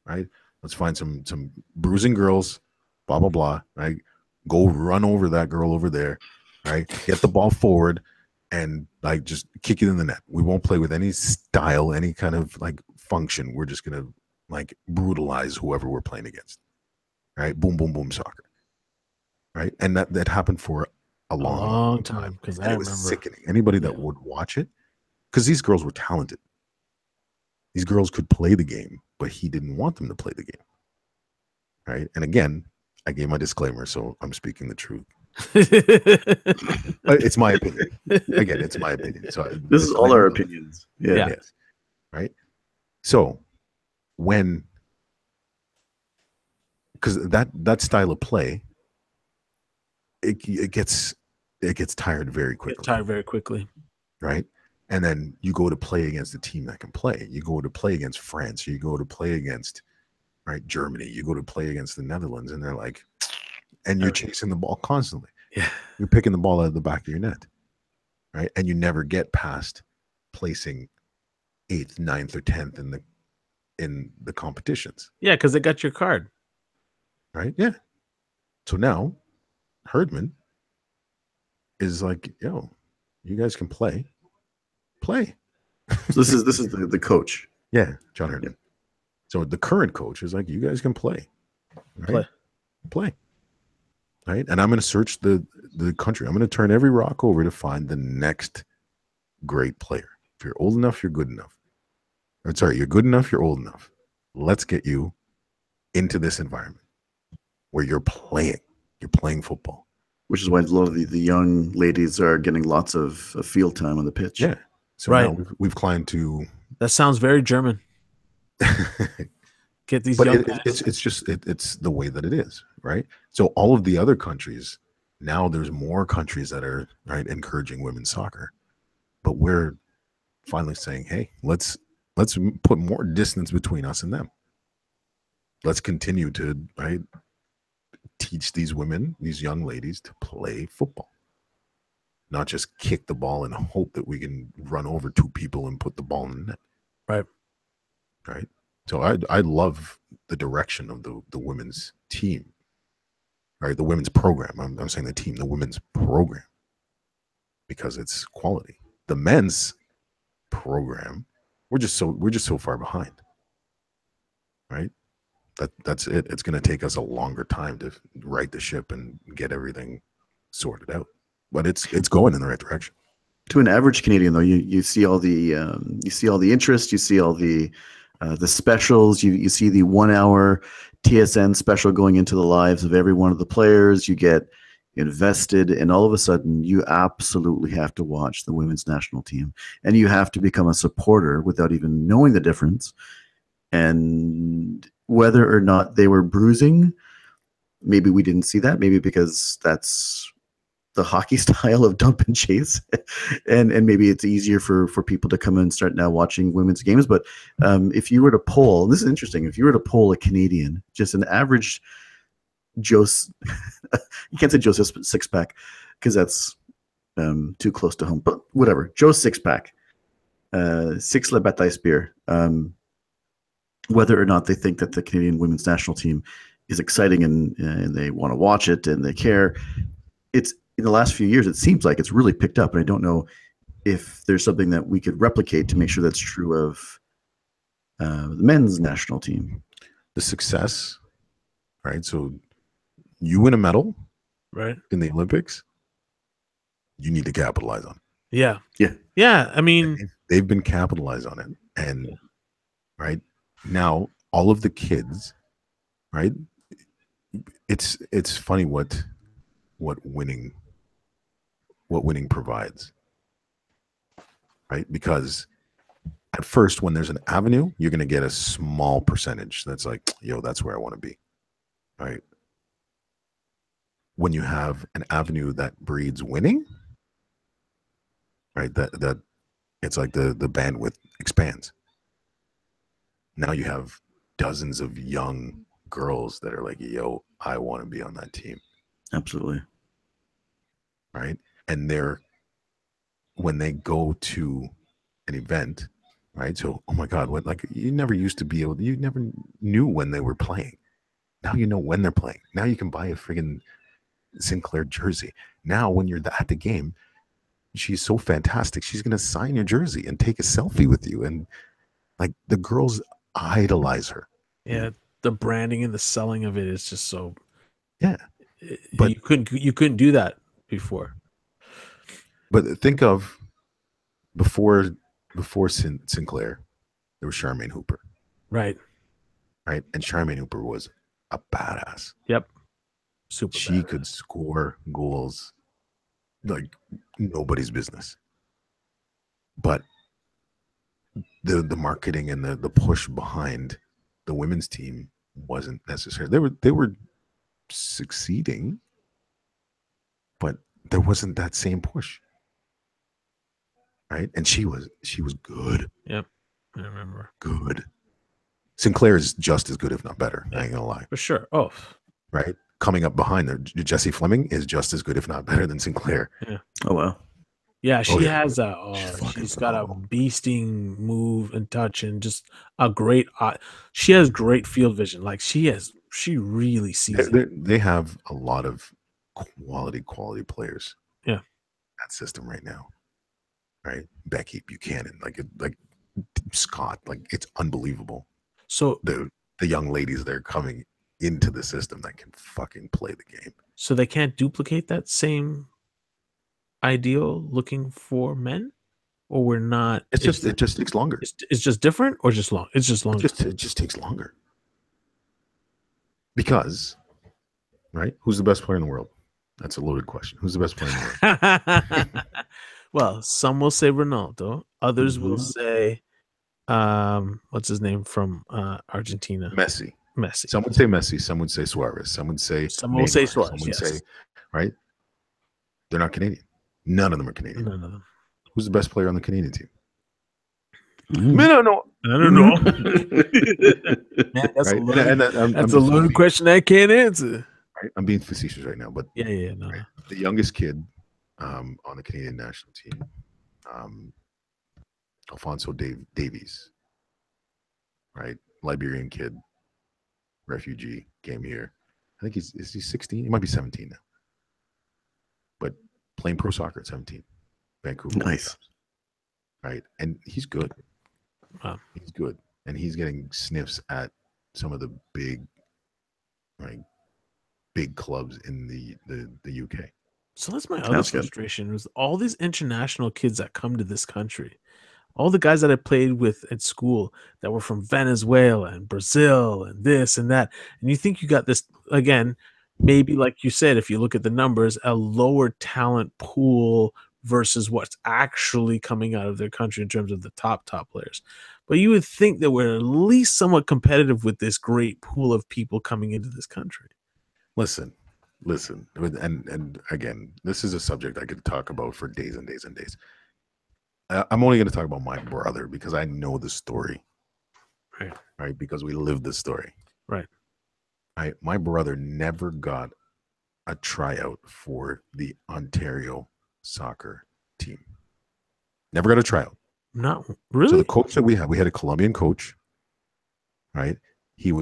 Right? Let's find some bruising girls, blah, blah, blah. Right? Go run over that girl over there. Right? Get the ball forward and just kick it in the net. We won't play with any style, any kind of function. We're just gonna brutalize whoever we're playing against. Right? Boom, boom, boom, soccer. Right? And that happened for a long time because it was sickening. Anybody that would watch it, because these girls were talented. These girls could play the game, but he didn't want them to play the game. Right? And again, I gave my disclaimer, so I'm speaking the truth. It's my opinion. Again, it's my opinion. So this is all our opinions. Yeah. Yes. Right. So because that style of play, it gets tired very quickly. Right. And then you go to play against a team that can play. You go to play against France. Or you go to play against right? Germany, you go to play against the Netherlands, and they're like, and you're chasing the ball constantly. Yeah. You're picking the ball out of the back of your net, right? And you never get past placing 8th, 9th, or 10th in the competitions. Yeah, because they got your card. Right? Yeah. So now Herdman is like, yo, you guys can play. So this is the coach. Yeah, John Herdman. So the current coach is like, you guys can play. Right? Play. Right? And I'm going to search the country. I'm going to turn every rock over to find the next great player. If you're old enough, you're good enough. Or, sorry, you're good enough, you're old enough. Let's get you into this environment where you're playing football. Which is why a lot of the young ladies are getting lots of field time on the pitch. Yeah. So now we've climbed to. That sounds very German. Get these but young it's the way that it is, right? So all of the other countries, now there's more countries that are encouraging women's soccer, but we're finally saying, hey, let's put more distance between us and them. Let's continue to teach these women, these young ladies, to play football, not just kick the ball and hope that we can run over 2 people and put the ball in the net. Right. So I love the direction of the women's team, right? The women's program. I'm saying the team, the women's program, because it's quality. The men's program, we're just so far behind, right? That's it. It's going to take us a longer time to right the ship and get everything sorted out, but it's going in the right direction. To an average Canadian, though, you see all the interest, you see all the specials, you see the 1 hour TSN special going into the lives of every one of the players. You get invested, and all of a sudden you absolutely have to watch the women's national team, and you have to become a supporter without even knowing the difference. And whether or not they were bruising, maybe we didn't see that, maybe because that's the hockey style of dump and chase, and maybe it's easier for people to come and start now watching women's games. But if you were to poll, this is interesting, if you were to poll a Canadian, just an average Joe, you can't say Joe six pack because that's too close to home, but whatever, Joe six pack, 6 Le Bataille beer, whether or not they think that the Canadian women's national team is exciting and they want to watch it and they care. It's in the last few years, it seems like it's really picked up, and I don't know if there's something that we could replicate to make sure that's true of the men's national team. The success, right? So you win a medal, right, in the Olympics, you need to capitalize on it. Yeah. I mean, they've been capitalized on it, and right now, all of the kids, right? It's funny what winning provides, right? Because at first, when there's an avenue, you're going to get a small percentage that's like, yo, that's where I want to be, right? When you have an avenue that breeds winning, right, that it's like the bandwidth expands. Now you have dozens of young girls that are like, yo, I want to be on that team. Absolutely. Right. And when they go to an event, right? So, oh my God, you never used to be able to, you never knew when they were playing. Now you know when they're playing. Now you can buy a friggin' Sinclair jersey. Now when you're at the game, she's so fantastic. She's going to sign your jersey and take a selfie with you. And like the girls idolize her. Yeah. The branding and the selling of it is just so. Yeah. But you couldn't do that before. But think of before Sinclair, there was Charmaine Hooper. Right. Right. And Charmaine Hooper was a badass. Yep. Super. She could score goals like nobody's business. But the marketing and the push behind the women's team wasn't necessary. They were succeeding, but there wasn't that same push. Right? And she was good. Yep. I remember. Good. Sinclair is just as good, if not better. I ain't gonna lie. For sure. Oh, Right. Coming up behind there, Jesse Fleming is just as good, if not better, than Sinclair. yeah. Oh wow. Yeah, she yeah. has a. She's got a beasting move and touch, and just a great. She has great field vision. Like she really sees it. They have a lot of quality players. Yeah, that system right now. Right, Becky Buchanan, like Scott, like it's unbelievable. So the young ladies that are coming into the system that can fucking play the game. So they can't duplicate that same ideal looking for men, or we're not. It just takes longer. It's just different, or just long. It's just longer. It just takes longer. Because, right? Who's the best player in the world? That's a loaded question. Who's the best player in the world? Well, some will say Ronaldo. Others will say, what's his name from Argentina? Messi. Some would say Messi. Some would say Suarez. Some would say Neymar. Say Suarez. Some would say, right? They're not Canadian. None of them are Canadian. None of them. Who's the best player on the Canadian team? I don't know. Man, that's right? a loaded question I can't answer. Right? I'm being facetious right now, but no. Right? The youngest kid on the Canadian national team, Alfonso Davies, right? Liberian kid, refugee, came here. I think he's 16? He might be 17 now. But playing pro soccer at 17. Vancouver. Nice. Right? And he's good. Wow. He's good. And he's getting sniffs at some of the big clubs in the UK. So that's my other frustration was all these international kids that come to this country. All the guys that I played with at school that were from Venezuela and Brazil and this and that. And you think you got this, again, maybe like you said, if you look at the numbers, a lower talent pool versus what's actually coming out of their country in terms of the top players. But you would think that we're at least somewhat competitive with this great pool of people coming into this country. Listen, and again, this is a subject I could talk about for days and days and days. I'm only going to talk about my brother because I know the story, right? Because we lived the story, right? My brother never got a tryout for the Ontario soccer team. Never got a tryout. Not really. So the coach that we had a Colombian coach, right? He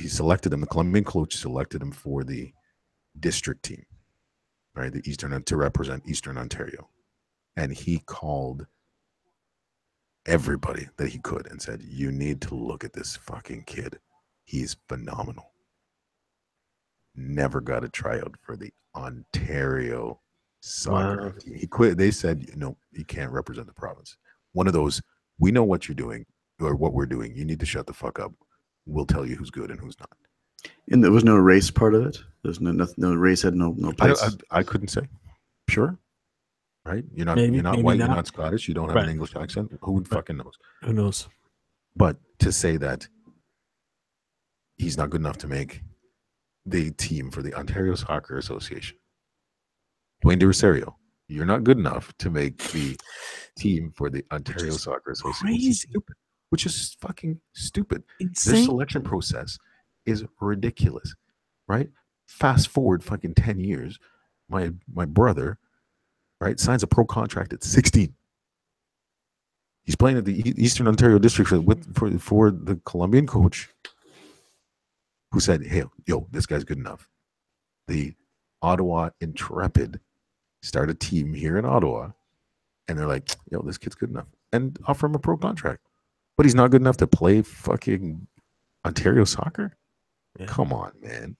selected him. The Colombian coach selected him for the district team, right? To represent Eastern Ontario. And he called everybody that he could and said, "You need to look at this fucking kid. He's phenomenal." Never got a tryout for the Ontario soccer team. He quit. They said, "No, he can't represent the province." One of those, we know what you're doing or what we're doing. You need to shut the fuck up. We'll tell you who's good and who's not. And there was no race part of it. There's no race had no place. I couldn't say. Sure. Right? You're not maybe white, not. You're not Scottish, you don't have an English accent. Who fucking knows? Who knows? But to say that he's not good enough to make the team for the Ontario Soccer Association. Dwayne De Rosario, you're not good enough to make the team for the Ontario Soccer Association. Which is fucking stupid. Insane. This selection process is ridiculous, right? Fast forward fucking 10 years, my brother, right, signs a pro contract at 16. He's playing at the Eastern Ontario District for the Colombian coach who said, "Hey, yo, this guy's good enough." The Ottawa Intrepid start a team here in Ottawa, and they're like, "Yo, this kid's good enough," and offer him a pro contract. But he's not good enough to play fucking Ontario soccer? Yeah. Come on, man.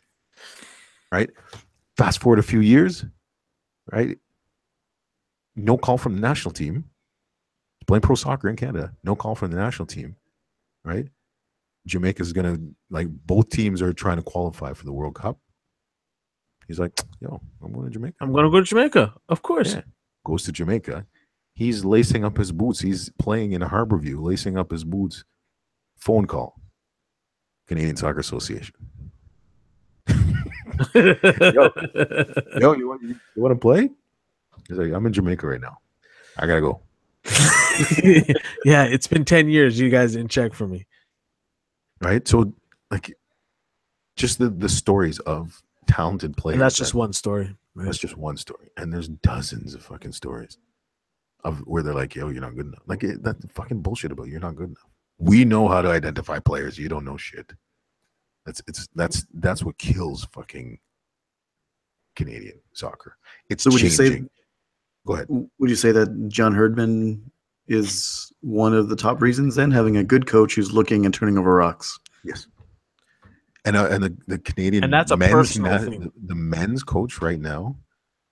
Right? Fast forward a few years, right? No call from the national team. Playing pro soccer in Canada. No call from the national team, right? Jamaica's going to, both teams are trying to qualify for the World Cup. He's like, "Yo, I'm going to Jamaica." I'm going to go to Jamaica. Of course. Yeah. Goes to Jamaica. He's lacing up his boots. He's playing in Harborview, lacing up his boots. Phone call. Canadian Soccer Association. yo, you want to play? He's like, "I'm in Jamaica right now. I gotta go." Yeah, it's been 10 years. You guys didn't check for me. Right. So like just the stories of talented players. And that's just one story. Right? That's just one story. And there's dozens of fucking stories of where they're like, yo, you're not good enough. Like that's fucking bullshit about you're not good enough. We know how to identify players. You don't know shit. That's what kills fucking Canadian soccer. It's So would changing. you say? Go ahead. Would you say that John Herdman is one of the top reasons? Then having a good coach who's looking and turning over rocks. Yes. And the Canadian And that's a personal thing. The men's coach right now,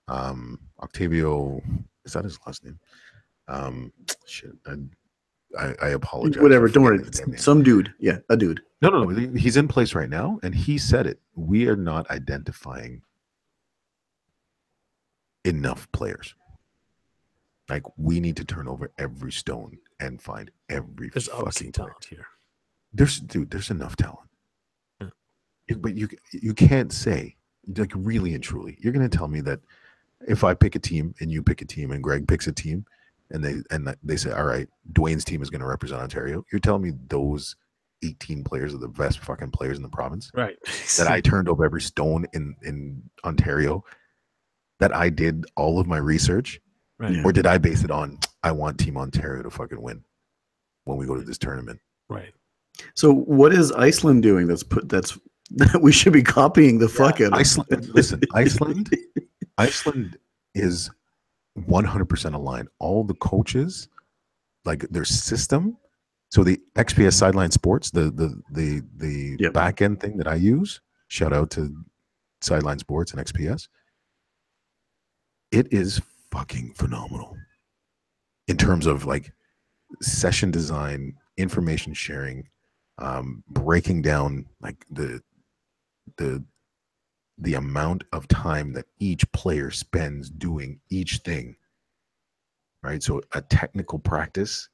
Octavio, is that his last name? Shit, I apologize. Whatever, don't worry. Some dude. Yeah, a dude. No. He's in place right now, and he said it. We are not identifying enough players. Like we need to turn over every stone and find every There's fucking obviously talent here. There's enough talent. But you can't say, like, really and truly, you're going to tell me that if I pick a team and you pick a team and Greg picks a team and they say, all right, Dwayne's team is going to represent Ontario. You're telling me those 18 players are the best fucking players in the province? Right. That I turned over every stone in Ontario, that I did all of my research? Right. Or did I base it on, I want Team Ontario to fucking win when we go to this tournament? Right. So what is Iceland doing that we should be copying the fuck out of? Iceland. Listen, Iceland is 100% aligned. All the coaches, like their system. So the XPS Sideline Sports, the back end thing that I use. Shout out to Sideline Sports and XPS. It is fucking phenomenal in terms of like session design, information sharing, breaking down like the amount of time that each player spends doing each thing, right? So a technical practice,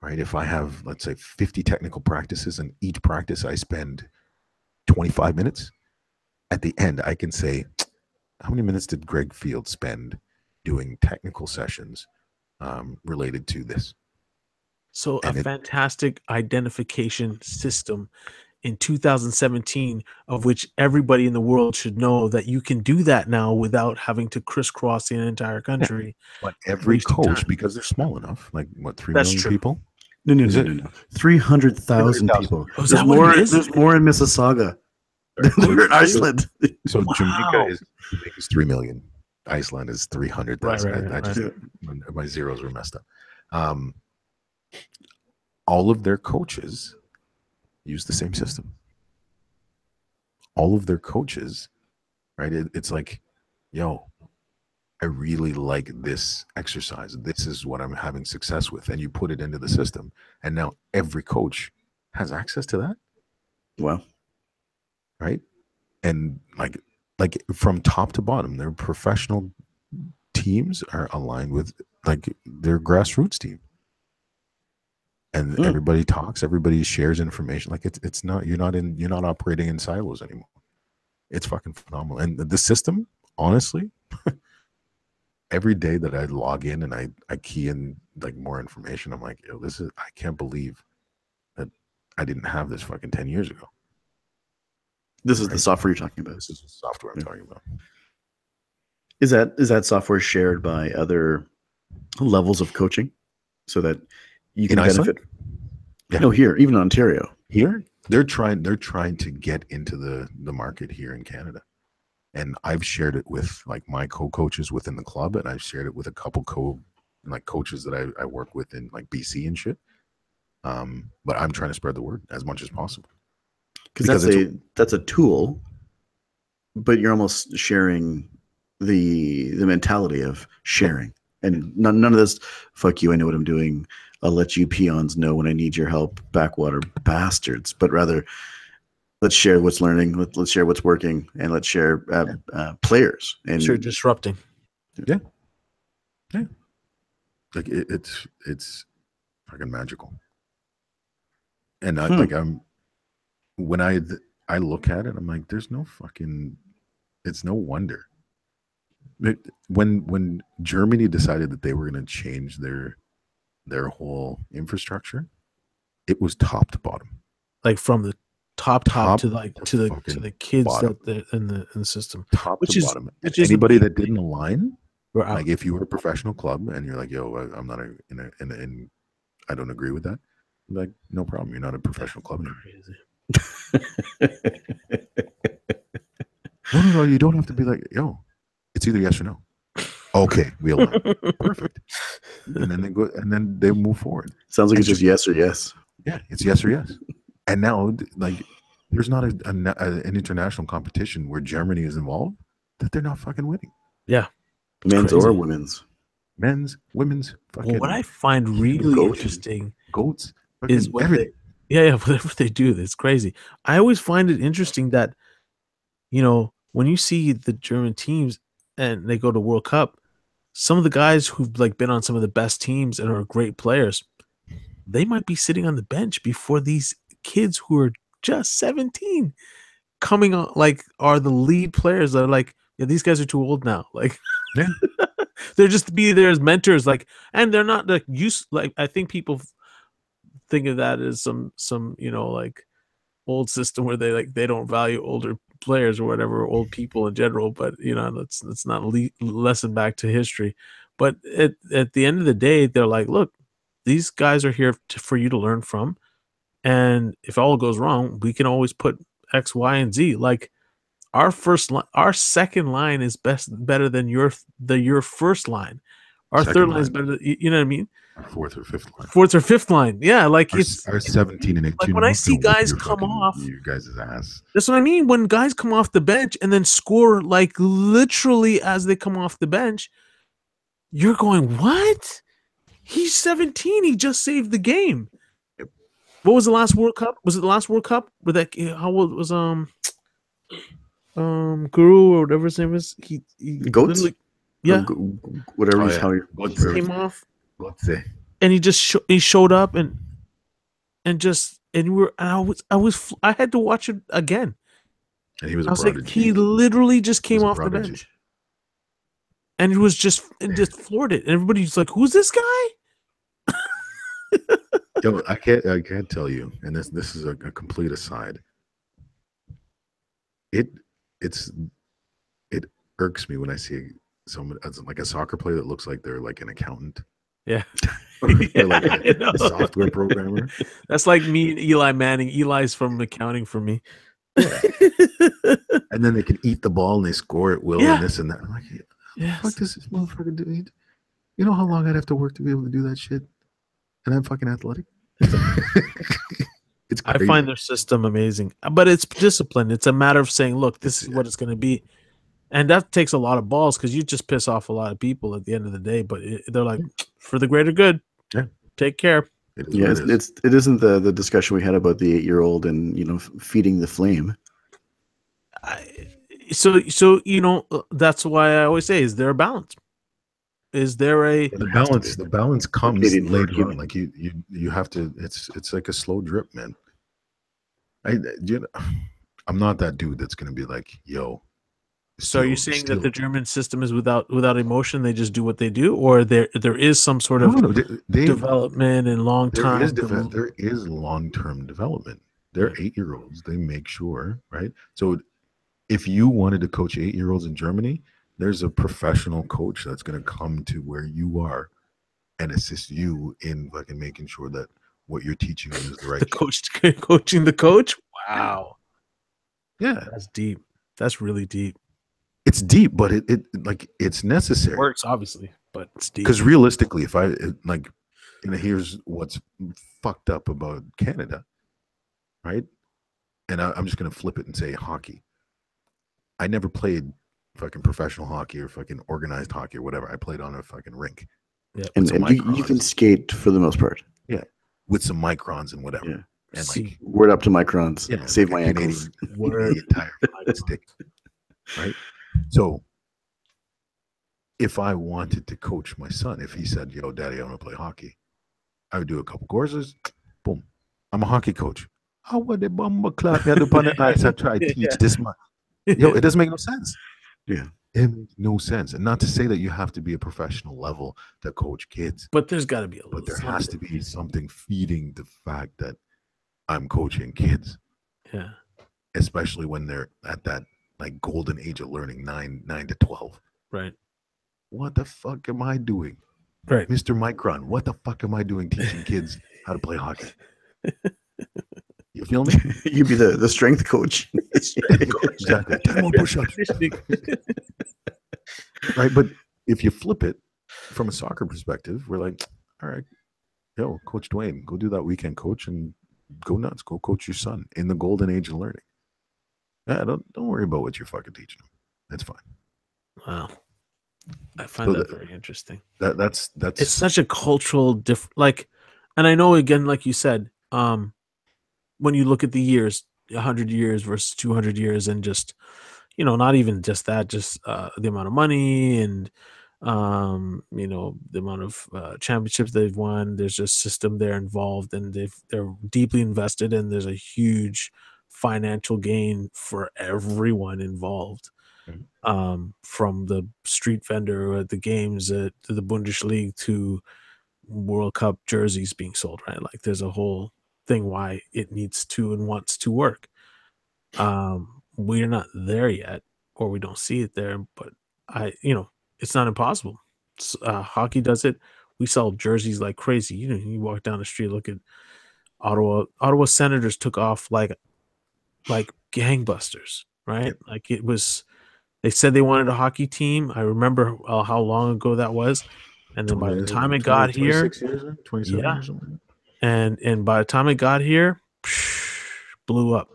right? If I have, let's say, 50 technical practices and each practice I spend 25 minutes, at the end I can say, how many minutes did Greg Field spend doing technical sessions related to this? So a fantastic identification system in 2017, of which everybody in the world should know that you can do that now without having to crisscross the entire country. But every coach, because they're small enough, like what, 3 million people? No. 300,000 people. Oh, is that what it is? There's more in Mississauga than there in Iceland. So Jamaica is 3 million. Iceland is 300,000. Right. My zeros were messed up. All of their coaches use the same system. All of their coaches, right? It's like, yo, I really like this exercise. This is what I'm having success with. And you put it into the system. And now every coach has access to that. Wow. Right? And like from top to bottom, their professional teams are aligned with like their grassroots team. And everybody talks, everybody shares information. Like it's not, you're not operating in silos anymore. It's fucking phenomenal. And the system, honestly, every day that I log in and I key in like more information, I'm like, yo, I can't believe that I didn't have this fucking 10 years ago. This is the software you're talking about. This is the software I'm talking about. Is that software shared by other levels of coaching so that you can benefit? Yeah. No, here, even in Ontario. Here, they're trying to get into the market here in Canada. And I've shared it with like my co-coaches within the club, and I've shared it with a couple coaches that I work with in like BC and shit. But I'm trying to spread the word as much as possible. Because that's a tool, but you're almost sharing the mentality of sharing. And none of this, fuck you, I know what I'm doing. I'll let you peons know when I need your help, backwater bastards. But rather, let's share what's learning, let's share what's working, and let's share players. And you're disrupting. Yeah. Like it's fucking magical. And when I look at it, I'm like, there's no fucking, it's no wonder. When Germany decided that they were going to change their their whole infrastructure, it was top to bottom. Like from the top to the kids bottom. that in the system, Top which to is bottom. which is Anybody that didn't align, we're out. like if you were a professional club and you're like, yo, I'm not in I don't agree with that. Like, no problem. You're not a professional club anymore. No, you don't have to be like, yo, it's either yes or no. Okay, we align. Perfect. And then they go, and then they move forward. Sounds like it's just yes or yes. Yeah, it's yes or yes. And now, like, there's not an international competition where Germany is involved that they're not fucking winning. Yeah, men's crazy. or women's. Men's, women's. Fucking Well, what I find really interesting goats is what everything. whatever they do, it's crazy. I always find it interesting that, you know, when you see the German teams and they go to World Cup, some of the guys who've like been on some of the best teams and are great players, they might be sitting on the bench before these kids who are just 17 coming on, like, are the lead players that are like, yeah, these guys are too old now. Like, Yeah. they're just to be there as mentors, like, and they're not like used. Like, I think people think of that as some you know, like old system where they don't value older players or whatever, old people in general. But you know, let's not lesson back to history. But at the end of the day, they're like, look, these guys are here for you to learn from, and if all goes wrong, we can always put X, Y, and Z. Like our second line is better than your first line. Our Second third line is line. better. You know what I mean? Fourth or fifth line. Fourth or fifth line. Yeah, like our 17 and 18. Like when I see guys come off, you guys' ass. That's what I mean. When guys come off the bench and then score, like literally as they come off the bench, you're going, what? He's 17. He just saved the game. What was the last World Cup? Was it the last World Cup? Where that how old was Guru or whatever his name is? He Goats? Yeah. Whatever Oh, is yeah. how you Came off. Let's say. And he just he showed up and I had to watch it again. And he was I was like, he literally just came off the bench. And he was just floored it. And everybody's like, who's this guy? Yo, I can't tell you, and this is a complete aside. It irks me when I see someone as like a soccer player that looks like they're like an accountant. Yeah. They're like a software programmer. That's like me and Eli Manning. Eli's from accounting for me. Yeah. And then they can eat the ball and they score at will and this and that. I'm like, yes. Fuck does this motherfucker do? You know how long I'd have to work to be able to do that shit? And I'm fucking athletic. It's crazy. I find their system amazing, but it's discipline. It's a matter of saying, look, this is what it's going to be. And that takes a lot of balls because you just piss off a lot of people at the end of the day. But they're like, for the greater good. Yeah. Take care. It isn't the discussion we had about the 8-year-old and, you know, feeding the flame. So you know, that's why I always say, is there a balance? Is there a the balance comes later on. Like you have to. It's like a slow drip, man. I'm not that dude that's gonna be like, yo. So are you saying that the German system is without emotion? They just do what they do, or there is some sort of development and long time. There is long-term development. They're 8-year-olds. They make sure, right? So if you wanted to coach 8-year-olds in Germany, there's a professional coach that's going to come to where you are and assist you in fucking making sure that what you're teaching them is the right. The coach coaching the coach. Wow. Yeah, that's deep. That's really deep. It's deep, but it's necessary. It works, obviously, but it's deep. Because realistically, if here's what's fucked up about Canada, right? And I'm just gonna flip it and say hockey. I never played fucking professional hockey or fucking organized hockey or whatever. I played on a fucking rink. Yeah, and you can skate for the most part. Yeah, with some microns and whatever. Yeah. And like word up to microns. Yeah, save like my ankles. The entire stick. Right. So if I wanted to coach my son, if he said, yo, daddy, I want to play hockey, I would do a couple courses. Boom. I'm a hockey coach. How would the bomber clap head upon the ice? I try to teach this man. Yo, it doesn't make no sense. Yeah. It makes no sense. And not to say that you have to be a professional level to coach kids, But there's got to be a little. but there has to be something feeding the fact that I'm coaching kids. Yeah. Especially when they're at that like golden age of learning, 9 to 12. Right. What the fuck am I doing? Right. Mr. Micron, what the fuck am I doing teaching kids how to play hockey? You feel me? You'd be the strength coach. Exactly. 10 more push-ups. Right. But if you flip it from a soccer perspective, we're like, all right, yo, Coach Dwayne, go do that weekend coach and go nuts. Go coach your son in the golden age of learning. Yeah, don't worry about what you're fucking teaching them. That's fine. Wow. I find that very interesting. That's it's such a cultural like, and I know, again, like you said, when you look at the years, 100 years versus 200 years, and just, not even just that, just the amount of money and the amount of championships they've won. There's just system there involved, and they're deeply invested, and there's a huge financial gain for everyone involved. From the street vendor at the games to the Bundesliga to World Cup jerseys being sold, right? Like, there's a whole thing why it needs to and wants to work. We're not there yet, or we don't see it there, but it's not impossible. Hockey does it. We sell jerseys like crazy. You walk down the street, look at Ottawa Senators took off like gangbusters, right? Yep. Like, it was, they said they wanted a hockey team. I remember how long ago that was. And then by the time it got here, 26 years, 27 years. And by the time it got here, blew up.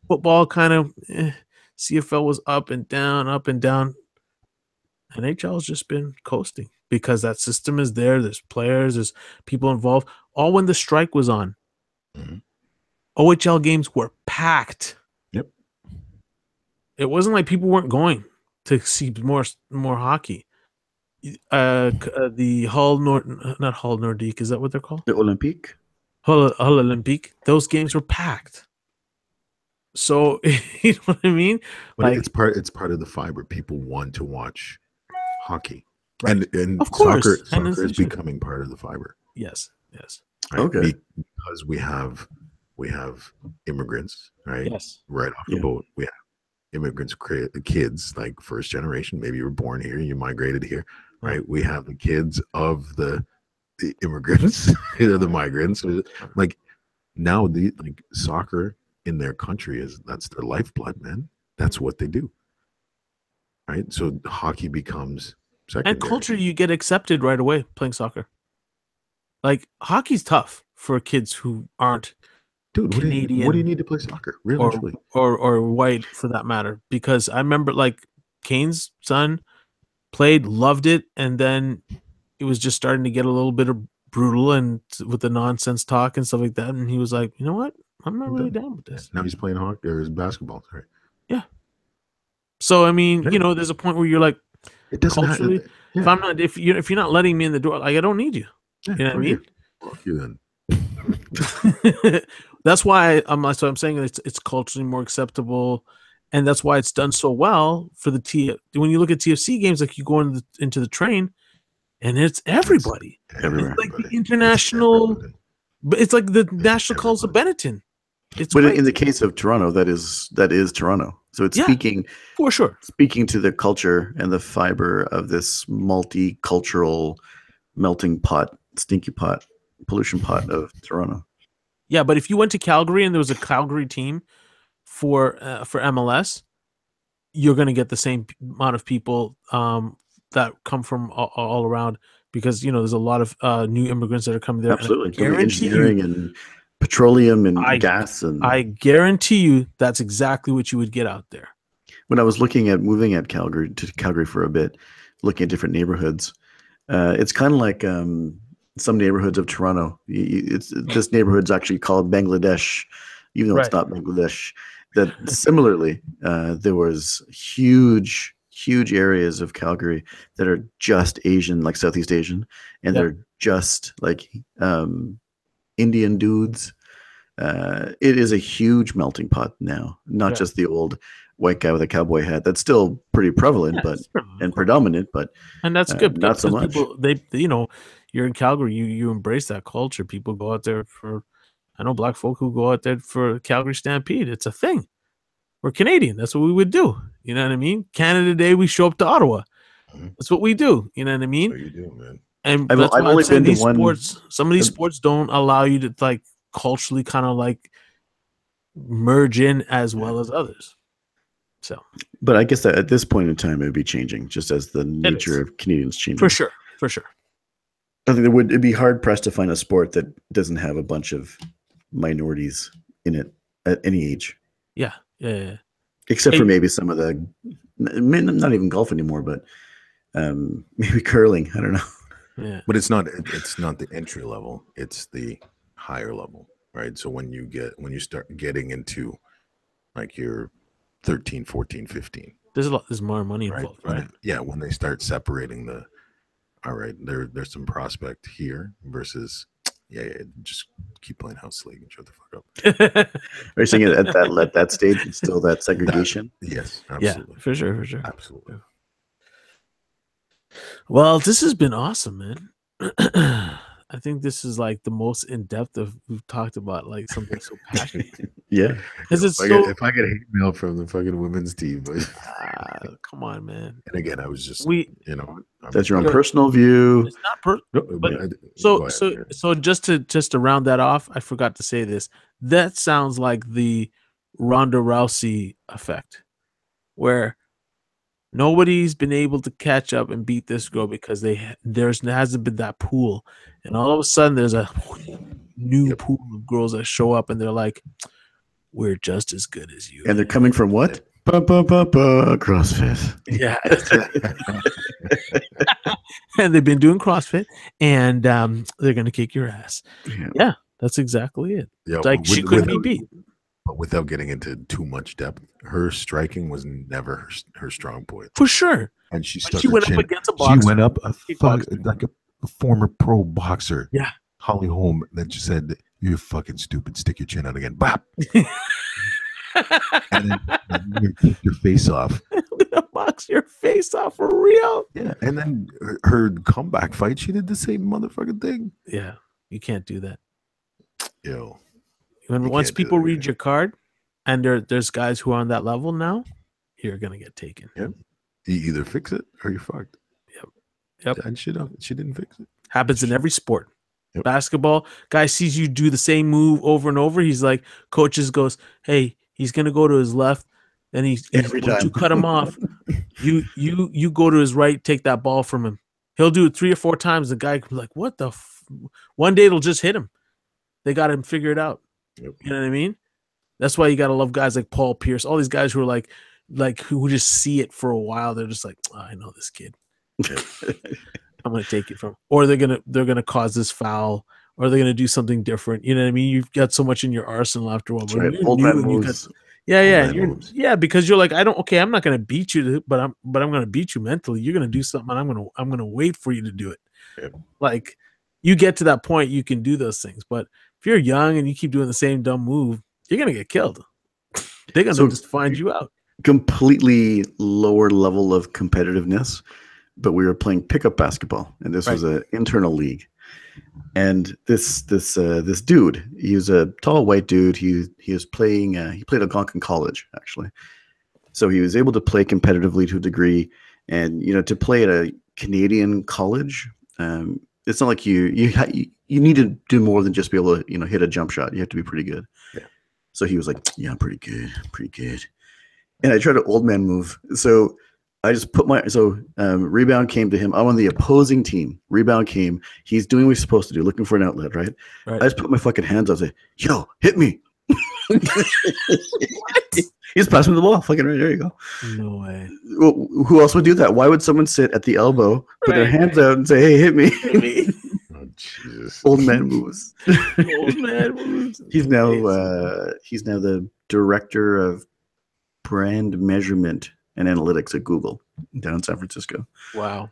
Football kind of, CFL was up and down, up and down. NHL has just been coasting because that system is there. There's players, there's people involved. All when the strike was on, OHL games were packed. Yep. It wasn't like people weren't going to see more hockey. The not Hull Nordique, is that what they're called? The Olympique. Hull Olympique. Those games were packed. So you know what I mean? But like, it's part of the fiber. People want to watch hockey, right. and of course, soccer is becoming part of the fiber. Yes. Right? Okay. Because we have immigrants, right? Yes. Right off the boat, we have immigrants, kids like first generation. Maybe you were born here, you migrated here, right? We have the kids of the immigrants, the migrants. Like, now, soccer in their country that's their lifeblood, man. That's what they do, right? So hockey becomes secondary. And culture, you get accepted right away playing soccer. Like, hockey's tough for kids who aren't Canadian. What do you need to play soccer, really? Or white, for that matter? Because I remember, like, Kane's son played, loved it, and then it was just starting to get a little bit of brutal and with the nonsense talk and stuff like that. And he was like, you know what? I'm not really down with this. Now he's playing hockey or basketball, right? Yeah. So I mean, there's a point where you're like, it doesn't culturally, if I'm not, if you're not letting me in the door, like, I don't need you. You know what I mean? Fuck you then. That's why that's what I'm saying. It's culturally more acceptable, and that's why it's done so well for the when you look at TFC games, like, you go into the train, and it's everybody. Everywhere. It's like the international, but it's like the national calls of Benetton. But in the case of Toronto, that is Toronto. So it's speaking for sure, speaking to the culture and the fiber of this multicultural melting pot, stinky pot, pollution pot of Toronto. Yeah, but if you went to Calgary and there was a Calgary team for MLS, you're going to get the same amount of people that come from all around, because there's a lot of new immigrants that are coming there. Absolutely, engineering and petroleum and gas, and I guarantee you that's exactly what you would get out there. When I was looking at moving to Calgary for a bit, looking at different neighborhoods, it's kind of like some neighborhoods of Toronto. This neighborhood's actually called Bangladesh, even though it's not Bangladesh. That similarly, there was huge areas of Calgary that are just Asian, like Southeast Asian, and they're just like Indian dudes. It is a huge melting pot now, not just the old white guy with a cowboy hat. That's still pretty prevalent, Yeah, and predominant, but and that's good. not so much. People, you're in Calgary, you embrace that culture. People go out there for. I know black folk who go out there for Calgary Stampede. It's a thing. We're Canadian. That's what we would do. You know what I mean? Canada Day, we show up to Ottawa. That's what we do. You know what I mean? So you do, man. And I've only been to one. Sports, some of these sports don't allow you to like culturally kind of like merge in as well as others. So, but I guess that at this point in time, it would be changing, just as the nature of Canadians changing. For sure. I think it'd be hard pressed to find a sport that doesn't have a bunch of minorities in it at any age. Yeah. Except for maybe some of the, not even golf anymore, but maybe curling. I don't know. Yeah. But it's not the entry level. It's the higher level, right? So when you start getting into like your 13, 14, 15. There's more money involved, right? Yeah, when they start separating all right, there's some prospect here versus just keep playing house league and shut the fuck up. Are you saying at that stage it's still that segregation? Yes, absolutely. Yeah, for sure. Absolutely. Well, this has been awesome, man. I think this is like the most in depth of we've talked about like something so passionate. Yeah, because it's if I get hate mail from the fucking women's team, come on, man. And again, I was just that's your own personal view. It's not so just to round that off, I forgot to say this. That sounds like the Ronda Rousey effect, where nobody's been able to catch up and beat this girl because there hasn't been that pool, and all of a sudden there's a new pool of girls that show up and they're like, "We're just as good as you." And they're coming from what? CrossFit. Yeah, and they've been doing CrossFit, and they're gonna kick your ass. Yeah, that's exactly it. Yeah, like she couldn't be beat. But without getting into too much depth, her striking was never her strong point. For sure. And she went up against a boxer. She went up like a former pro boxer. Yeah. Holly Holm that just said, "You're fucking stupid. Stick your chin out again." Bop. And then you kick your face off. Box your face off for real. Yeah. And then her comeback fight, she did the same motherfucking thing. Yeah. You can't do that. Yo. Once people read your card, and there's guys who are on that level now, you're gonna get taken. Yep. You either fix it or you're fucked. Yep. And she didn't fix it. Happens in every sport. Yep. Basketball, guy sees you do the same move over and over. He's like, coaches goes, "Hey, he's gonna go to his left." Then he's once you cut him off, you go to his right, take that ball from him. He'll do it 3 or 4 times. The guy could be like, "What the?" One day it'll just hit him. They got him figured out. Yep. You know what I mean? That's why you gotta love guys like Paul Pierce, all these guys who are like who just see it for a while. They're just like, "Oh, I know this kid. I'm gonna take it from," or they're gonna cause this foul, or they're gonna do something different. You know what I mean? You've got so much in your arsenal after a while. Right. Old man moves. Because you're like, I'm not gonna beat you, but I'm gonna beat you mentally. You're gonna do something, and I'm gonna wait for you to do it. Yep. Like you get to that point, you can do those things, but if you're young and you keep doing the same dumb move, you're gonna get killed. They're gonna just find you out. Completely lower level of competitiveness, but we were playing pickup basketball, and this was an internal league. And this dude, he was a tall white dude. He was playing. He played at Algonquin College, actually, so he was able to play competitively to a degree. And to play at a Canadian college, it's not like you need to do more than just be able to hit a jump shot. You have to be pretty good. Yeah. So he was like, "Yeah, I'm pretty good." And I tried to old man move. So I just put rebound came to him. I'm on the opposing team. Rebound came. He's doing what he's supposed to do, looking for an outlet, right? I just put my fucking hands up and say, "Yo, hit me." What? He's passing the ball. Fucking right. There you go. No way. Well, who else would do that? Why would someone sit at the elbow, put their hands out and say, "Hey, hit me"? Hit me. Oh, Jesus. Old man moves. Old man moves. He's now the director of brand measurement and analytics at Google down in San Francisco. Wow.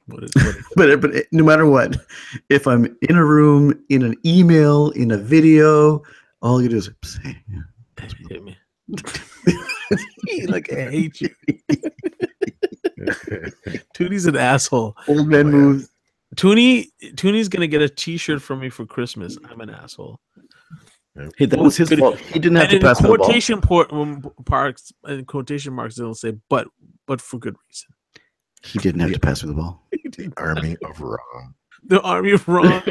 What but no matter what, if I'm in a room, in an email, in a video, all you do is say, hit me. Like, I hate you. Toonie's an asshole. Old man Oh, yeah. moves. Toonie's gonna get a T-shirt from me for Christmas. I'm an asshole. Hey, that was his Good. fault. He didn't have And to in pass me the ball. quotation in quotation marks, it'll say, but for good reason. He didn't have to pass me the ball. The army of wrong. The army of wrong,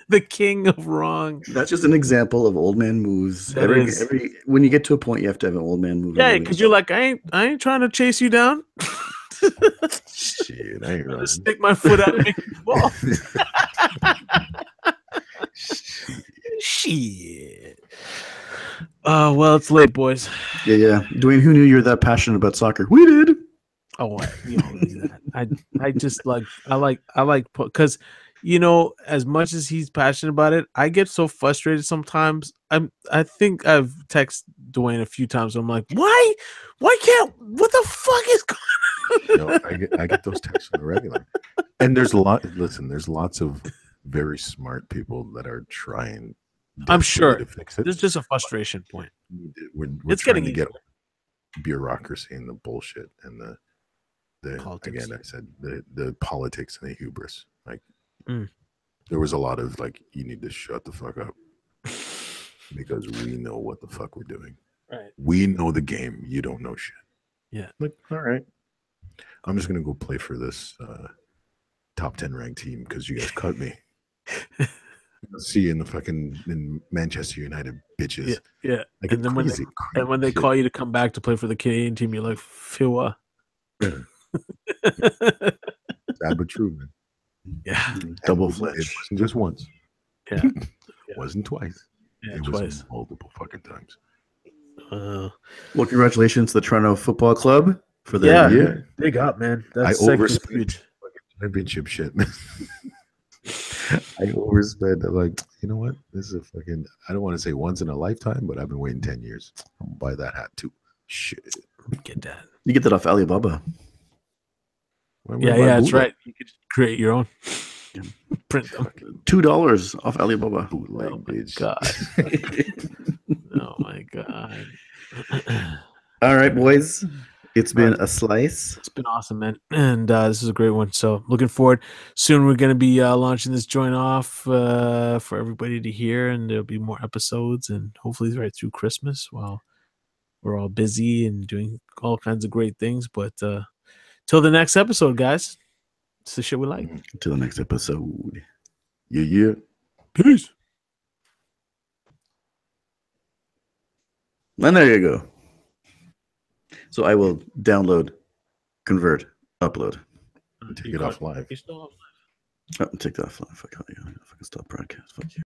the king of wrong. That's just an example of old man moves. That is. Every when you get to a point, you have to have an old man move. Yeah, because you're like, I ain't trying to chase you down. Shit, I ain't I'm gonna running. stick my foot out and make the ball. Shit. Well, it's late, boys. Yeah. Dwayne, who knew you were that passionate about soccer? We did. Oh, we all knew that. I just like because as much as he's passionate about it, I get so frustrated sometimes. I think I've texted Dwayne a few times. I'm like, why can't? What the fuck is going on? I get those texts on the regular, and there's lots of very smart people that are trying. I'm sure to fix it. There's just a frustration point. We're It's trying getting to get easier. bureaucracy and the bullshit and the Politics. again, I said the politics and the hubris. Like Mm. there was a lot of like, you need to shut the fuck up because we know what the fuck we're doing. Right. We know the game. You don't know shit. Yeah. Like, all right. I'm just gonna go play for this top 10 ranked team because you guys cut me. See you in Manchester United, bitches. Yeah. I get And then crazy, and when they shit. call you to come back to play for the Canadian team, you're like, Phil. Sad but true, man. Yeah. Double It fletch. wasn't just once. Yeah. It wasn't twice. Yeah, It twice. was multiple fucking times. Well, congratulations to the Toronto Football Club for Yeah. their Yeah. Big up, man. That's I sick. overspent Huge. fucking championship shit, man. I overspent. I'm like, you know what? This is a fucking, I don't want to say once in a lifetime, but I've been waiting 10 years. I'm gonna buy that hat too. Shit. Get that. You get that off Alibaba. Why would I Yeah, buy that's bootleg? right. You could create your own. Print them. $2 off Alibaba. Bootleg, Oh my bitch. God. Oh my God. All right, boys. It's been a slice. It's been awesome, man. And this is a great one. So looking forward. Soon we're going to be launching this joint off for everybody to hear. And there'll be more episodes. And hopefully right through Christmas while we're all busy and doing all kinds of great things. But till the next episode, guys. It's the shit we like. Until the next episode. Yeah. Peace. And there you go. So I will download, convert, upload. Take it off live. You still have Oh, take that off. Fuck you. Fucking stop broadcast. Fuck you.